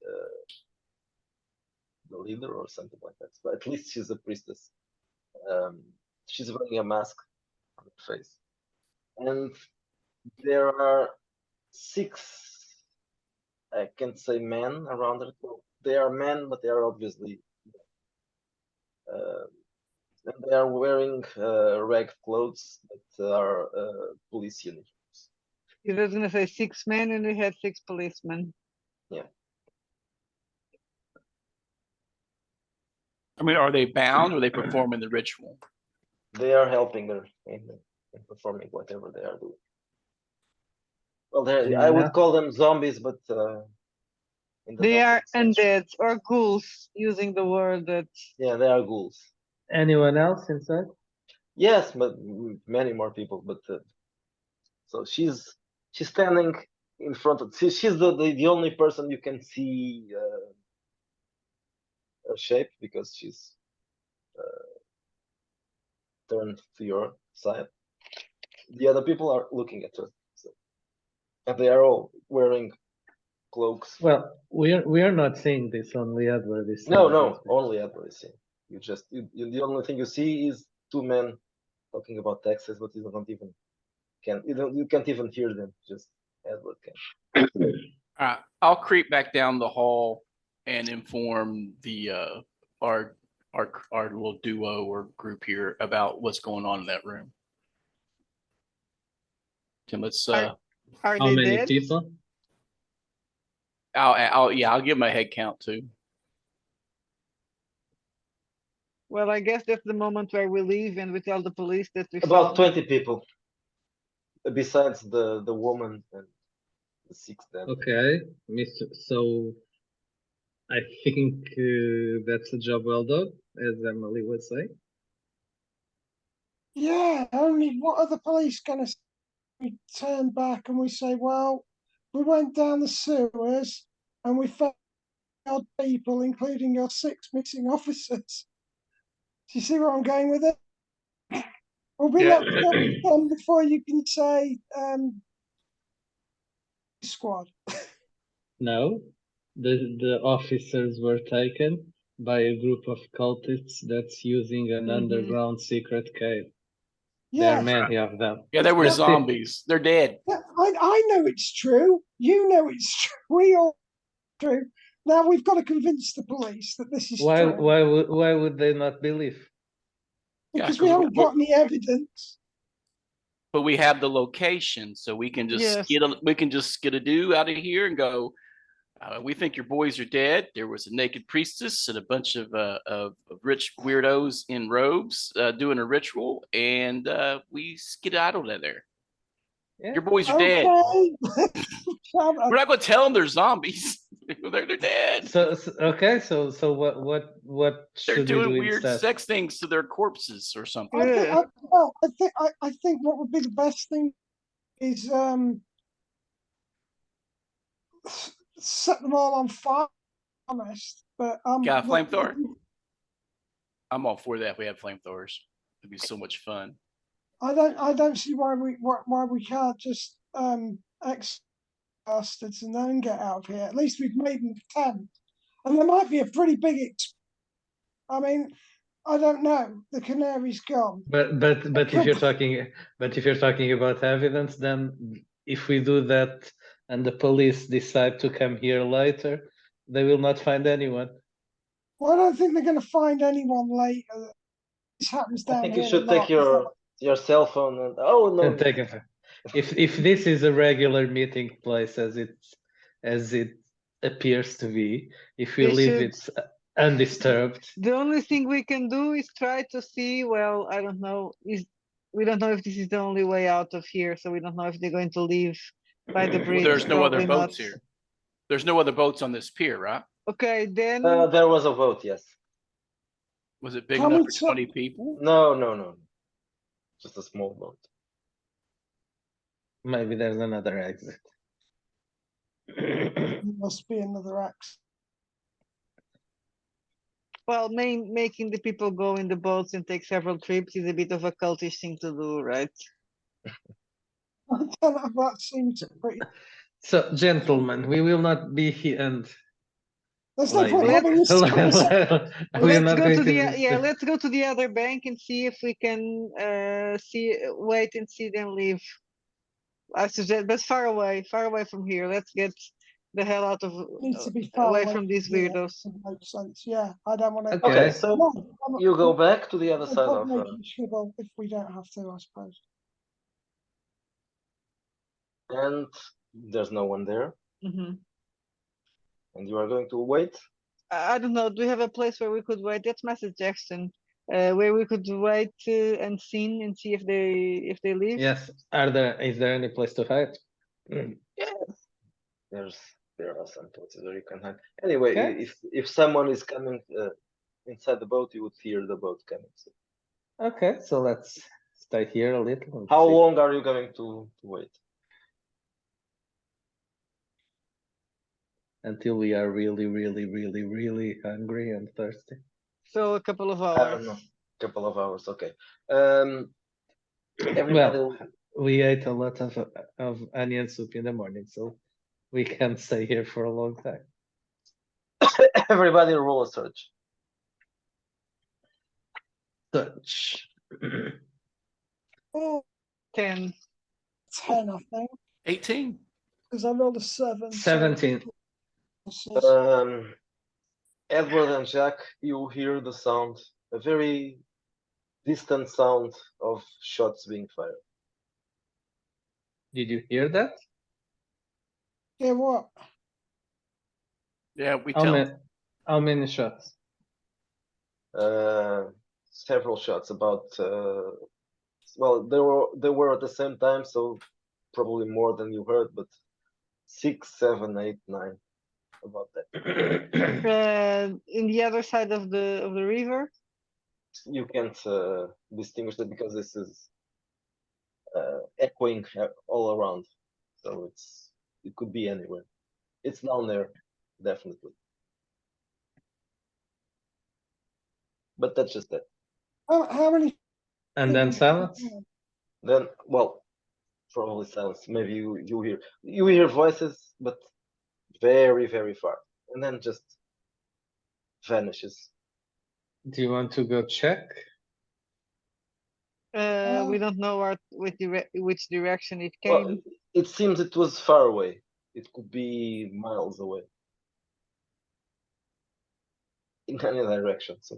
the leader or something like that, but at least she's a priestess. She's wearing a mask on her face, and there are 6, I can't say men around her. Well, they are men, but they are obviously and they are wearing ragged clothes that are police uniforms. he was going to say 6 men and we had 6 policemen. I mean, are they bound or are they performing the ritual? They are helping her in performing whatever they are doing. Well, I would call them zombies, but in the They are 19th century, undead or ghouls, using the word that yeah, they are ghouls. Anyone else inside? Yes, but many more people. But so she's standing in front of. She's the only person you can see her shape, because she's turned to your side. The other people are looking at her, so, and they are all wearing cloaks. Well, we are not seeing this. Only Edward is seeing No, this. only Edward is seeing. You just the only thing you see is 2 men talking about taxes, but you don't even you can't even hear them. Just Edward can. All right, I'll creep back down the hall and inform the our little duo or group here about what's going on in that room. Tim, let's Are How they many dead? people? I'll give my head count too. Well, I guess that's the moment where we leave and we tell the police that we About found 20 people, besides the woman and the 6 then. Okay, Mr. So I think that's a job well done, as Emily would say. Yeah, only what are the police going to say? We turn back and we say, well, we went down the sewers and we found odd people, including your 6 missing officers. Do you see where I'm going with it? We'll be Yeah. locked up again before you can say squad. No, the officers were taken by a group of cultists that's using an underground secret cave. There are Yes, many of them. Yeah, they were That's it. zombies. They're dead. yeah, I know it's true. You know it's true. We all know it's true. Now we've got to convince the police that this is true Why would they not believe? Yeah, because we 'cause haven't got any evidence. but we have the location, so we can just Yes. get a do out of here and go. We think your boys are dead. There was a naked priestess and a bunch of rich weirdos in robes doing a ritual, and we skedaddled out of there. Yeah. Your boys are Okay. dead. We're not going to tell them they're zombies. they're dead. Okay, so what They're should we doing do weird instead? sex things to their corpses or something. Yeah. I think what would be the best thing is set them all on fire. Honest, but Got a flamethrower? I'm all for that. If we had flamethrowers, it'd be so much fun. I don't see why we can't just ex bastards and then get out of here. At least we've made an attempt, and there might be a pretty big. I mean, I don't know. The canary's gone. But if you're talking about evidence, then if we do that and the police decide to come here later, they will not find anyone. Well, I don't think they're going to find anyone later. This happens I down think here. you should a take lot. your cell phone and oh no. Take it. If this is a regular meeting place as it appears to be, if we They leave should- it undisturbed, The only thing we can do is try to see. Well, I don't know. We don't know if this is the only way out of here, so we don't know if they're going to leave by the bridge. There's no other Probably boats not. here. There's no other boats on this pier, right? Okay, then There was a vote, yes. Was it big Can enough we for t- 20 people? No. Just a small boat. maybe there's another exit. There must be another axe. well, making the people go in the boats and take several trips is a bit of a cultish thing to do, right? I don't know. That seems pretty. So, gentlemen, we will not be here and There's no point lady. having this conversation. We're Let's not go going to the to let's go to the other bank and see if we can wait and see them leave. I suggest, but far away from here. Let's get the hell out of Needs to be far away from these here. weirdos. It makes sense. Yeah, I don't want to. Okay. Okay, so you go back to the other side of making trouble if we don't have to, I suppose. and there's no one there, Mhm. and you are going to wait. I don't know. Do we have a place where we could wait? That's my suggestion. Where we could wait and see if they leave. Yes. Is there any place to hide? There are some places where you can hide. Anyway, Okay. if someone is coming inside the boat, you would hear the boat coming. So Okay, so let's stay here a little. And how see. long are you going to wait? Until we are really, really, really, really hungry and thirsty. So a couple of I don't hours. know, couple of hours. Okay. Everybody. Well, we ate a lot of onion soup in the morning, so we can stay here for a long time. Everybody roll a search. Search. Oh, 10. 10, I think, 18. because I rolled a 7. 17. Edward and Jack, you hear the sound, a very distant sound of shots being fired. Did you hear that? Yeah, what? Yeah, we How tell many, them. how many shots? Several shots about well, they were at the same time, so probably more than you heard, but 6, 7, 8, 9, about that. In the other side of the river. You can't distinguish that because this is echoing all around, so it could be anywhere. It's down there, definitely. but that's just that. How many? And then silence. Then, well, probably silence. Maybe you hear voices, but very, very far, and then just vanishes. Do you want to go check? We don't know which direction it Well, came. it seems it was far away. It could be miles away. In any direction, so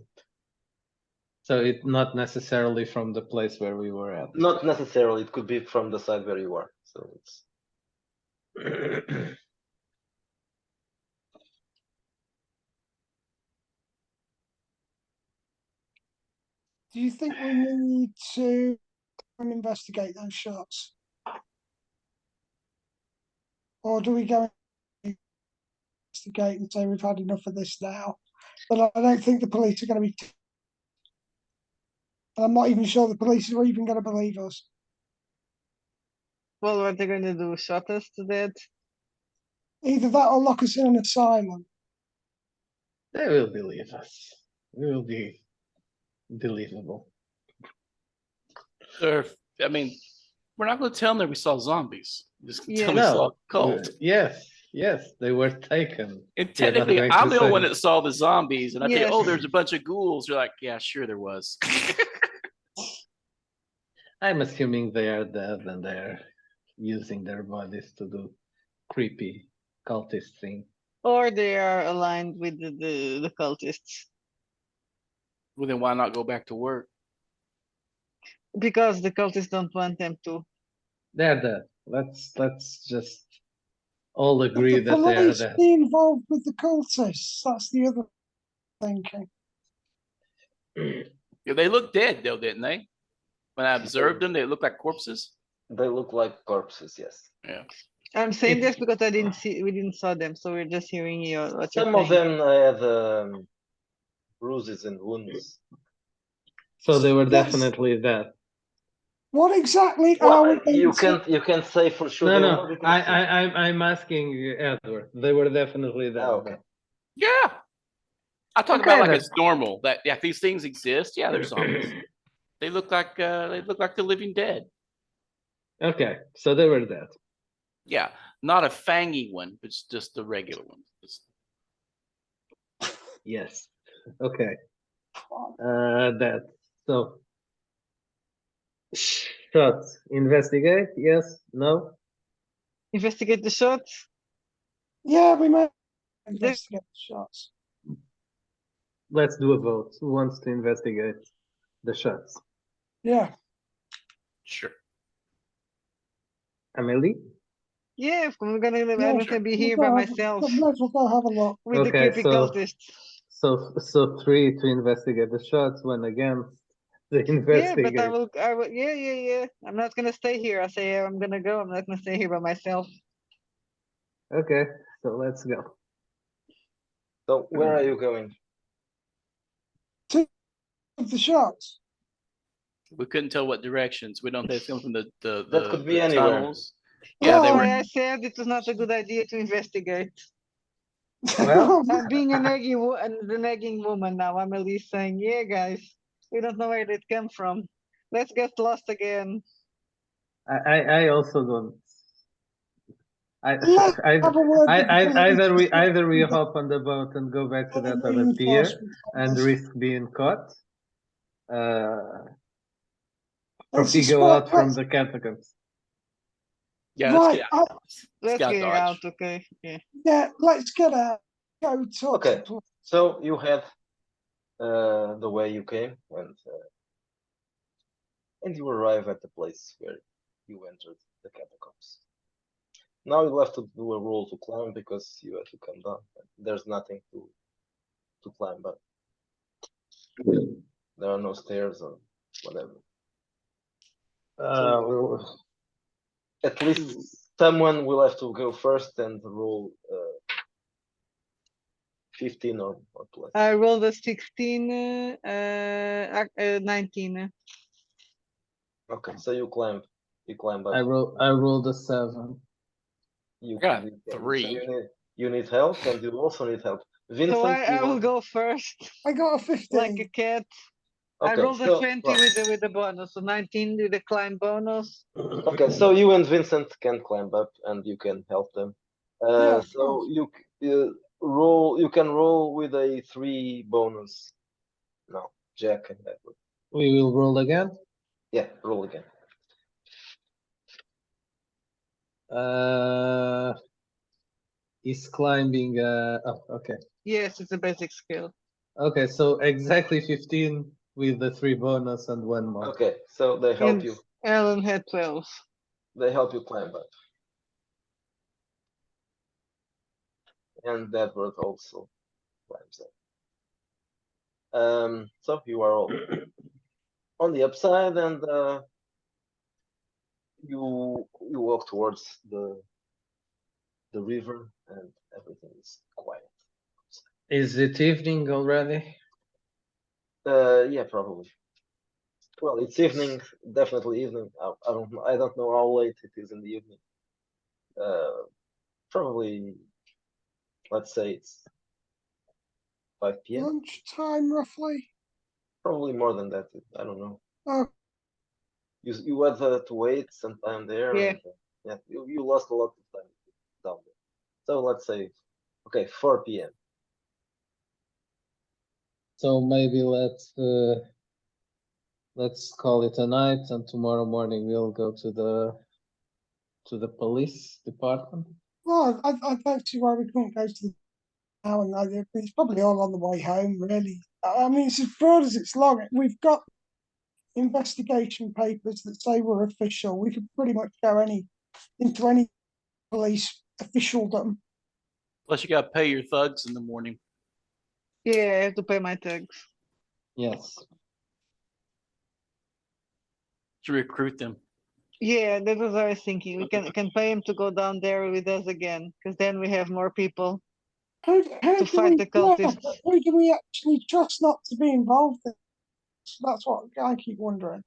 So it not necessarily from the place where we were at. not necessarily. It could be from the side where you are. So it's Do you think we need to investigate those shots? Or do we go investigate and say we've had enough of this now? But I don't think the police are going to be. I'm not even sure the police are even going to believe us. Well, what they're going to do? Shot us to death? Either that or lock us in an asylum. They will believe us. We will be believable. Or, I mean, we're not going to tell them that we saw zombies. Just tell them we No. saw a cult. Yes, they were taken. And We're not technically, going I'm to the only say- one that saw the zombies, and I tell you, Yes. oh, there's a bunch of ghouls. You're like, yeah, sure there was. I'm assuming they are dead and they're using their bodies to do creepy cultist thing. Or they are aligned with the cultists? Well, then why not go back to work? Because the cultists don't want them to. They're dead. Let's just all But agree the that they are police dead. be involved with the cultists. That's the other thinking. Yeah, they looked dead though, didn't they? When I observed them, they looked like corpses. they look like corpses. Yes, Yeah. I'm saying It's- this because we didn't saw them, so we're just hearing you what you're some of saying. them had bruises and wounds. So they were Yes. definitely dead. What exactly are Well, we going you to- can't say for sure. No, they no. were because- I'm asking Edward. They were definitely dead. Oh, okay. Yeah. I talk Okay, about like then. it's normal that yeah, if these things exist, yeah, they're zombies. They look like the living dead. Okay, so they were dead. Yeah, not a fangy one, but it's just the regular one. Yes. Okay. Dead. So shots. Investigate. Yes. No. Investigate the shots. Yeah, we might investigate the shots. Let's do a vote. Who wants to investigate the shots? Yeah. Sure. Amelie. Yeah, I'm gonna be here We'll by go myself Let's go have a look. with the Okay, creepy so- cultists. So 3 to investigate the shots. One against the Yeah, investigate. but I will. Yeah. I'm not gonna stay here. I say I'm gonna go. I'm not gonna stay here by myself. Okay, so let's go. So where are you going? Of the shots. We couldn't tell what directions. We don't think it's coming from the That could be the anywhere. tunnels. Yeah, they That's were. why I said it was not a good idea to investigate. Well- I'm being a the nagging woman now. I'm at least saying, yeah, guys, we don't know where it came from. Let's get lost again. I also don't. Let's have a word with the police. Either we hop on the boat and go back to that other pier and risk being caught, or Let's we just go walk out from past- the catacombs. Yeah, let's Right, get out. Let's Scout get dodge. out, okay? Yeah. yeah, let's get out. Go talk to Okay. the police. So you head the way you came, and you arrive at the place where you entered the catacombs. Now you'll have to do a roll to climb because you have to come down. There's nothing to climb, but there are no stairs or whatever. At least someone will have to go first and roll 15 or plus. I rolled a 16, 19. Okay, so you climb up. I rolled a 7. You Got you- so 3. you need help, and you also need help. Vincent, So you I will want? go first, I got a like a 15. cat. I Okay, rolled a so 20 well, with the bonus, so 19 with the climb bonus. okay, so you and Vincent can climb up and you can help them. Yeah, of So course. roll. You can roll with a 3 bonus. No, Jack and Edward. We will roll again. Yeah, roll again. Is climbing. Oh, okay. Yes, it's a basic skill. Okay, so exactly 15 with the 3 bonus and 1 more. Okay, so they help And you. Alan had 12. They help you climb up, and Edward also climbs up. So you are all on the upside, and you walk towards the river, and everything is quiet. Is it evening already? Yeah, probably. Well, it's evening, definitely evening. I don't know. I don't know how late it is in the evening. Probably, let's say it's 5 p.m. Lunchtime, roughly. Probably more than that. I don't know. Oh, You had to wait some time there, Yeah. and yeah, you lost a lot of time down there. So let's say, okay, 4 p.m. So maybe let's call it a night, and tomorrow morning we'll go to the police department. well, I don't see why we couldn't go to the now and that. It's probably all on the way home, really. I mean, it's as broad as it's long. We've got investigation papers that say we're official. We could pretty much go into any police officialdom. Plus, you got to pay your thugs in the morning. Yeah, I have to pay my tags. Yes. To recruit them. Yeah, that was what I was thinking. We can pay him to go down there with us again, because then we have more people Who to do fight we, the yeah, cultists. who do we actually trust not to be involved in? That's what I keep wondering.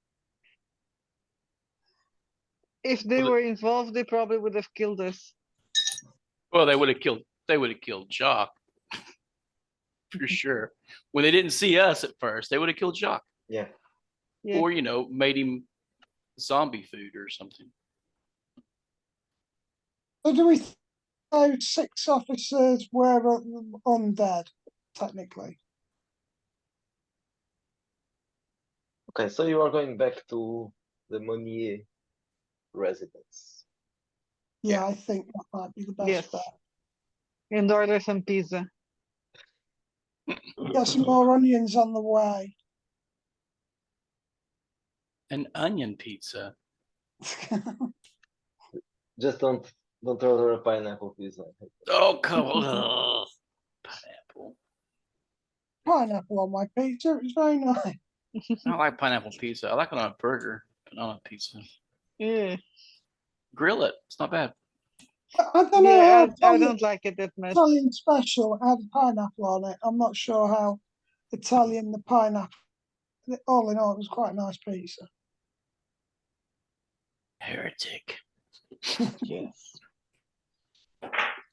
If they Well, were involved, they probably would have killed us. Well, they would have killed Jock for sure. When they didn't see us at first, they would have killed Jock. Yeah. Yeah. Or, made him zombie food or something. So do we think those 6 officers were undead, technically? Okay, so you are going back to the Monnier residence. Yeah, I think that might be the best Yes. bet. And order some pizza. Got some more onions on the way. An onion pizza. Just don't order a pineapple pizza. Oh, come on. Pineapple. Pineapple on my pizza. It's very nice. I don't like pineapple pizza. I like it on a burger, but not on a pizza. Yeah. Grill it. It's not bad. I don't know Yeah, how I don't like it that much. Italian special had pineapple on it. I'm not sure how Italian the pineapple. All in all, it was quite a nice pizza. Heretic. Yes.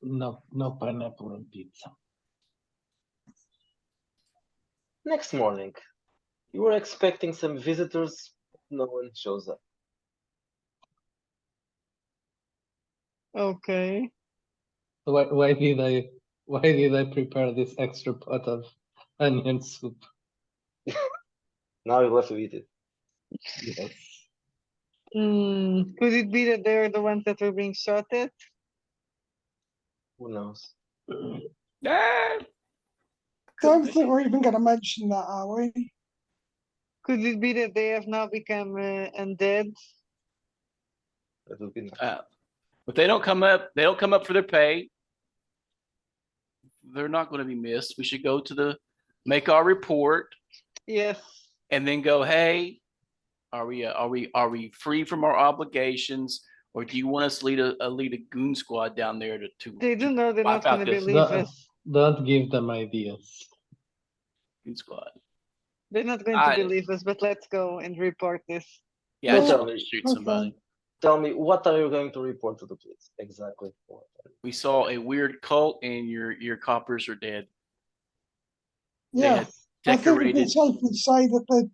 No pineapple on pizza. Next morning, you were expecting some visitors, but no one shows up. Okay. Why did I prepare this extra pot of onion soup? Now you have to eat it. Yes. Could it be that they're the ones that were being shot at? Who knows? Ah, Don't think we're even going to mention that, are we? Could it be that they have now become undead? That would be nice. if they don't come up for their pay, they're not going to be missed. We should go to make our report Yes. and then go, hey, are we free from our obligations, or do you want us to lead a goon squad down there to They do know they're not wipe out going to this believe Don't, us. don't give them ideas. goon squad? They're not going to believe us, but let's go and report this. Yeah, So I tell told me- to shoot okay. somebody. Tell me, what are you going to report to the police? Exactly what? We saw a weird cult, and your coppers are dead. Yeah, had I think we can decorated. safely say that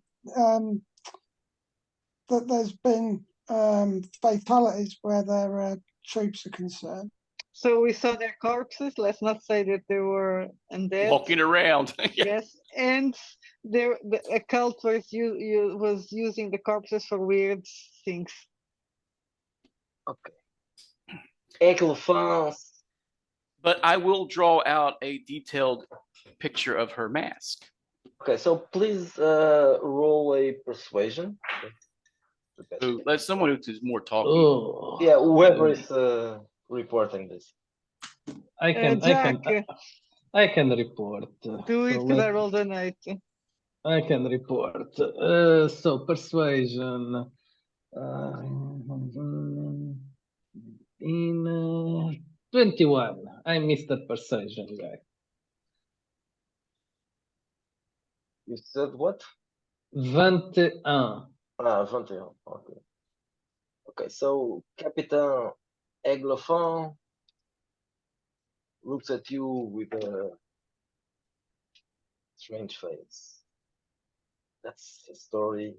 that there's been fatalities where their troops are concerned. So we saw their corpses. Let's not say that they were undead. Walking around. Yeah. Yes, and a cult was using the corpses for weird things. Okay. Éclafance. But I will draw out a detailed picture of her mask. Okay, so please roll a persuasion. So that's someone who's more talking. Oh, Yeah, whoever is reporting this. I can Jack, I can report. do it So because I rolled a night. I can report. So persuasion. In 21, I missed the persuasion guy. You said what? 21. Ah, 21. Okay. Okay, so Captain Aiglefond looks at you with a strange face. That's a story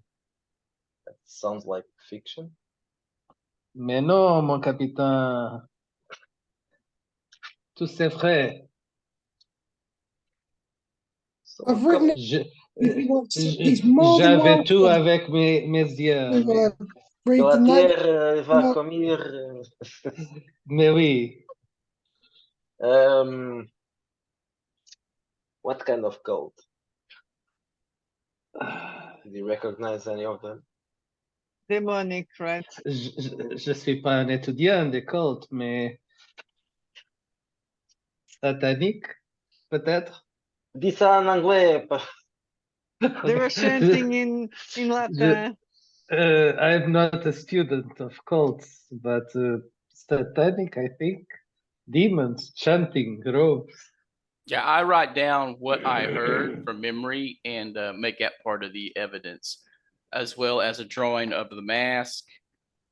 that sounds like fiction. Mais non, mon capitaine. Tout c'est vrai. So I've written it. Je- If he wants to, he's more than J'avais tout welcome avec mes yeux. to read the la note. terre va No. comer. Mais oui. What kind of cult? Did you recognize any of them? Demonic, right? Je suis pas un étudiant d'école, mais satanique, peut-être. Dis ça en anglais. They were chanting in Latin. I'm not a student of cults, but satanic, I think. Demons, chanting, robes. Yeah, I write down what I heard from memory and make that part of the evidence, as well as a drawing of the mask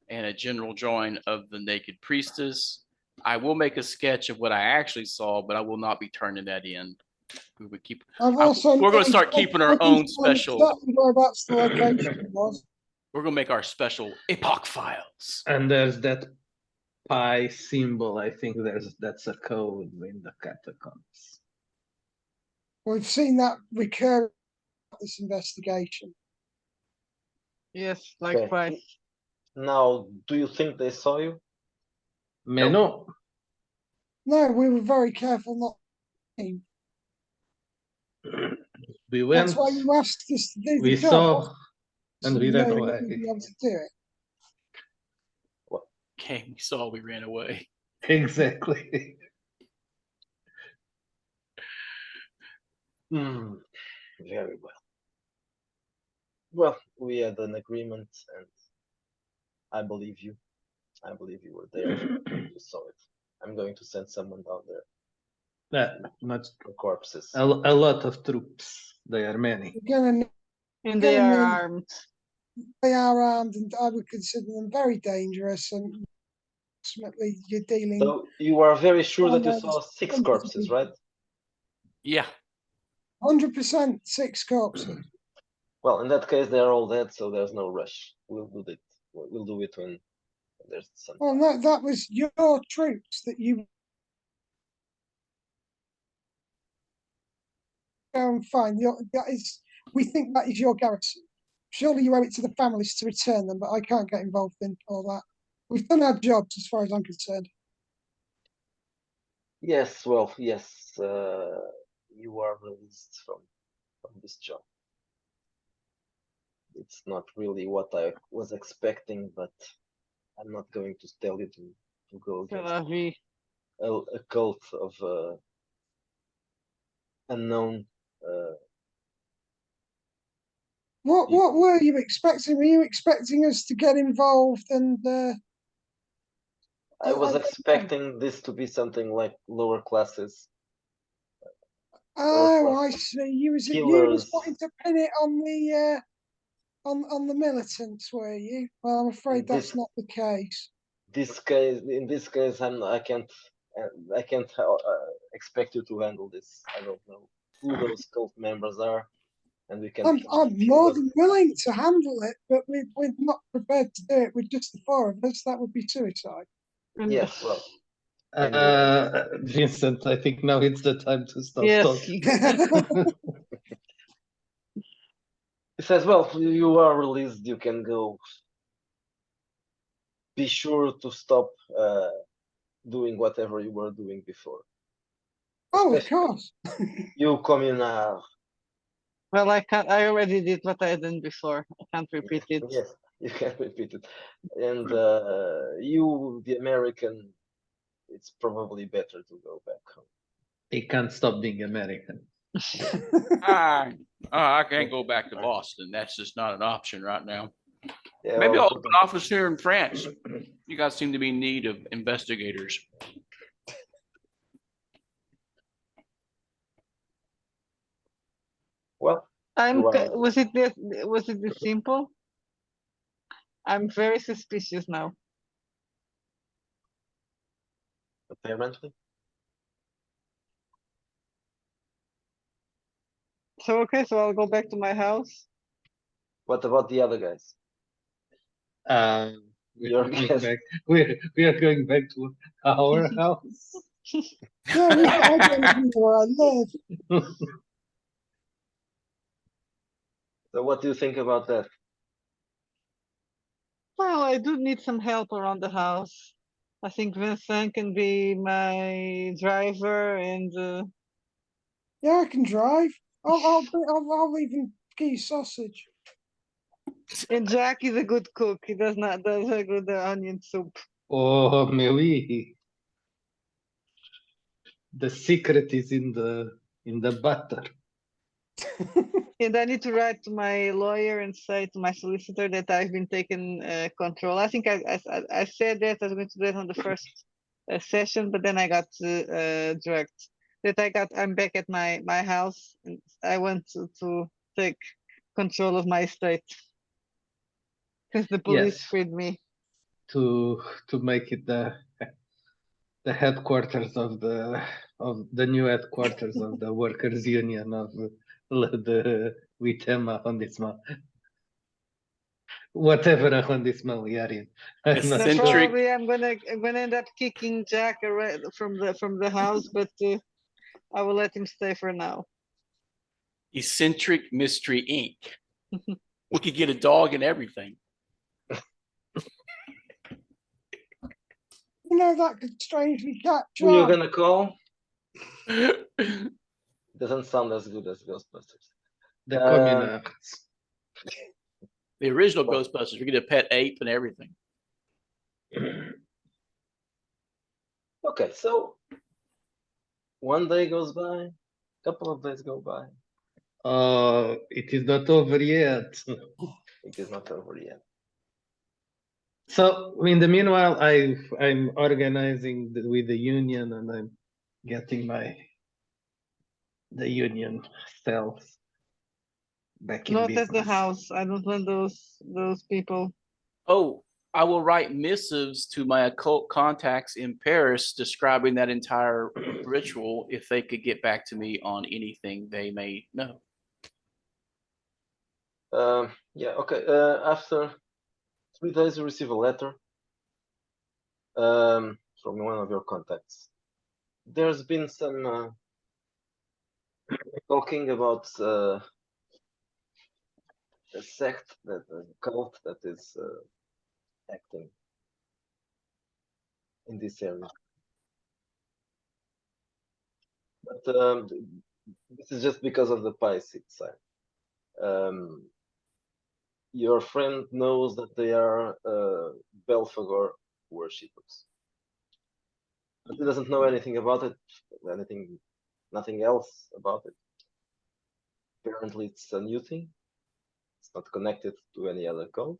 and a general drawing of the naked priestess. I will make a sketch of what I actually saw, but I will not be turning that in. We would keep. I've also We're going to start made- keeping our I own just special. exactly whereabouts the location was. We're going to make our special epoch files. And there's that pi symbol. I think that's a code in the catacombs. We've seen that recur this investigation. Yes, like Okay. Christ. Now, do you think they saw you? Mais non. No, we were very careful not to. We went, That's why you asked us to do the we job. saw, So and we you ran know away. that we'd be able to do it. Okay, we saw we ran away. Exactly. Very well. Well, we had an agreement, and I believe you. I believe you were there. You saw it. I'm going to send someone down there Not for corpses. a lot of troops. They are many. We're gonna, And they Gonna are need- armed. they are armed, and I would consider them very dangerous. And ultimately, you're dealing. So you are very sure that you Almost saw 6 100 corpses, right? Yeah. 100% 6 corpses. Well, in that case, they're all dead, so there's no rush. We'll do it. We'll do it when there's some. Well, no, that was your troops that you go and find. That is, we think that is your garrison. Surely you owe it to the families to return them, but I can't get involved in all that. We've done our jobs as far as I'm concerned. Yes, well, yes. You are released from this job. It's not really what I was expecting, but I'm not going to tell you to go Tel against Aviv. a cult of unknown. What were you expecting? Were you expecting us to get involved and I was I- expecting this to be something like lower classes. oh, I see. You was Killers. wanting to pin it on the on the militants, were you? Well, I'm afraid that's This- not the case. In this case, I can't expect you to handle this. I don't know. who those cult members are, and we can. I'm more than willing to handle it, but we're not prepared to do it with just the four of us. That would be suicide. Yes, well, Vincent, I think now it's the time to stop Yes. talking. he says, well, you are released. You can go. Be sure to stop doing whatever you were doing before. Oh, of Especially course. you communal. Well, I can't. I already did what I done before. I can't repeat it. Yes, you can repeat it. And you, the American, it's probably better to go back home. He can't stop being American. I can't go back to Boston. That's just not an option right now. Yeah, Maybe well, I'll open an office here in France. You guys seem to be in need of investigators. well, I'm. you are Was it this? Was it this simple? I'm very suspicious now. apparently. So okay, so I'll go back to my house. What about the other guys? Your We're going guess. back. We are going back to our house. Yeah, I don't even know where I live. So what do you think about that? Well, I do need some help around the house. I think Vincent can be my driver, and Yeah, I can drive. I'll even get sausage. Jack is a good cook. He does a good onion soup. Oh, mais oui. The secret is in the butter. And I need to write to my lawyer and say to my solicitor that I've been taken control. I think I said that I was going to do it on the first session, but then I got drugged. I'm back at my house, and I want to take control of my estate because the police Yes. freed me. To make it the headquarters of the new headquarters of the workers union of the Witema arrondissement. Whatever arrondissement we are in. I'm not No, Eccentric. sure. probably I'm gonna end up kicking Jack from the house, but I will let him stay for now. Eccentric Mystery Inc. We could get a dog and everything. You know, that could strangely catch Who you're on. gonna call? Doesn't sound as good as Ghostbusters. The Um, communards. The original Ghostbusters, we get a pet ape and everything. Okay, so one day goes by, a couple of days go by. It is not over yet. It is not over yet. So in the meanwhile, I'm organizing with the union, and I'm getting the union cells back in Not business. at the house. I don't want those people. Oh, I will write missives to my occult contacts in Paris describing that entire ritual if they could get back to me on anything they may know. Yeah, okay. After 3 days, you receive a letter from one of your contacts. There's been some talking about a sect, a cult that is acting in this area. But this is just because of the Pisces sign. Your friend knows that they are Belphegor worshippers. But he doesn't know anything about it, nothing else about it. Apparently, it's a new thing. It's not connected to any other cult.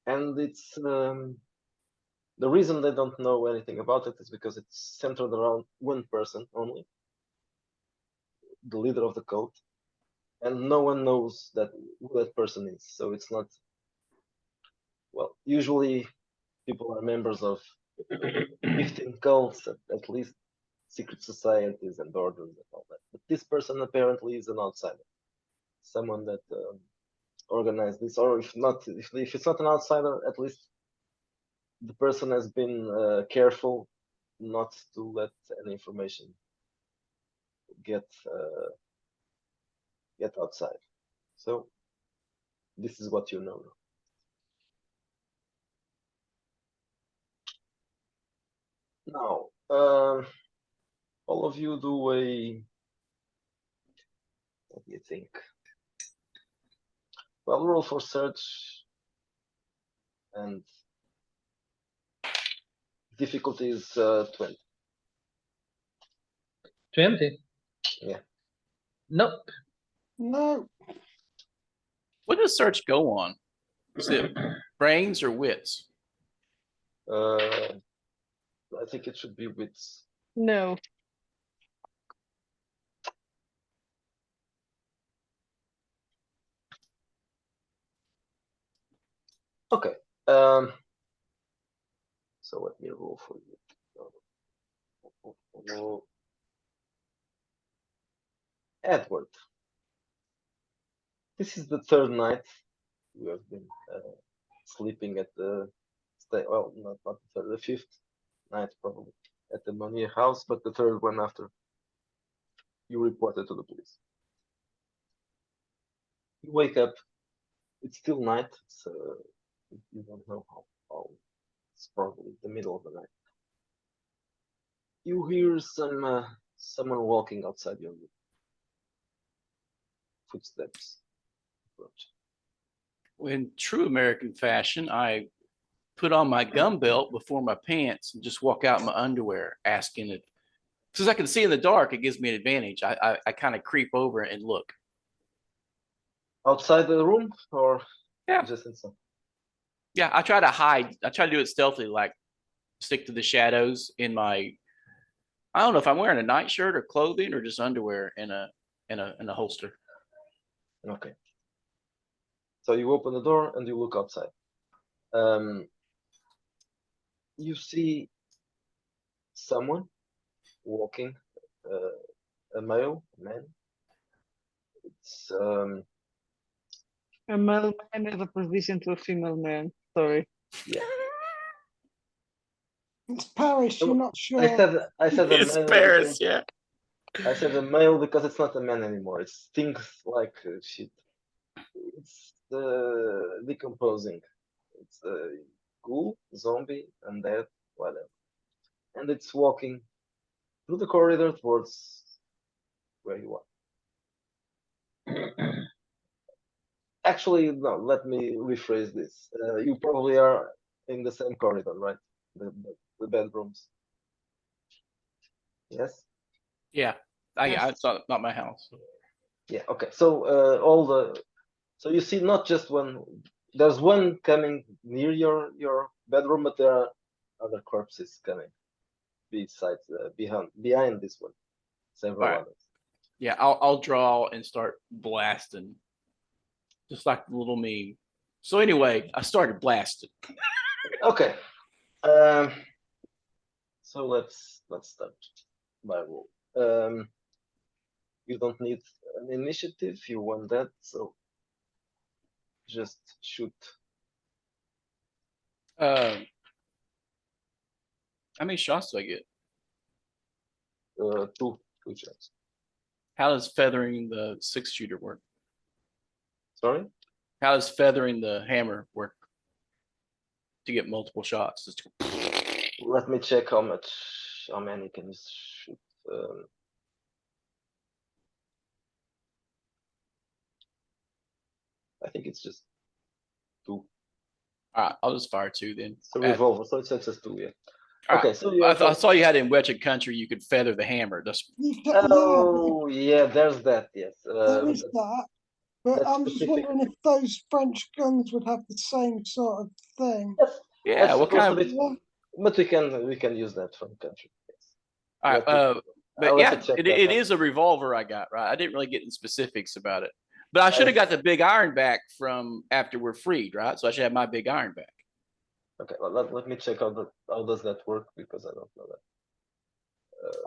And it's the reason they don't know anything about it is because it's centered around one person only, the leader of the cult, and no one knows who that person is. So it's not, well, usually people are members of 15 cults at least. secret societies and orders and all that. But this person apparently is an outsider, someone that organized this, or if not, if it's not an outsider, at least the person has been careful not to let any information get outside. So this is what you know. Now, all of you do a. What do you think? Well, roll for search, and difficulty is 20. 20? Yeah. Nope. No, What does search go on? Is it brains or wits? I think it should be wits. No. Okay. So let me roll for you. Edward, this is the third night you have been sleeping at the well, not the third, the fifth night probably at the Monier house, but the third one after you reported to the police. You wake up, it's still night, so you don't know how it's probably the middle of the night. You hear someone walking outside your room. Footsteps approach. In true American fashion, I put on my gun belt before my pants and just walk out in my underwear, asking it. Since I can see in the dark, it gives me an advantage. I kind of creep over and look. Outside the room or just inside? Yeah, I try to hide. I try to do it stealthily, like stick to the shadows in my. I don't know if I'm wearing a nightshirt or clothing or just underwear in a holster. Okay. So you open the door and you look outside. You see someone walking, a man. It's A male man is opposition to a female man. Sorry. yeah. it's Paris. You're not sure. I said a It's male. Paris, yeah. I said a male because it's not a man anymore. It stinks like shit. It's decomposing. It's a ghoul, zombie, undead, whatever. And it's walking through the corridor towards where you are. Actually, no, let me rephrase this. You probably are in the same corridor, right? The bedrooms. Yes? Yeah. It's not my house. Yeah, okay. So so you see not just one, there's one coming near your bedroom, but there are other corpses coming besides behind this one. Several Right. others. Yeah, I'll draw and start blasting, just like the little meme. So anyway, I started blasting. Okay. So let's start by rule. You don't need an initiative. You want that, so just shoot. How many shots do I get? Two shots. How does feathering the 6-shooter work? Sorry. How does feathering the hammer work to get multiple shots? Let me check how many can you shoot. I think it's just two. All right, I'll just fire 2 then. It's a revolver, so it's just two. Yeah. All Okay, right. so you I saw you had in Wretched Country. You could feather the hammer. Oh yeah, there's that. Yes. there is that. But that's I'm just specific. wondering if those French guns would have the same sort of thing. Yes. Yeah. That's What kind of? supposed to be, but we can use that from country. Yes. All right. But yeah, it is a revolver I got, right? I didn't really get in specifics about it, but I should have got the big iron back from after we're freed, right? So I should have my big iron back. Okay, well, let me check how does that work, because I don't know that.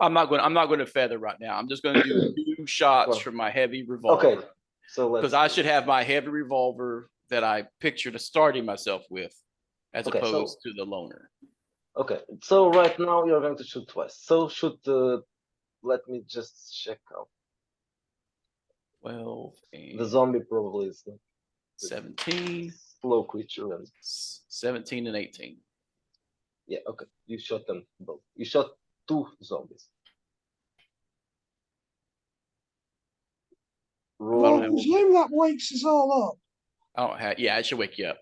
I'm not going to feather right now. I'm just going to do 2 shots Well, from my heavy revolver. Okay, so let's. Because I should have my heavy revolver that I pictured starting myself with, as Okay, so- opposed to the loner. Okay, so right now you're going to shoot twice. So shoot the. Let me just check out. 12 The and zombie probably is the 17, slow creature, and 17 and 18. yeah, okay. You shot them both. You shot 2 zombies. Well, I Roll. presume that wakes us all up. I don't have. Yeah, it should wake you up.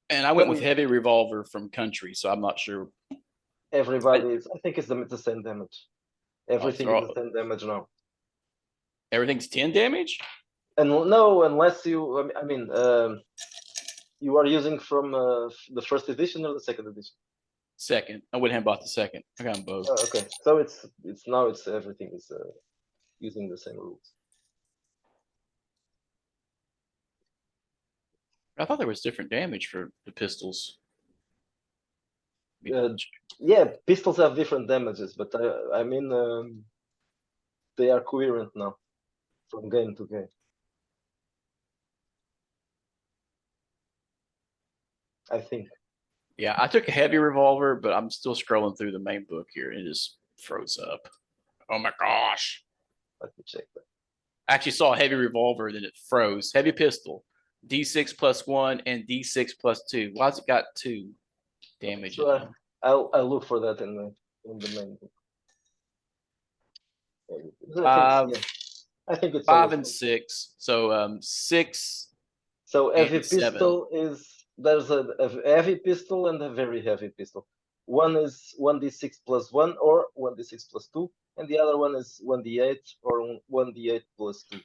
And I went with heavy revolver from country, so I'm not sure. Everybody is. I think it's the same damage. Everything is the same damage now. Everything's 10 damage. And no, unless you. I mean, you are using from the first edition or the second edition. Second, I went ahead and bought the second. I got them both. Oh, okay, so it's now it's everything is using the same rules. I thought there was different damage for the pistols. Yeah, pistols have different damages, but I mean they are coherent now from game to game. I think. Yeah, I took a heavy revolver, but I'm still scrolling through the main book here. And it just froze up. Oh my gosh. Let me check that. I actually saw a heavy revolver, then it froze. Heavy pistol, D6 plus 1 and D6 plus 2. Why's it got 2 damage? So I'll look for that in the main book. I think it's 5 and 6. So 6. So heavy and 7. pistol is there's a heavy pistol and a very heavy pistol. One is 1d6 plus 1 or 1d6 plus 2, and the other one is 1d8 or 1d8 plus 2.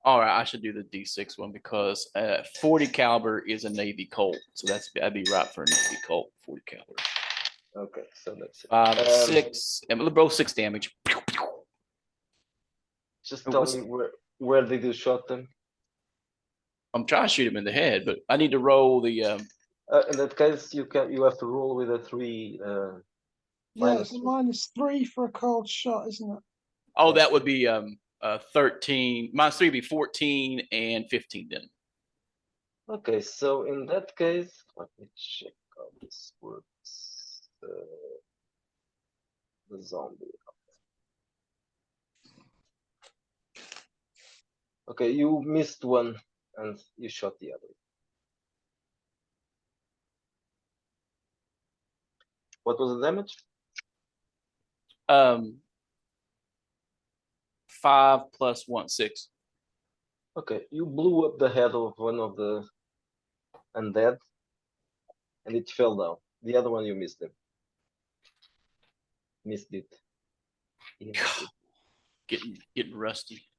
All right, I should do the D6 one because 40 caliber is a Navy Colt, so that'd be right for a Navy Colt. 40 caliber. Okay, so that's it. 5, 6, and they're both 6 damage. Just tell me where did you shot them? I'm trying to shoot him in the head, but I need to roll the. In that case, you have to roll with a 3. Yeah, it's a -3 for a cold shot, isn't it? Oh, that would be 13. -3 would be 14 and 15 then. Okay, so in that case, let me check how this works. The zombie. Okay, you missed one and you shot the other. What was the damage? 5 plus 1, 6. Okay, you blew up the head of one of the undead, and it fell down. The other one you missed him. Missed it. Getting rusty.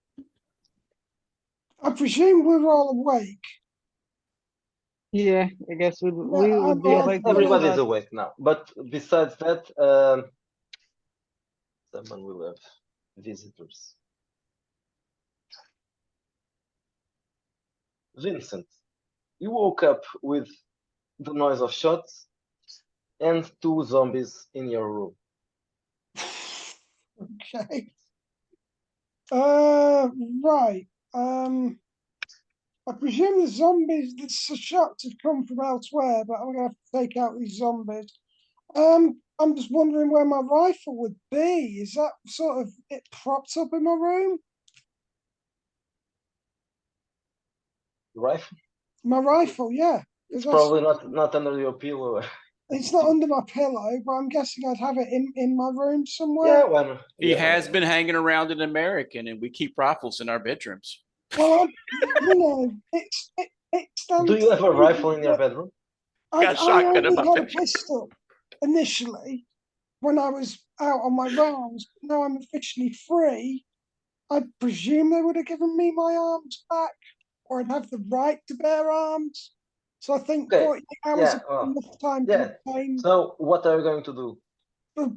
I presume we're all awake. Yeah, I guess we Yeah, would be yeah, like Everybody's awake now. But besides that, someone will have visitors. Vincent, you woke up with the noise of shots and 2 zombies in your room. Okay. Right. I presume the zombies, the shots have come from elsewhere, but I'm gonna have to take out these zombies. I'm just wondering where my rifle would be. Is that sort of it propped up in my room? Rifle? My rifle, yeah. It's probably not under your pillow. It's not under my pillow, but I'm guessing I'd have it in my room somewhere. Yeah, well, He has been hanging around in American, and we keep rifles in our bedrooms. Well, it stands. Do you have a rifle in your bedroom? Got a shotgun in my had a bedroom. pistol initially when I was out on my rounds. Now I'm officially free. I presume they would have given me my arms back, or I'd have the right to bear arms. So I think 48 hours is enough time to obtain. So what are you going to do?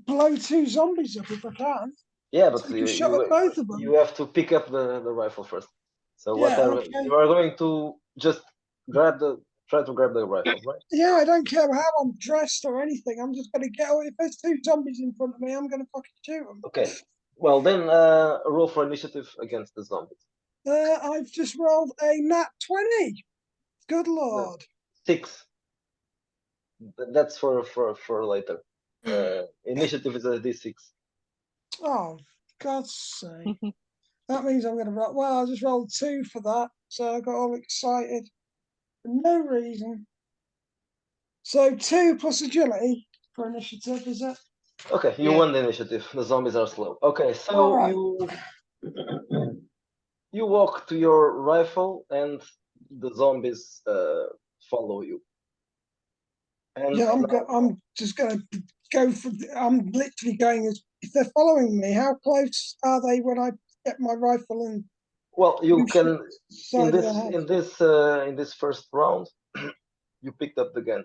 Blow 2 zombies up if I can. Yeah, but So you shot at both of them. you have to pick up the rifle first. So Yeah, you are going to just grab Try to grab the rifle, right? Yeah, I don't care how I'm dressed or anything. I'm just gonna get. If there's two zombies in front of me, I'm gonna fucking shoot them. Okay. Well, then roll for initiative against the zombies. I've just rolled a nat 20. Good lord. 6. That's for later. Initiative is a d6. Oh, God's sake. That means I'm gonna roll. Well, I just rolled 2 for that, so I got all excited for no reason. So 2 plus agility for initiative, is it? Okay, you Yeah. won the initiative. The zombies are slow. Okay, so Alright. you walk to your rifle and the zombies follow you. And Yeah, now, I'm just gonna go for. I'm literally going as if they're following me. How close are they when I get my rifle and well, you shoot can side of the head? in this first round, you picked up the gun.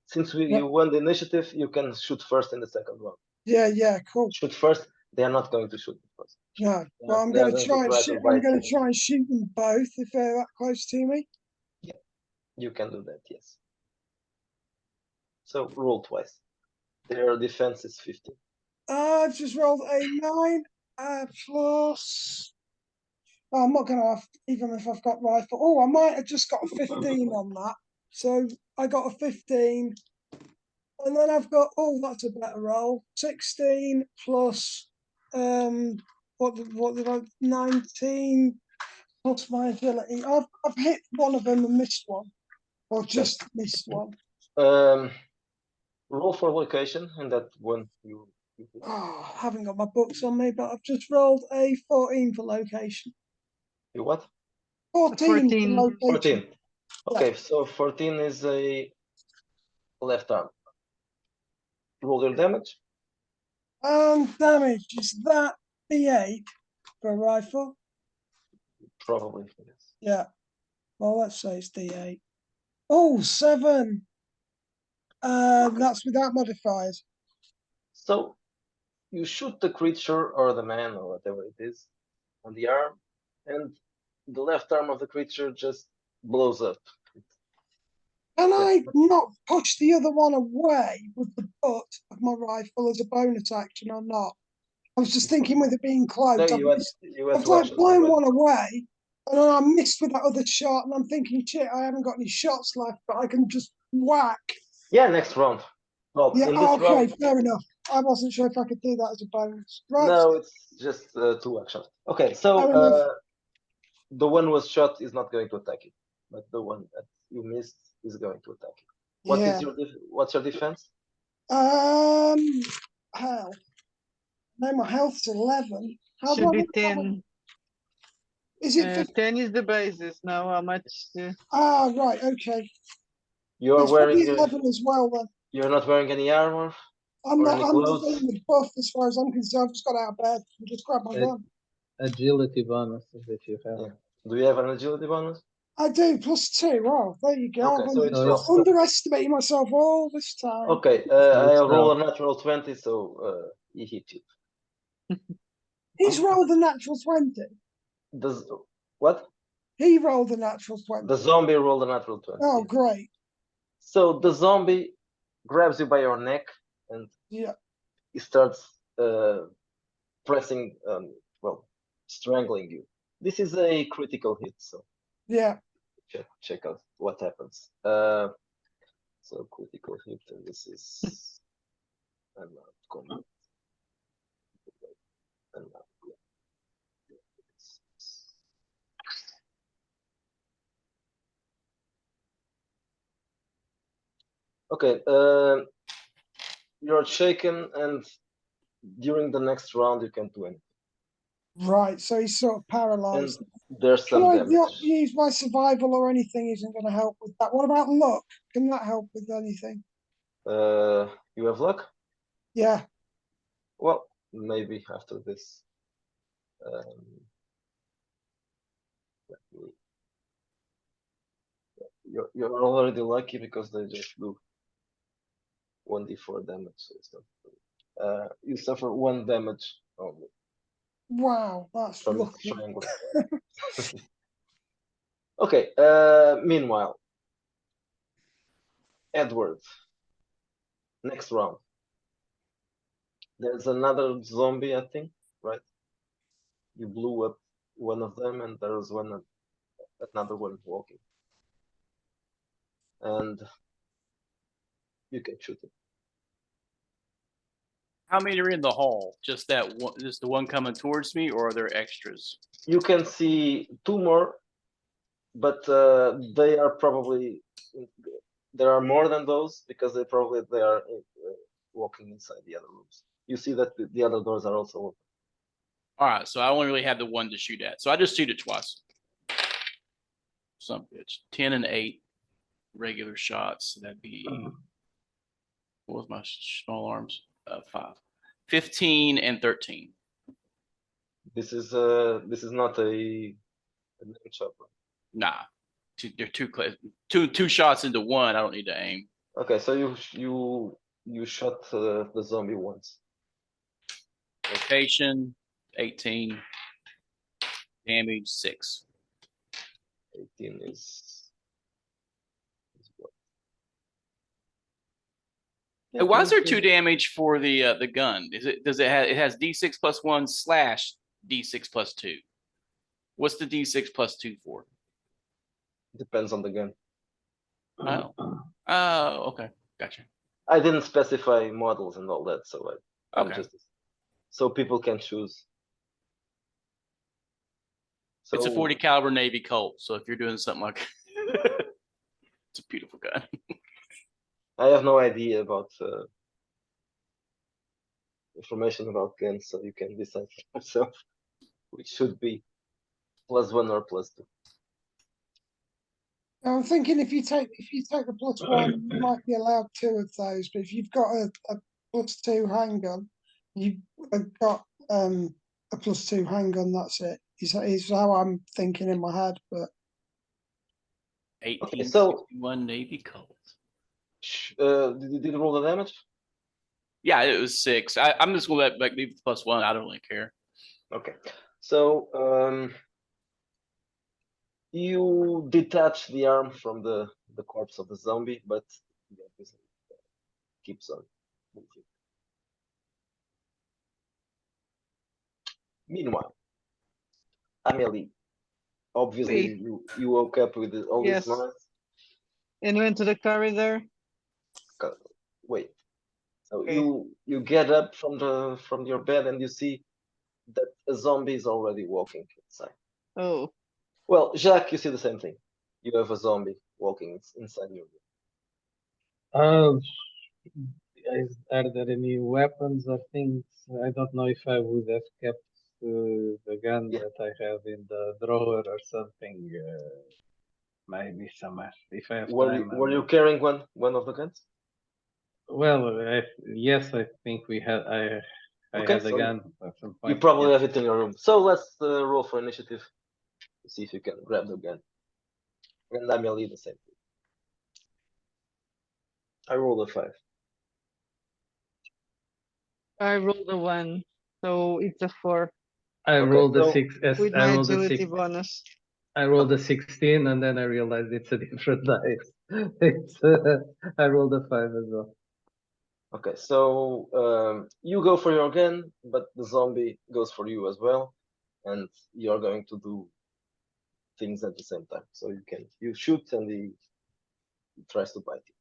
Since you won the initiative, you can shoot first in the second round. Yeah, cool. Shoot first. They are not going to shoot first. No, well, I'm They are gonna going try and to shoot. bite I'm gonna you. try and shoot them both if they're that close to me. You can do that, yes. So roll twice. Their defense is 15. I've just rolled a 9 plus. Oh, I'm not gonna have, even if I've got rifle. Oh, I might have just got a 15 on that. So I got a 15. And then I've got, oh, that's a better roll. 16 plus, what did I, 19 plus my agility. I've hit one of them and missed one, or just missed one. Roll for location, and that one you hit. Oh, I haven't got my books on me, but I've just rolled a 14 for location. You what? 14 for 14. location. 14. Okay, so 14 is a left arm. Roll your damage. Damage, is that D8 for a rifle? Probably. Yes. Yeah. Well, let's say it's D8. Oh, 7. That's without modifiers. So you shoot the creature or the man or whatever it is on the arm, and the left arm of the creature just blows up. Can I not push the other one away with the butt of my rifle as a bonus action or not? I was just thinking with it being close. No, I've you had I've two like actions blown already. one away, and then I missed with that other shot, and I'm thinking, shit, I haven't got any shots left, but I can just whack. Yeah, next round. Well, Yeah, in this okay, round, fair enough. I wasn't sure if I could do that as a bonus. Right. no, it's just 2 actions. Okay, Fair so enough. the one was shot is not going to attack you, but the one that you missed is going to attack you. What Yeah. is your what's your defense? Health. No, my health's 11. How do Should I be work that 10. one? Is it 50? 10 is the basis. Now how much? Ah, right, okay. You're It's probably wearing 11 as well then. you're not wearing any armor I'm or not. any I'm clothes. feeling the buff as far as I'm concerned. I've just got out of bed and just grabbed my gun. Agility bonuses if you have. Yeah. Do you have an agility bonus? I do +2. Oh, there you go. Okay, I've so it's So been it's- underestimating myself all this time. Okay, So it's I'll roll a round. natural 20, so he hit you. He's rolled a natural 20. Does what? He rolled a natural 20. The zombie rolled a natural 20. Oh, yeah. great. So the zombie grabs you by your neck and Yeah. he starts pressing, well, strangling you. This is a critical hit, so Yeah. check out what happens. So critical hit, and this is unarmed combat. Unarmed, yeah. Okay, you're shaken, and during the next round you can't do anything. Right. So he's sort of And paralyzed. there's Can some I damage. not use my survival or anything? Isn't going to help with that. What about luck? Can that help with anything? You have luck? Yeah. Well, maybe after this. Let me- You're already lucky because they just do 1d4 damage, so it's not. You suffer 1 damage only Wow, that's from the lucky. strangling. Okay. Meanwhile, Edward, next round. There's another zombie, I think, right? You blew up one of them, and there's another one walking, and you can shoot it. How many are in the hall? Just that one, just the one coming towards me, or are there extras? You can see two more, but they are probably there are more than those because they are walking inside the other rooms. You see that the other doors are also open. All right, so I only really have the one to shoot at, so I just shoot it twice. Some bitch, 10 and 8 regular shots. So that'd be what was my small arms? 5, 15 and 13. This is not a name chopper. Nah, they're too close. Two shots into one. I don't need to aim. Okay, so you shot the zombie once. Location 18, damage 6. 18 is what? Why is there 2 damage for the gun? Does it have, it has D6 plus 1 / D6 plus 2? What's the D6 plus 2 for? Depends on the gun. Oh, okay, gotcha. I didn't specify models and all that, so I'm Okay. just so people can choose. So It's a 40 caliber Navy Colt, so if you're doing something like it's a beautiful gun. I have no idea about information about guns, so you can decide for yourself which should be +1 or +2. I'm thinking if you take the +1, you might be allowed 2 of those. But if you've got a +2 handgun, you've got a +2 handgun. That's it. Is how I'm thinking in my head. But 1861 Navy Colt. Did you roll the damage? Yeah, it was 6. I'm just gonna let leave the +1. I don't really care. Okay, so you detach the arm from the corpse of the zombie, but it keeps on moving. Meanwhile, Amelie, obviously you woke up with all Yes. this noise. And went to the corridor. Wait. So Okay. you get up from your bed and you see that a zombie is already walking inside. Oh, Well, Jacques, you see the same thing. You have a zombie walking inside your room. Are there any weapons or things? I don't know if I would have kept the gun Yeah. that I have in the drawer or something. Maybe somewhere. If I have time. Were you carrying one of the guns? Well, yes, I think we had. I Okay, had a so gun at some You point. probably yes. have it in your room. So let's roll for initiative to see if you can grab the gun. And Amelie the same thing. I rolled a 5. I rolled a 1, so it's a 4 I Okay, rolled a so 6. with I my rolled a agility 6. bonus. I rolled a 16, and then I realized it's a different dice. I rolled a 5 as well. Okay, so you go for your gun, but the zombie goes for you as well, and you're going to do things at the same time. So you shoot and he tries to bite you.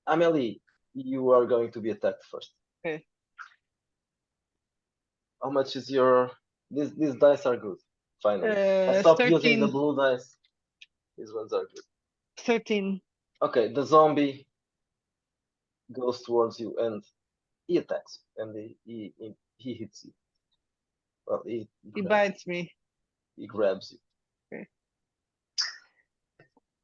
Amelie, you are going to be attacked first. Okay. How much is your these dice are good. Finally. I stopped using the 13. blue dice. These ones are good. 13. Okay, the zombie goes towards you and he attacks and he hits you. Well, He grabs, bites me. he grabs you.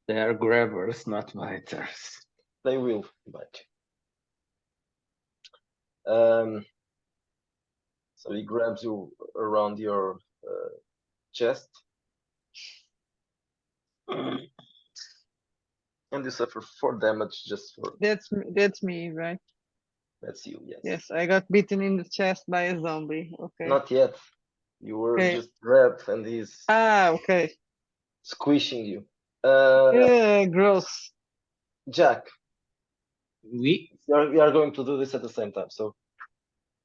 They are grabbers, not biters. They will bite you. So he grabs you around your chest, and you suffer 4 damage just for That's me, right? that's you. Yes. Yes, I got bitten in the chest by a zombie. Okay. Not yet. You were Okay. just grabbed and he's Okay. squishing you. Gross. Jack, We? You are going to do this at the same time. So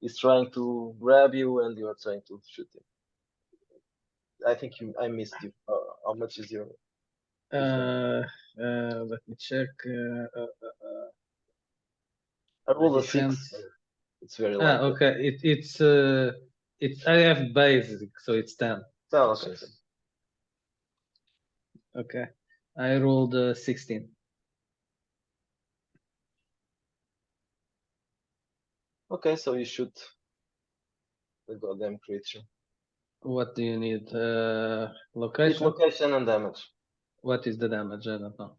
he's trying to grab you, and you are trying to shoot him. I think I missed you. How much is your? Let me check. I rolled a Defense. 6. So it's very light. Okay. It's I have basic, so it's 10. Oh, okay. Okay. I rolled 16. Okay, so you shoot the goddamn creature. What do you need? Hit Location? location and damage. What is the damage? I don't know.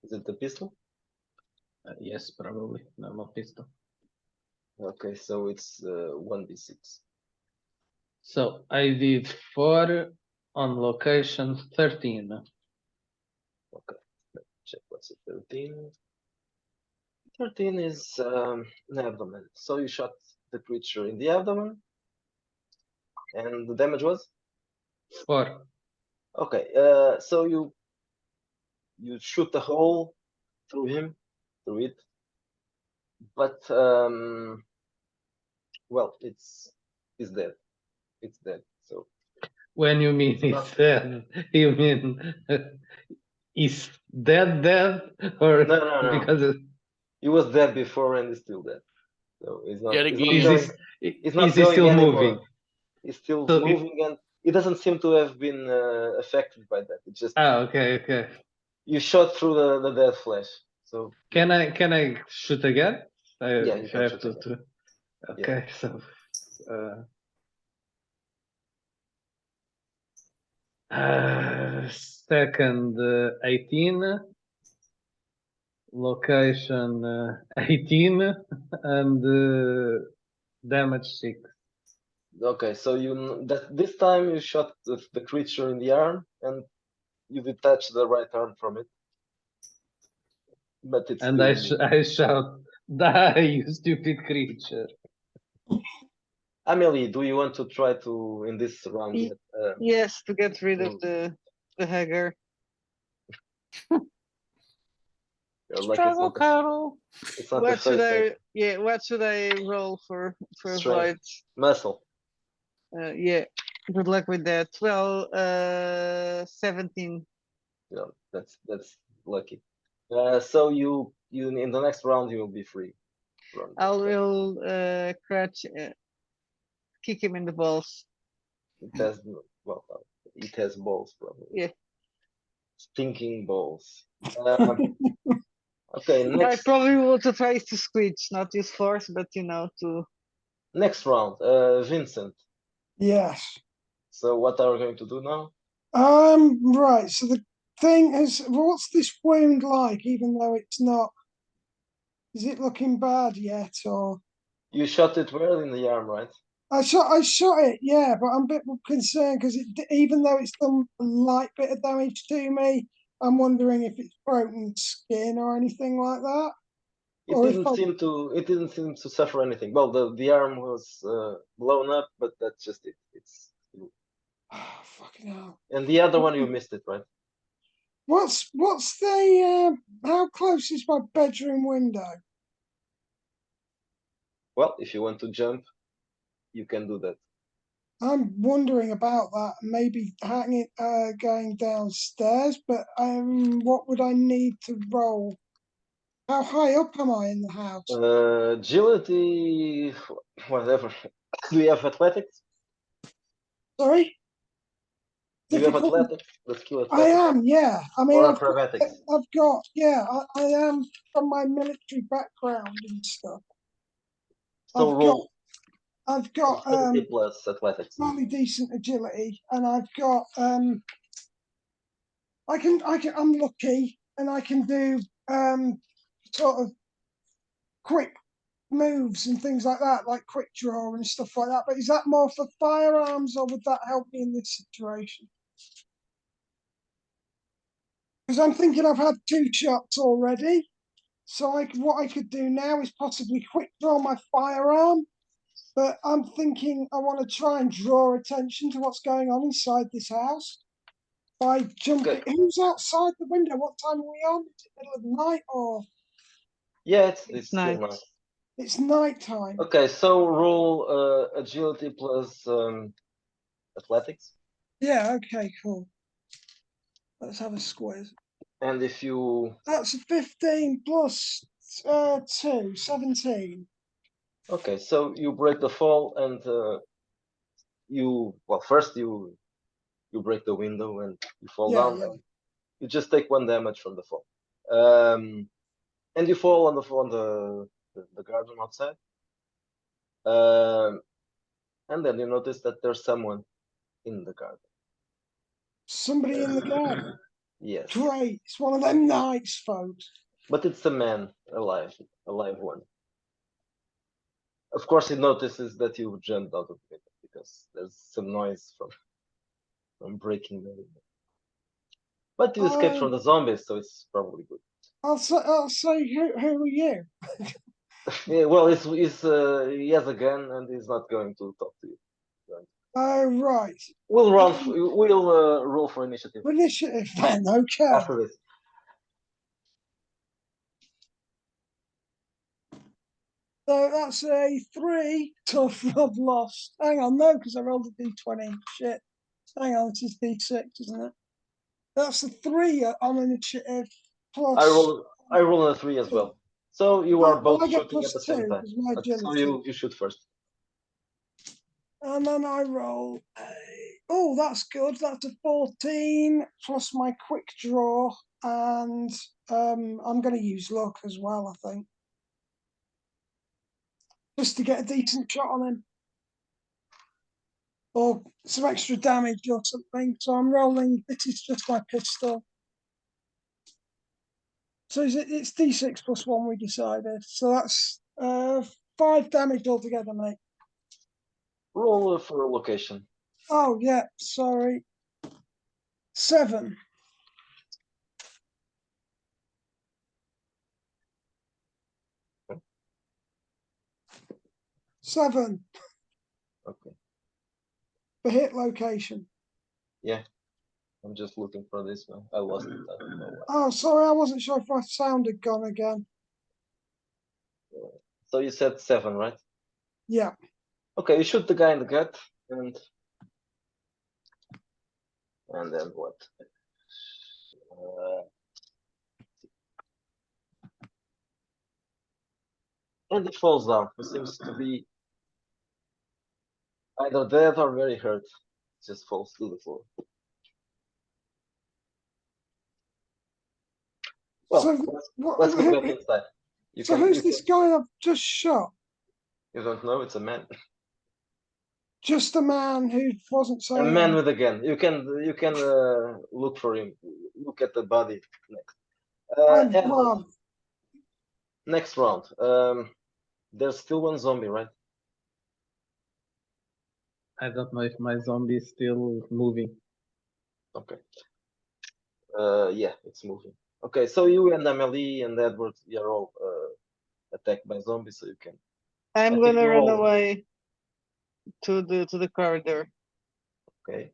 Is it the pistol? Yes, probably. Normal pistol. Okay, so it's 1d6. So I did 4 on location, 13. Okay, let's check what's it. 13. 13 is an abdomen. So you shot the creature in the abdomen, and the damage was 4. okay. So you shoot a hole through him, through it, but well, it's dead. It's dead. So When you mean it's dead, you mean is dead, or no. because He was dead before and he's still dead. So he's not. Yet He's not again. going. He's not is he going still anymore. moving? He's still So moving, and he doesn't seem to have been affected by that. It's just okay. you shot through the dead flesh. So Can I shoot again? Yeah, you If can I have shoot to. Okay, so second 18, location 18, and damage 6. okay, so that this time you shot the creature in the arm and you detach the right arm from it, but it's And still. I shout, "Die, you stupid creature!" Amelie, do you want to try to in this round Ye- get, Yes, to get rid of to- the haggard. you're like Struggle cuddle. it's not the What should first thing. I? Yeah, what should I roll for Strength. avoid? Muscle. Yeah, good luck with that. Well, 17. Yeah, that's lucky. So you in the next round you will be free. From I that. will crutch, kick him in the balls. It has well, it has balls probably. Yeah. Stinking balls. Okay, I next probably will to try to squeeze, not use force, but to. next round. Vincent. Yes. So what are we going to do now? Right. So the thing is, what's this wound like? Even though it's not, is it looking bad yet, or? You shot it well in the arm, right? I shot it, yeah, but I'm a bit concerned because even though it's done a light bit of damage to me, I'm wondering if it's broken skin or anything like that. It Or if didn't seem to. It didn't seem to suffer anything. Well, the arm was blown up, but that's just it. It's. Oh, fucking hell. And the other one you missed it, right? What's the how close is my bedroom window? Well, if you want to jump, you can do that. I'm wondering about that, maybe hanging going downstairs, but what would I need to roll? How high up am I in the house? Agility, whatever. Do you have athletics? Sorry? Do you have Difficult. athletics? The skill I athletics? am, yeah. I mean, Or I've acrobatics? got, yeah, I am from my military background and stuff. So roll I've got agility plus athletics. fairly decent agility, and I've got I'm lucky, and I can do sort of quick moves and things like that, like quick draw and stuff like that. But is that more for firearms, or would that help me in this situation? Because I'm thinking I've had 2 shots already, so what I could do now is possibly quick draw my firearm. But I'm thinking I want to try and draw attention to what's going on inside this house by jumping. Okay. Who's outside the window? What time are we on? Is it middle of the night or? Yeah, it's still night. night. It's nighttime. Okay, so roll agility plus athletics, Yeah, okay, cool. Let's have a squiz. and if you That's a 15 plus 2, 17. okay, so you break the fall and first you break the window and you fall Yeah, down yeah. and you just take 1 damage from the fall. And you fall on the garden outside. And then you notice that there's someone in the garden. Somebody in the garden. Yes, Great. It's one of them knights, folks. but it's a man, alive one. Of course, he notices that you jumped out of the window because there's some noise from breaking the window. But you escaped from the zombies, so it's probably good. I'll say who are you? Yeah, well, he has a gun and he's not going to talk to you. Oh, right. We'll roll for initiative Initiative then, okay. after this. So that's a 3 tough. I've lost. Hang on, no, because I rolled a d20. Shit. Hang on, this is d6, isn't it? That's a 3 on initiative plus. I roll a 3 as well. So you are Well, both I get shooting at the plus same 2 time. because my Okay, so agility. you shoot first. And then I roll a. Oh, that's good. That's a 14 plus my quick draw. And I'm going to use luck as well, I think. Just to get a decent shot on him. Or some extra damage or something. So I'm rolling. This is just my pistol. So it's d6 plus 1 we decided. So that's 5 damage altogether, mate. Roll for a location. Oh, yeah, sorry. 7. Seven Okay. for hit location. Yeah. I'm just looking for this one. I lost it. I don't know why. Oh, sorry, I wasn't sure if my sound had gone again. So you said 7, right? Yeah. Okay, you shoot the guy in the gut and then what? And he falls down. He seems to be either dead or very hurt. Just falls to the floor. Well, So let's go back inside. who's this guy I've just shot? You don't know? It's a man. Just a man who wasn't A saying. man with a gun. You can look for him. Look at the body next. Edward, next round. There's still one zombie, right? I don't know if my zombie is still moving. Okay. Yeah, it's moving. Okay, so you and Amelie and Edward, you're all attacked by zombies, so you can. I'm gonna run away to the corridor. Okay.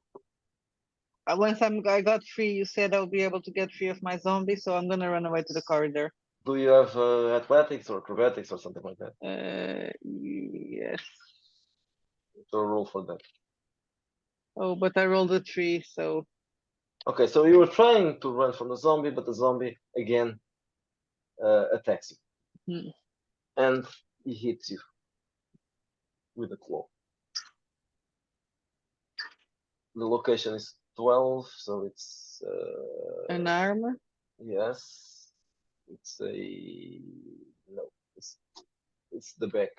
Once I got free, you said I'll be able to get free of my zombie, so I'm gonna run away to the corridor. Do you have athletics or acrobatics or something like that? Yes. So roll for that. Oh, but I rolled a 3, so. Okay, so you were trying to run from the zombie, but the zombie again attacks you, and he hits you with a claw. The location is 12, so it's An armor? yes. It's a no. It's the back.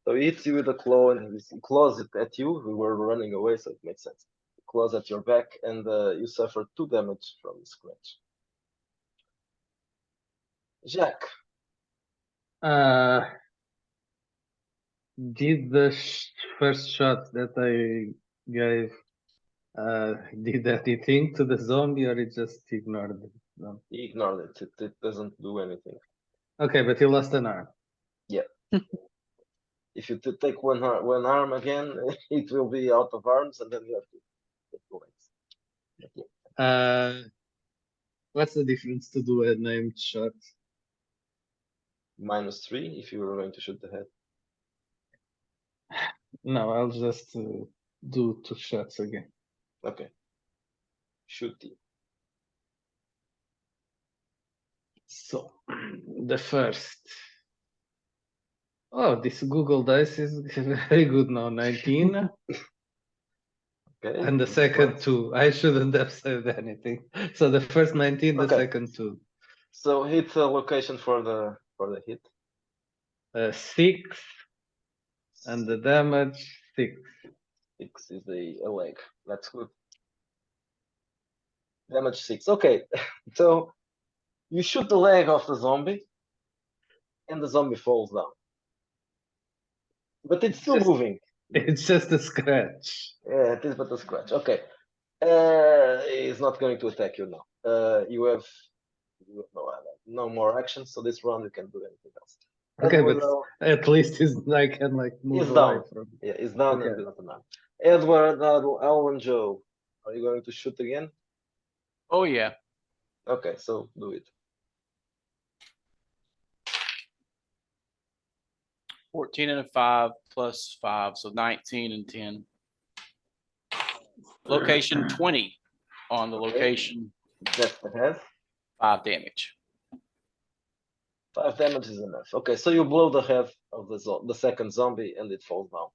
So he hits you with a claw, and he claws it at you. We were running away, so it makes sense. He claws at your back, and you suffer 2 damage from the scratch. Jack. Did the first shot that I gave did anything to the zombie, or it just ignored them? He ignored it. It doesn't do anything. Okay, but he lost an arm. Yeah. If you take one arm again, it will be out of arms, and then you have to take the legs. What's the difference to do a named shot? -3 if you were going to shoot the head. No, I'll just do 2 shots again. Okay. Shoot the. So the first. Oh, this Google Dice is very good now. 19. Okay. And the second 2. I shouldn't have said anything. So the first 19, the Okay. second 2. So hit the location for the hit. 6. And the damage 6. 6 is a leg. That's good. Damage 6. Okay. So you shoot the leg of the zombie, and the zombie falls down. But it's still Just- moving. It's just a scratch. Yeah, it is but a scratch. Okay. He's not going to attack you now. You have no more actions, so this round you can do anything else. Okay, Edward, but at least I can like move he's away down. from. Yeah, he's down Okay. and not now. Edward, Alvin, Joe, are you going to shoot again? Oh yeah. Okay, so do it. 14 and a 5 plus 5, so 19 and 10. Location 20 on the Okay. location, That's the head. 5 damage. 5 damage is enough. Okay, so you blow the head of the second zombie and it falls down.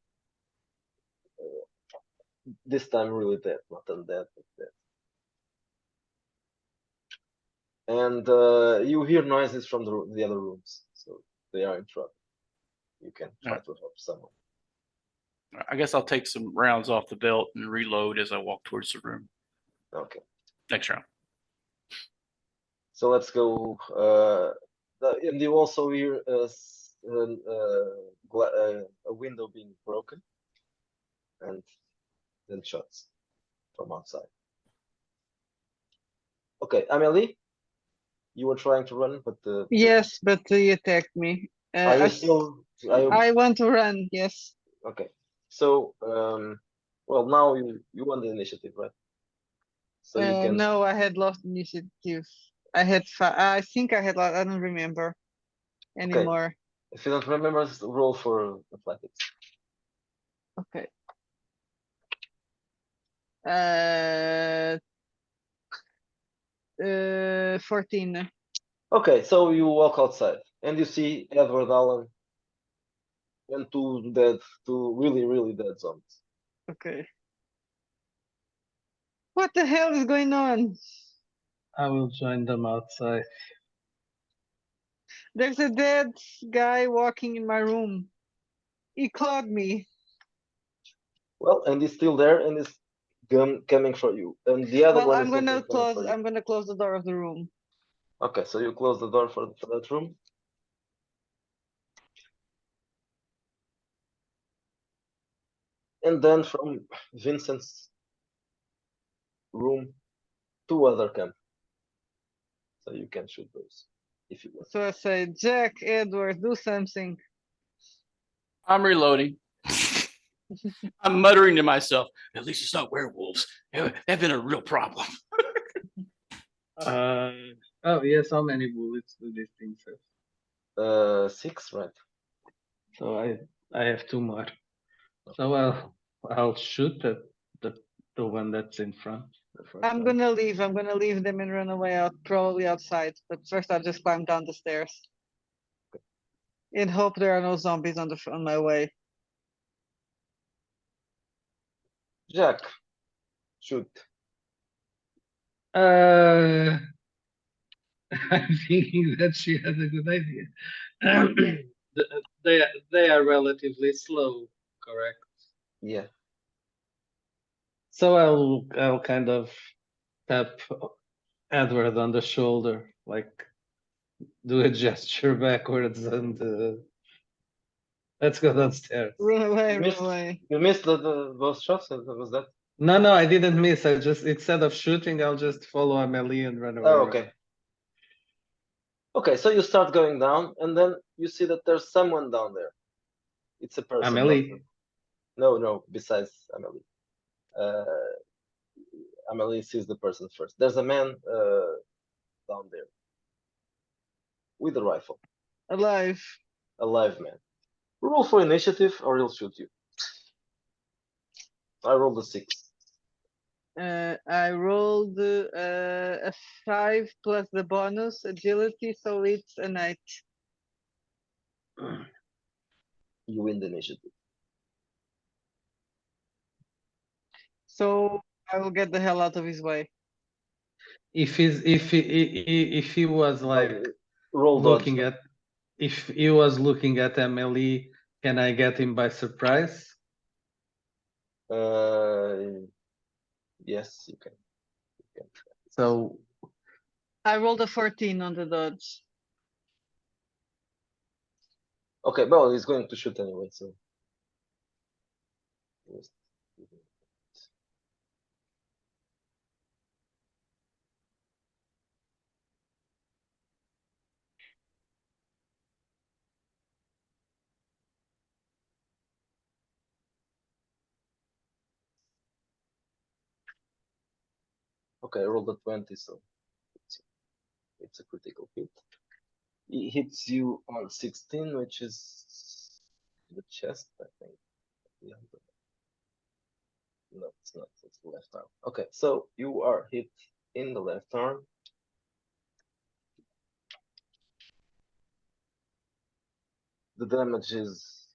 This time really dead, not undead, but dead. And you hear noises from the other rooms, so they are in trouble. You can try to help someone. I guess I'll take some rounds off the belt and reload as I walk towards the room. Okay, Next round. so let's go. And you also hear a window being broken, and then shots from outside. Okay, Amelie, you were trying to run, but Yes, but he attacked me. are you still? I want to run. Yes. Okay, so well now you won the initiative, right? So you can. No, I had lost initiative. I had I think I had lost. I don't remember anymore. If you don't remember, roll for athletics. Okay. 14. Okay, so you walk outside and you see Edward Allen and two really dead zombies. Okay. What the hell is going on? I will join them outside. There's a dead guy walking in my room. He clawed me. Well, and he's still there and is coming for you. And the other Well, one I'm is gonna also coming for you. I'm gonna close the door of the room. Okay, so you close the door for that room. And then from Vincent's room, 2 other come. So you can shoot those if you want. So I say, Jack, Edward, do something. I'm reloading. I'm muttering to myself, at least it's not werewolves. They've been a real problem. Oh yes, how many bullets do these things have? 6, right? So I have 2 more. So I'll shoot at the one that's in front. the first I'm one. gonna leave. I'm gonna leave them and run away out, probably outside. But first, I'll just climb down the stairs and hope there are no zombies on my way. Jack, shoot. I'm thinking that she has a good idea. They are relatively slow, correct? Yeah. So I'll kind of tap Edward on the shoulder, like do a gesture backwards, and let's go downstairs. Run away, You run missed, away. you missed those shots? Was that? No, I didn't miss. I just instead of shooting, I'll just follow Amelie and run away. Oh, okay. Okay, so you start going down, and then you see that there's someone down there. It's a person. Amelie. No, besides Amelie. Amelie sees the person first. There's a man down there with a rifle. Alive. Alive man. Roll for initiative or he'll shoot you. I rolled a 6. I rolled a 5 plus the bonus agility, so it's an 8. You win the initiative. So I will get the hell out of his way. If he was like Roll dodge. looking at, if he was looking at Emily, can I get him by surprise? Yes, you can. So I rolled a 14 on the dodge. Okay, well, he's going to shoot anyway, so. Okay, I rolled a 20, so it's a critical hit. He hits you on 16, which is the chest, I think. Yeah. No, it's not. It's the left arm. Okay, so you are hit in the left arm. The damage is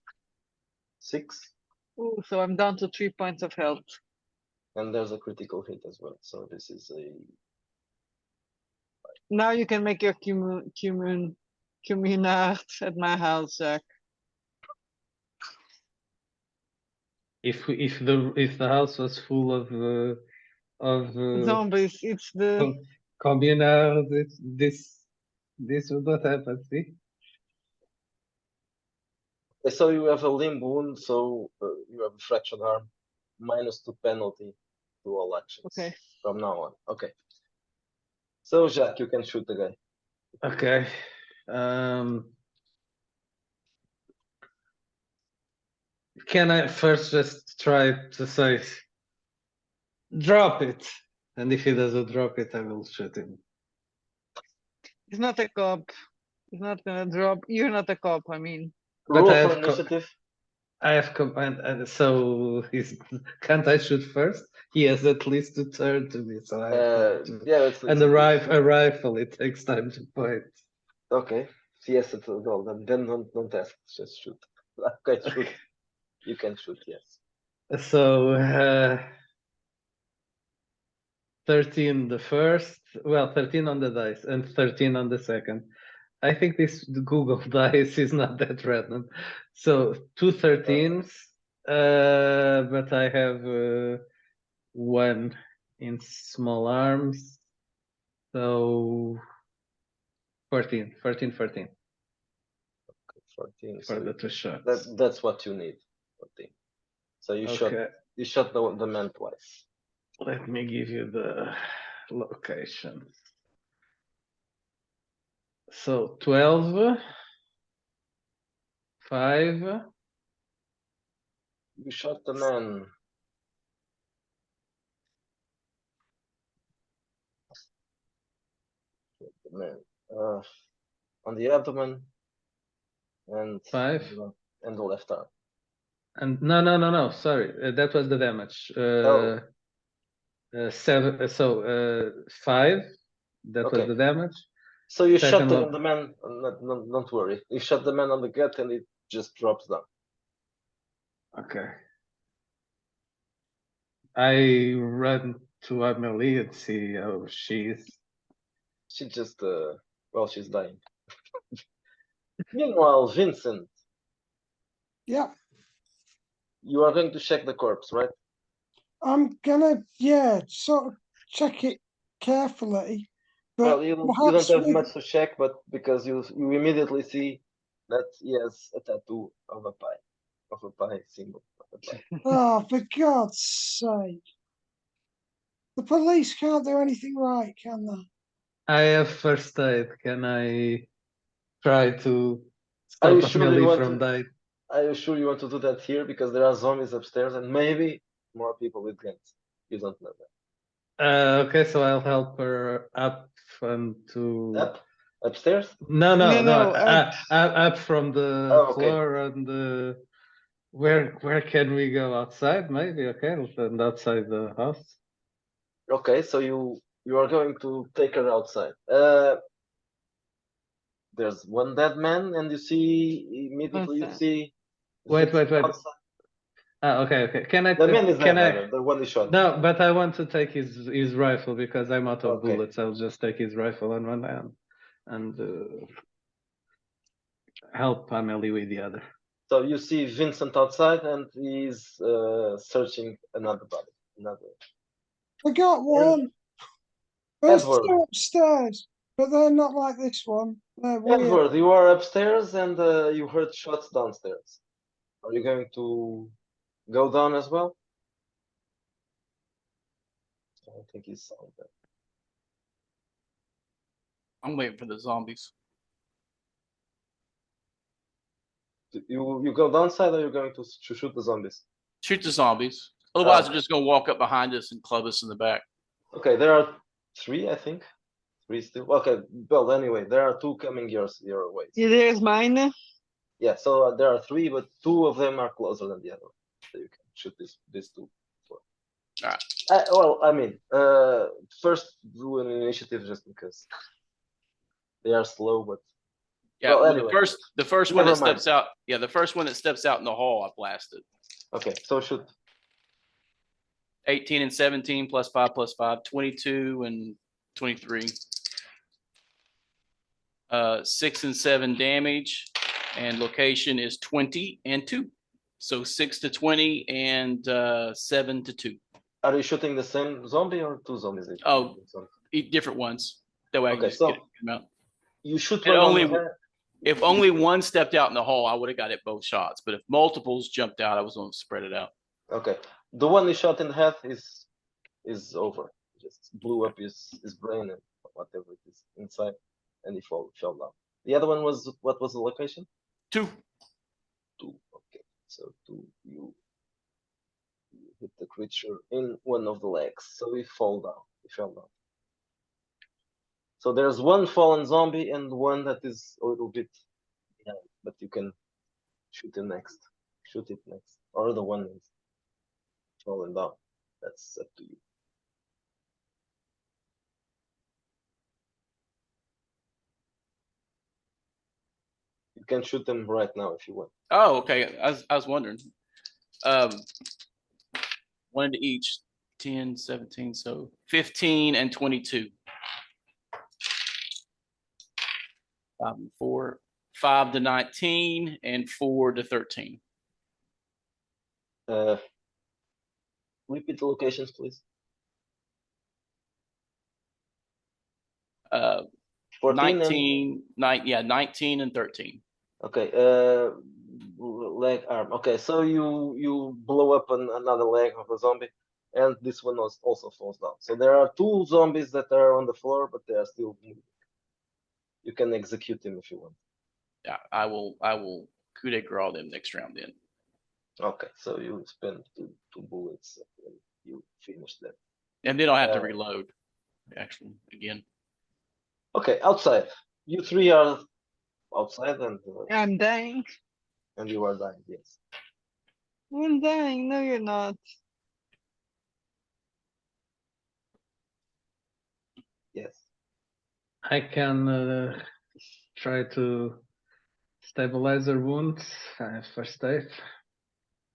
6, Ooh, so I'm down to 3 points of health. and there's a critical hit as well. So this is a. Now you can make your communard at my house, Jack. if the house was full of Zombies. It's the communal, this would not happen. See, So you have a limb wound, so you have a fractured arm, -2 penalty to all actions. Okay. From now on. Okay. So Jack, you can shoot the guy. okay. Can I first just try to say, drop it? And if he doesn't drop it, I will shoot him. He's not a cop. He's not gonna drop. You're not a cop, I mean. But Roll I for have initiative. I have combined, and so can't I shoot first? He has at least to turn to me, so I have to. Yeah, And a rifle, it takes time to point. Okay. Yes, it's a goal. Then don't ask. Just shoot. Okay, shoot. You can shoot. Yes. So 13 the first, well, 13 on the dice and 13 on the second. I think this Google dice is not that random. So 2 13s, but I have 1 in small arms. So 14. 14. For the 2 shots. That's what you need. 14. So you shot the man twice. Let me give you the location. So 12, 5. You shot the man. On the abdomen and 5. And the left arm. And no. Sorry, that was the damage. 7. So 5. That was the damage. So you shot the man. Don't worry. You shot the man on the gut, and it just drops down. Okay. I run to Amelie and see how she is. She just she's dying. Meanwhile, Vincent. Yeah. You are going to check the corpse, right? I'm gonna, sort of check it carefully. But Well, you don't have much to check, but because you immediately see that he has a tattoo of a pie symbol. Oh, for God's sake! The police can't do anything right, can they? I have first aid. Can I try to Are you stop sure Amelie from dying? Are you sure you want to do that here? Because there are zombies upstairs and maybe more people with guns. You don't know that. Okay, so I'll help her up and to. Up? Upstairs? No, no, No, no. no, Up from the Oh, okay. floor and where can we go outside? Maybe okay, and outside the house. Okay, so you are going to take her outside. There's one dead man, and you see immediately you Outside. see Wait, Vincent wait. outside. Okay. Can I? The man is Can dead, I? rather, the one you shot. No, but I want to take his rifle because I'm out of Okay. bullets. I'll just take his rifle on one hand and help Amelie with the other. So you see Vincent outside, and he's searching another body. Another. We got one. There's Edward. two upstairs, but they're not like this one. They're weird. Edward, you are upstairs, and you heard shots downstairs. Are you going to go down as well? I don't think he's sound there. I'm waiting for the zombies. You go downside, or you're going to shoot the zombies? Shoot the zombies. Otherwise, okay. they're just gonna walk up behind us and club us in the back. Okay, there are three, I think. Three still. Okay, well, anyway, there are two coming your way. Yeah, there's mine. Yeah, so there are three, but two of them are closer than the other. So you can shoot these two. Alright. Well, I mean, first do an initiative just because they are slow, but Yeah, well, well, anyway. the first one Never that steps out. Yeah, the first one that steps out in the hall, I blasted. Okay, so shoot. 18 and 17 plus 5 plus 5, 22 and 23. 6 and 7 damage, and location is 20 and 2. So 6 to 20 and 7 to 2. Are you shooting the same zombie or two zombies? Oh, different ones. That way I can Okay, just so get them out. you shoot And one only on the head. if only one stepped out in the hall, I would have got it both shots. But if multiples jumped out, I was going to spread it out. Okay, the one you shot in the head is over. Just blew up his brain and whatever it is inside, and he fell down. The other one was, what was the location? 2. Okay, so you hit the creature in one of the legs, so he fell down. So there's one fallen zombie and one that is a little bit behind, but you can shoot it next, or the one is fallen down. That's up to you. You can shoot them right now if you want. Oh, okay. I was wondering. One to each. 10, 17, so 15 and 22. 5 and 4. 5 to 19 and 4 to 13. Repeat the locations, please. 14 19, 19 and 13. Okay, leg arm. Okay, so you blow up another leg of a zombie, and this one also falls down. So there are two zombies that are on the floor, but they are still moving. You can execute them if you want. Yeah, I will coup de grace them next round then. Okay, so you spend two bullets and you finish them. And then I'll have to reload, actually, again. Okay, outside. You three are outside, and I'm dying. and you are dying. Yes. I'm dying. No, you're not. Yes. I can try to stabilize her wounds. First aid.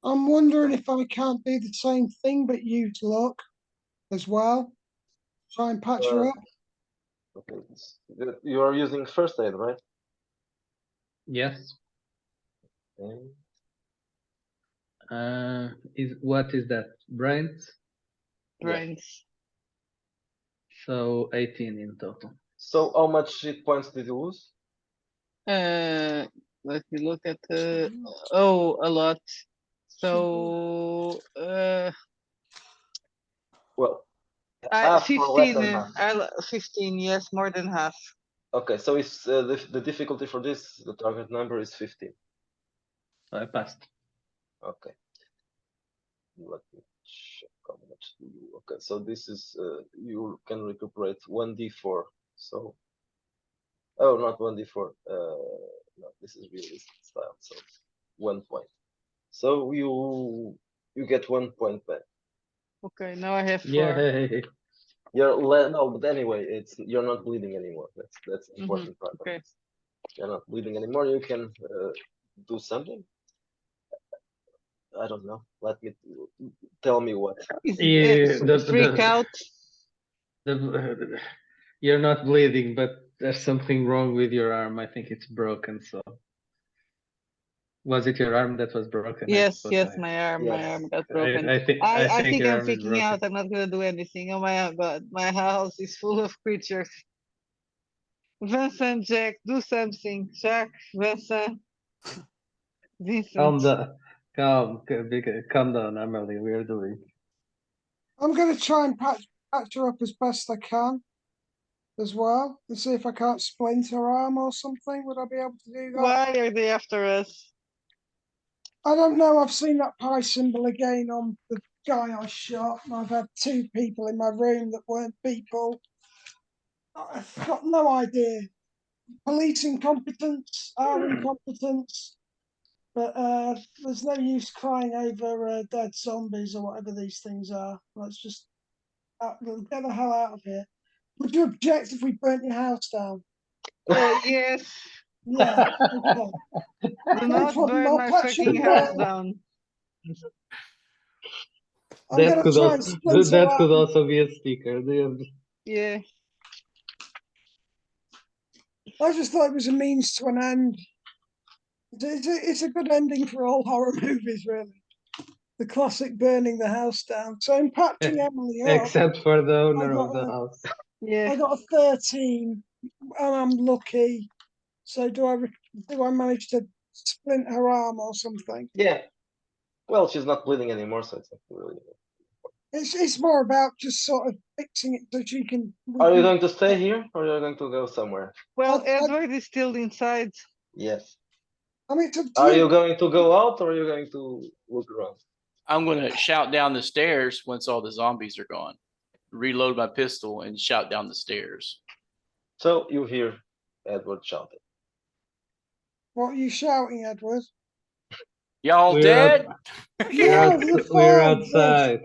I'm wondering if I can't do the same thing but use luck as well. Try and patch her up. Okay. You are using first aid, right? Yes. Okay. What is that? Brains? Brains. So 18 in total. So how much hit points did you lose? Let me look at the. Oh, a lot. So, Well, half or less 15. than half. 15. Yes, more than half. Okay, so it's the difficulty for this, the target number is 15. I passed. Okay. Let me check how much do you. Okay, so this is you can recuperate 1d4. So Oh, not 1d4. No, this is realistic style, so 1 point. So you get 1 point back. Okay, now I have 4. Yay. No, but anyway, you're not bleeding anymore. That's the important part. Of Okay. it. You're not bleeding anymore. You can do something. I don't know. Let me tell me what. Freak out. You're not bleeding, but there's something wrong with your arm. I think it's broken. So, was it your arm that was broken? Yes, my arm got broken. I think your I'm arm is freaking broken. out. I'm not gonna do anything. Oh my god, my house is full of creatures. Vincent, Jack, do something. Jack, Vincent, Vincent. Calm down, Emily. We are doing. I'm going to try and patch her up as best I can as well, and see if I can't splint her arm or something. Would I be able to do that? Why are they after us? I don't know. I've seen that pie symbol again on the guy I shot, and I've had 2 people in my room that weren't people. I've got no idea. Police incompetence, our incompetence, but there's no use crying over dead zombies or whatever these things are. Let's just get the hell out of here. Would you object if we burnt your house down? Yes. Yeah. Okay. Do not problem, burn I'll my patch fucking it house down. down. I'm That gonna could try and also splint her that could arm. also be a sticker. Yeah. I just thought it was a means to an end. It's a good ending for all horror movies, really. The classic burning the house down. So I'm patching Emily up. Except for the owner got of the a- house. Yeah. I got a 13, and I'm lucky. So do I manage to splint her arm or something? Yeah. Well, she's not bleeding anymore, so it's not really. It's more about just sort of fixing it so she can. Are you going to stay here, or are you going to go somewhere? Well, I- Edward is still inside. Yes. I mean, it's up to Are you. you going to go out, or are you going to look around? I'm gonna shout down the stairs once all the zombies are gone. Reload my pistol and shout down the stairs. So you hear Edward shouting. What are you shouting, Edward? Y'all We're dead? No, you're we're fine. outside.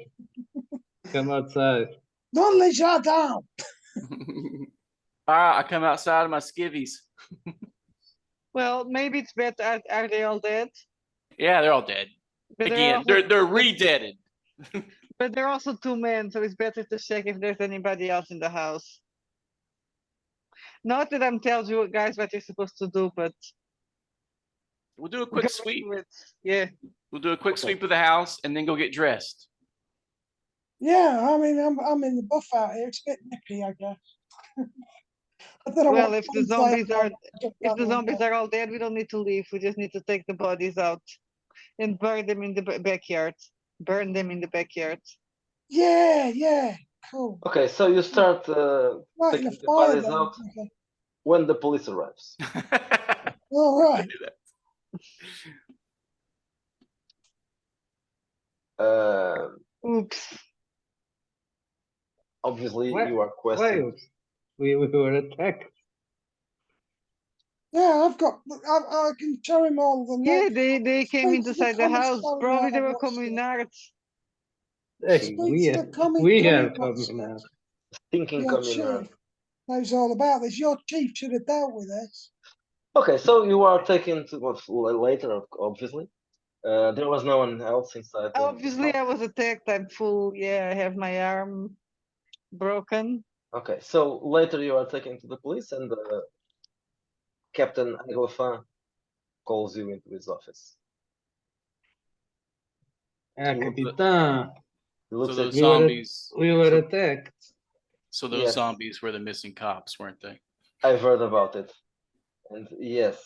Come outside. Don't let her down. I come outside of my skivvies. Well, maybe it's better. Are they all dead? Yeah, they're all dead. But Again, they're re-deaded. But there are also 2 men, so it's better to check if there's anybody else in the house. Not that I'm telling you guys what you're supposed to do, but We'll do a quick go sweep. into it. Yeah. We'll do a quick sweep of the house and then go get dressed. Yeah, I mean, I'm in the buff out here. It's a bit nippy, I guess. I don't know Well, what if the clothes I zombies have are on, I don't if the know. zombies are all dead, we don't need to leave. We just need to take the bodies out and burn them in the backyard. Burn them in the backyard. Yeah, cool. Okay, so you start Right, in taking a the fire bodies then. out Okay. when the police arrives. All right. Oops. Obviously, What? you are questioned. We were attacked. Yeah, I can show him all the Yeah, notes. they came Straight to inside the house. commissariat Probably they were and watched it. communards. Hey, Straight we to the are communards. coming now. Thinking Your communal. chief knows all about this. Your chief should have dealt with this. Okay, so you are taken to what later, obviously. There was no one else inside. Obviously, I was attacked. I'm full. Yeah, I have my arm broken. Okay, so later you are taken to the police, and Captain Aglafin calls you into his office. Capitán. He looks So at those you. zombies. We were attacked. So those Yes. zombies were the missing cops, weren't they? I've heard about it, and yes,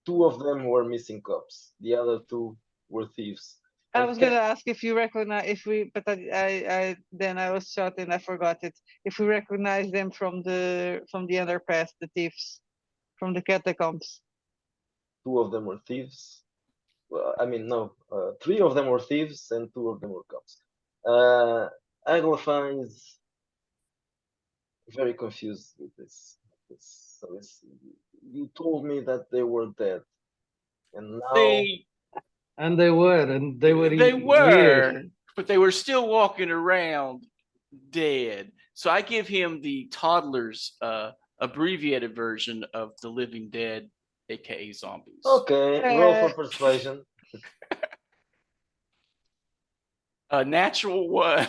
2 of them were missing cops. The other 2 were thieves. I And was gonna ask if you recognize but then I was shot and I forgot it. If we recognize them from the underpass, the thieves from the catacombs. 2 of them were thieves. Well, I mean, no, 3 of them were thieves, and 2 of them were cops. Aglafin is very confused with this. So you told me that they were dead, and now And they were, They weird. were, but they were still walking around dead. So I give him the toddler's abbreviated version of the Living Dead, aka zombies. okay, roll for Uh, persuasion. A natural one.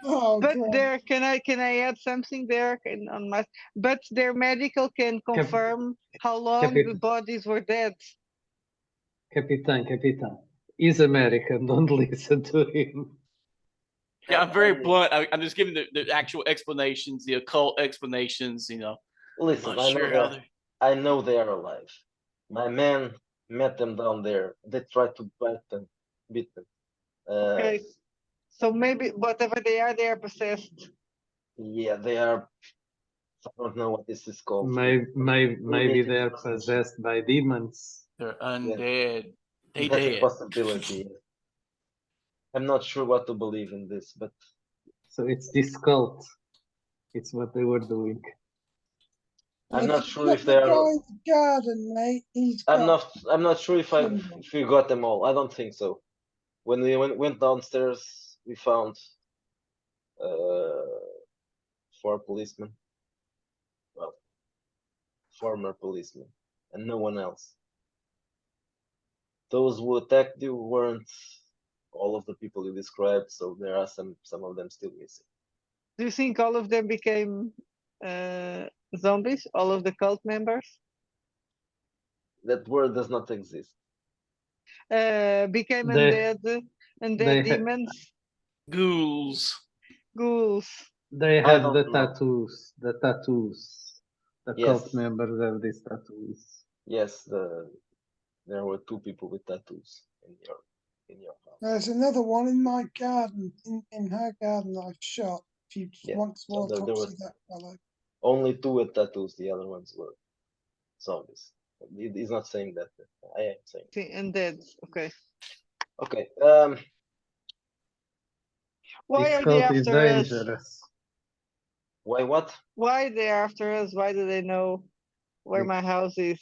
Oh, But God. there, can I add something there on my? But their medical can confirm how long the bodies were dead. Capitan. He's American. Don't listen to him. Yeah, I'm very blunt. I'm just giving the actual explanations, the occult explanations. Listen, Not sure how they. I know they are alive. My man met them down there. They tried to beat them. Okay, so maybe whatever they are possessed. Yeah, they are. I don't know what this is called. Maybe they're possessed by demons. They're undead. They That's a dead. possibility. I'm not sure what to believe in this, but So it's this cult. It's what they were doing. I'm not sure if the they guy are. in the garden, mate. He's got. I'm not sure if symbol. we got them all. I don't think so. When we went downstairs, we found 4 policemen. Well, former policemen, and no one else. Those who attacked you weren't all of the people you described, so there are some of them still missing. Do you think all of them became zombies? All of the cult members That word does not exist. became They- undead they- demons, Ghouls. ghouls. They I have don't the know. tattoos. The tattoos. The Yes. cult members have these tattoos. Yes, there were 2 people with tattoos in your house. There's another one in my garden, in her garden that I've shot. If you Yeah, want so more, there come was- see that fellow. Only 2 with tattoos. The other ones were zombies. He's not saying that. I am saying. See, undead. Okay. Okay. Why This are they cult is after us? dangerous. Why what? Why are they after us? Why do they know where my house is?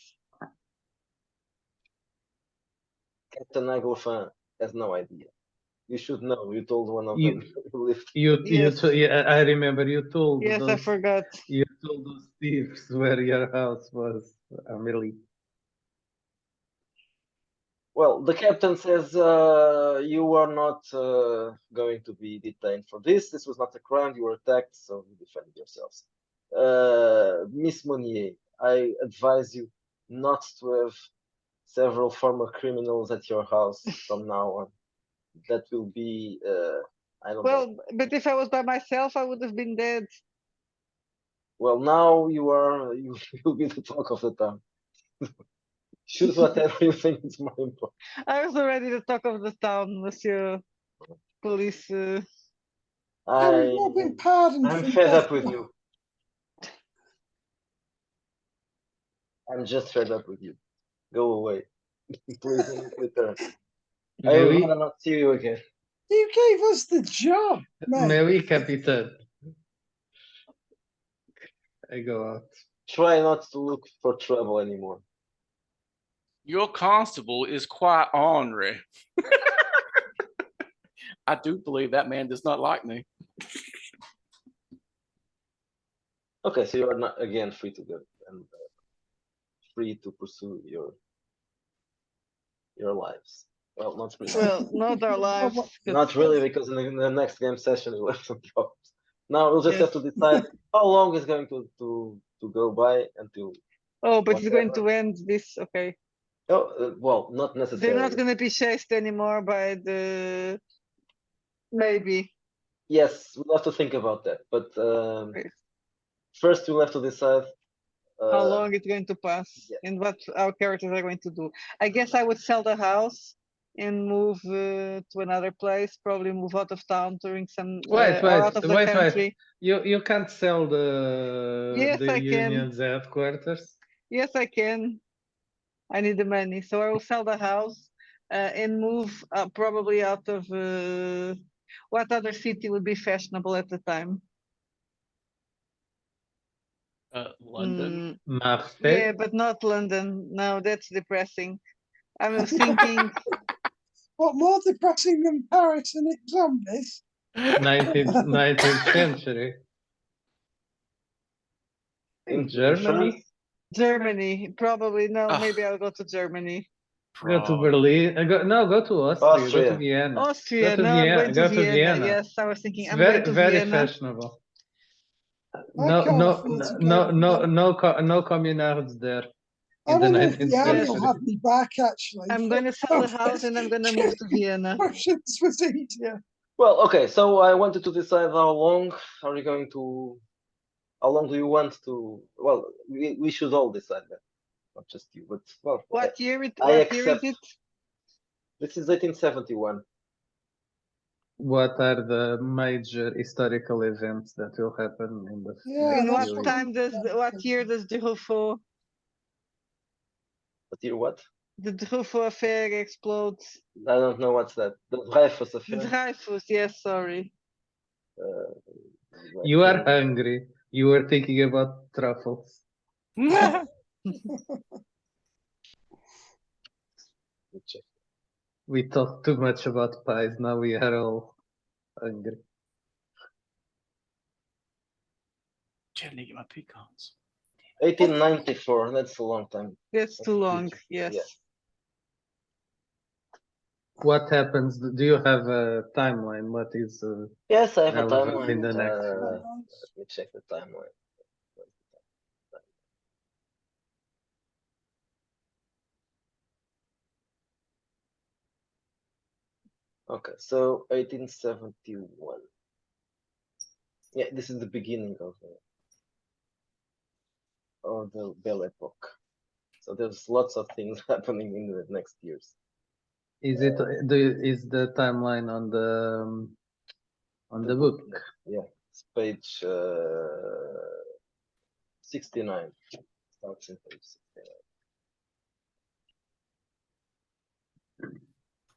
Captain Naglofan has no idea. You should know. You told one of You- them who lived. Yes. Yeah, I remember you told Yes, I those, forgot. you told those thieves where your house was, Amelie. Well, the captain says you are not going to be detained for this. This was not a crime. You were attacked, so you defend yourselves. Miss Monnier, I advise you not to have several former criminals at your house from now on. That will be, I don't know. Well, but if I was by myself, I would have been dead. Well, now you will be the talk of the town. Choose whatever you think is more important. I was already the talk of the town, Monsieur Police. You've been pardoned I'm from fed death. up with you. I'm just fed up with you. Go away. Please don't return. I would Mary, rather not see you again. You gave us the job, mate. Mary, Capitan. I go out. Try not to look for trouble anymore. Your constable is quite ornery. I do believe that man does not like me. Okay, so you are not again free to go and free to pursue your lives. Well, not really. Well, not our lives. 'cause- Not really, because in the next game session we'll have some problems. Now we'll just Yes. have to decide how long is going to go by until. Oh, but it's going whatever. to end this. Okay. Oh, well, not They're necessarily. not going to be chased anymore by the. Maybe. Yes, we'll have to think about that. But Okay. first we'll have to decide How long it's going to pass yeah. and what our characters are going to do. I guess I would sell the house and move to another place, probably move out of town during some or out of the country. You can't sell the Yes, I can. union's headquarters. Yes, I can. I need the money, so I will sell the house and move probably out of what other city would be fashionable at the time? London. Marseille. Yeah, but not London. No, that's depressing. I was thinking What more depressing than Paris and its zombies? 19th century. In Germany? France? Germany. Probably no. Ugh. Maybe I'll go to Germany. Go to Prague. Berlin. Go to Austria. Go Austria. to Vienna. Austria. to No, I'm Vienna, going to go to Vienna. Vienna. Yes, I was thinking It's I'm very going to very Vienna. fashionable. I No can't no afford to no go no there. no communards there I in the wonder if 19th Jan Yes. will century. have me back actually. I'm for going to sell the some house and I'm going to move to Vienna. Russians was easier. Well, okay, so I wanted to decide how long are you going to, how long do you want to, well, we should all decide that, not just you, but, well, What year? I What year is accept. it? This is 1871. What are the major historical events that will happen in the Yeah, In next what that's few what years? time does what year does the Ruffo But you what? the Ruffo affair explode? I don't know what's that. The Dreyfus The affair. Dreyfus. Yes, sorry. You are Like, hungry. You were thinking about truffles. let me check. We talked too much about pies. Now we are all hungry. Gee, I need to get my pecans. 1894. That's a long time. That's too long. Yeah. Yes. What happens? Do you have a timeline? What is Yes, I have a relevant in timeline. the next? Let me check the timeline. Okay, so 1871. Yeah, this is the beginning of the Belle Epoque. So there's lots of things happening in the next years. Is it is the timeline on the book? Yeah, it's page 69. Starts in page 69.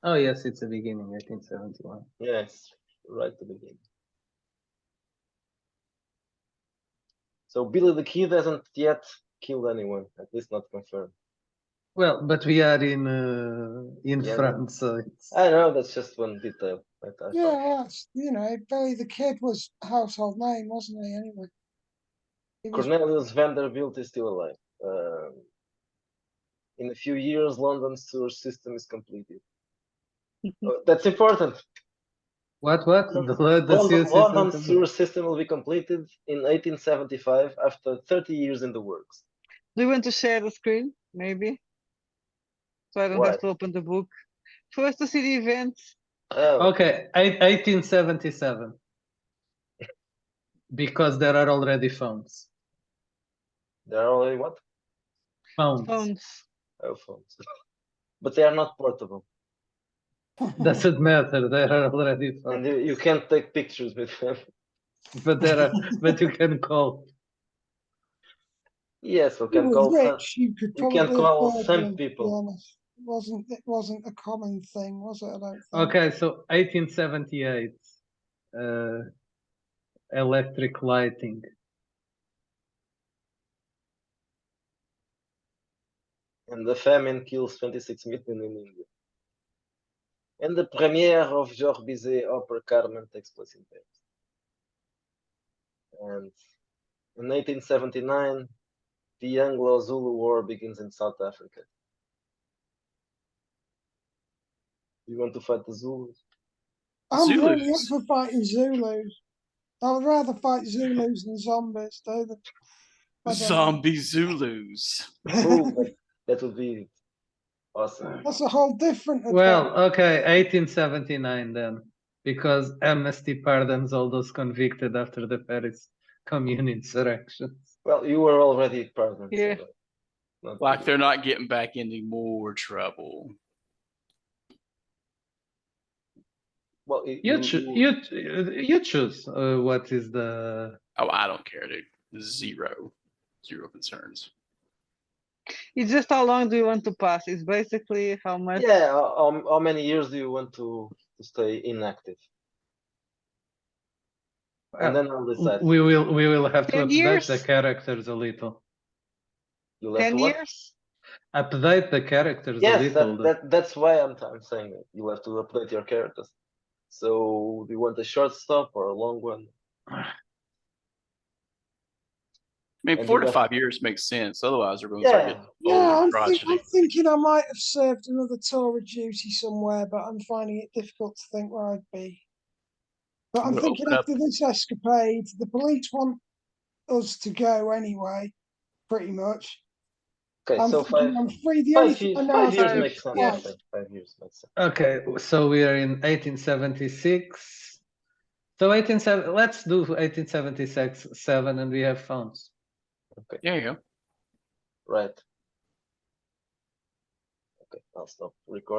Oh yes, it's the beginning, 1871. Yes, right at the beginning. So Billy the Kid hasn't yet killed anyone, at least not confirmed. Well, but we are in Yeah, France, so it's I know that's just one detail. That I Yeah, found. that's Billy the Kid was a household name, wasn't he? Anyway, he was. Cornelius Vanderbilt is still alive. In a few years, London's sewer system is completed. That's important. what the sewer London's system. sewer system will be completed in 1875 after 30 years in the works. Do you want to share the screen? Maybe. So I don't Why? have to open the book. First to see the events. Oh, Okay, 1877. Because there are already phones. there are already what? Phones. Phones. Oh, phones. But they are not portable. Doesn't matter. There are already And phones. you can't take pictures with them. But you can call. Yes, we You can were call some. rich. You could You can probably call afford some them. To be people. honest, it wasn't a common thing, was it? I don't think. Okay, so 1878. Electric lighting. And the famine kills 26 million in India. And the premiere of Georges Bizet opera Carmen takes place in Paris. And in 1879, the Anglo-Zulu War begins in South Africa. You want to fight the Zulus? I'm really up Zulus. for fighting Zulus. I would rather fight Zulus than zombies, though. I don't know. Zombie Zulus. Oh, that would be awesome. That's a whole different. Well, adventure. okay, 1879 then, because amnesty pardons all those convicted after the Paris Commune insurrections. Well, you were already pardoned. Yeah. So not Like really. they're not getting back into more trouble. Well, You choose what is the Oh, I don't care, dude. Zero concerns. It's just how long do you want to pass? It's basically how much. yeah. How many years do you want to stay inactive? and then I'll decide. We will have to 10 update years? the characters a little. You'll have 10 to what? years? Update the characters a Yes, little. that's why I'm saying it. You have to update your characters. So, do you want a short stop or a long one? I mean, And 4 you to have- 5 years makes sense. Otherwise, they're going to start Yeah. getting old Yeah, and I'm crotchety. thinking I might have served another tour of duty somewhere, but I'm finding it difficult to think where I'd be. But I'm We'll thinking open up- after this escapade, the police want us to go anyway, pretty much. Okay, I'm so thinking I'm free. The only thing I know 5 is years I'm makes sense. yes. I think 5 years makes sense. Okay, so we are in 1876. So 187. Let's do 1876-7, and we have phones. There you go. Right. Okay, I'll stop recording.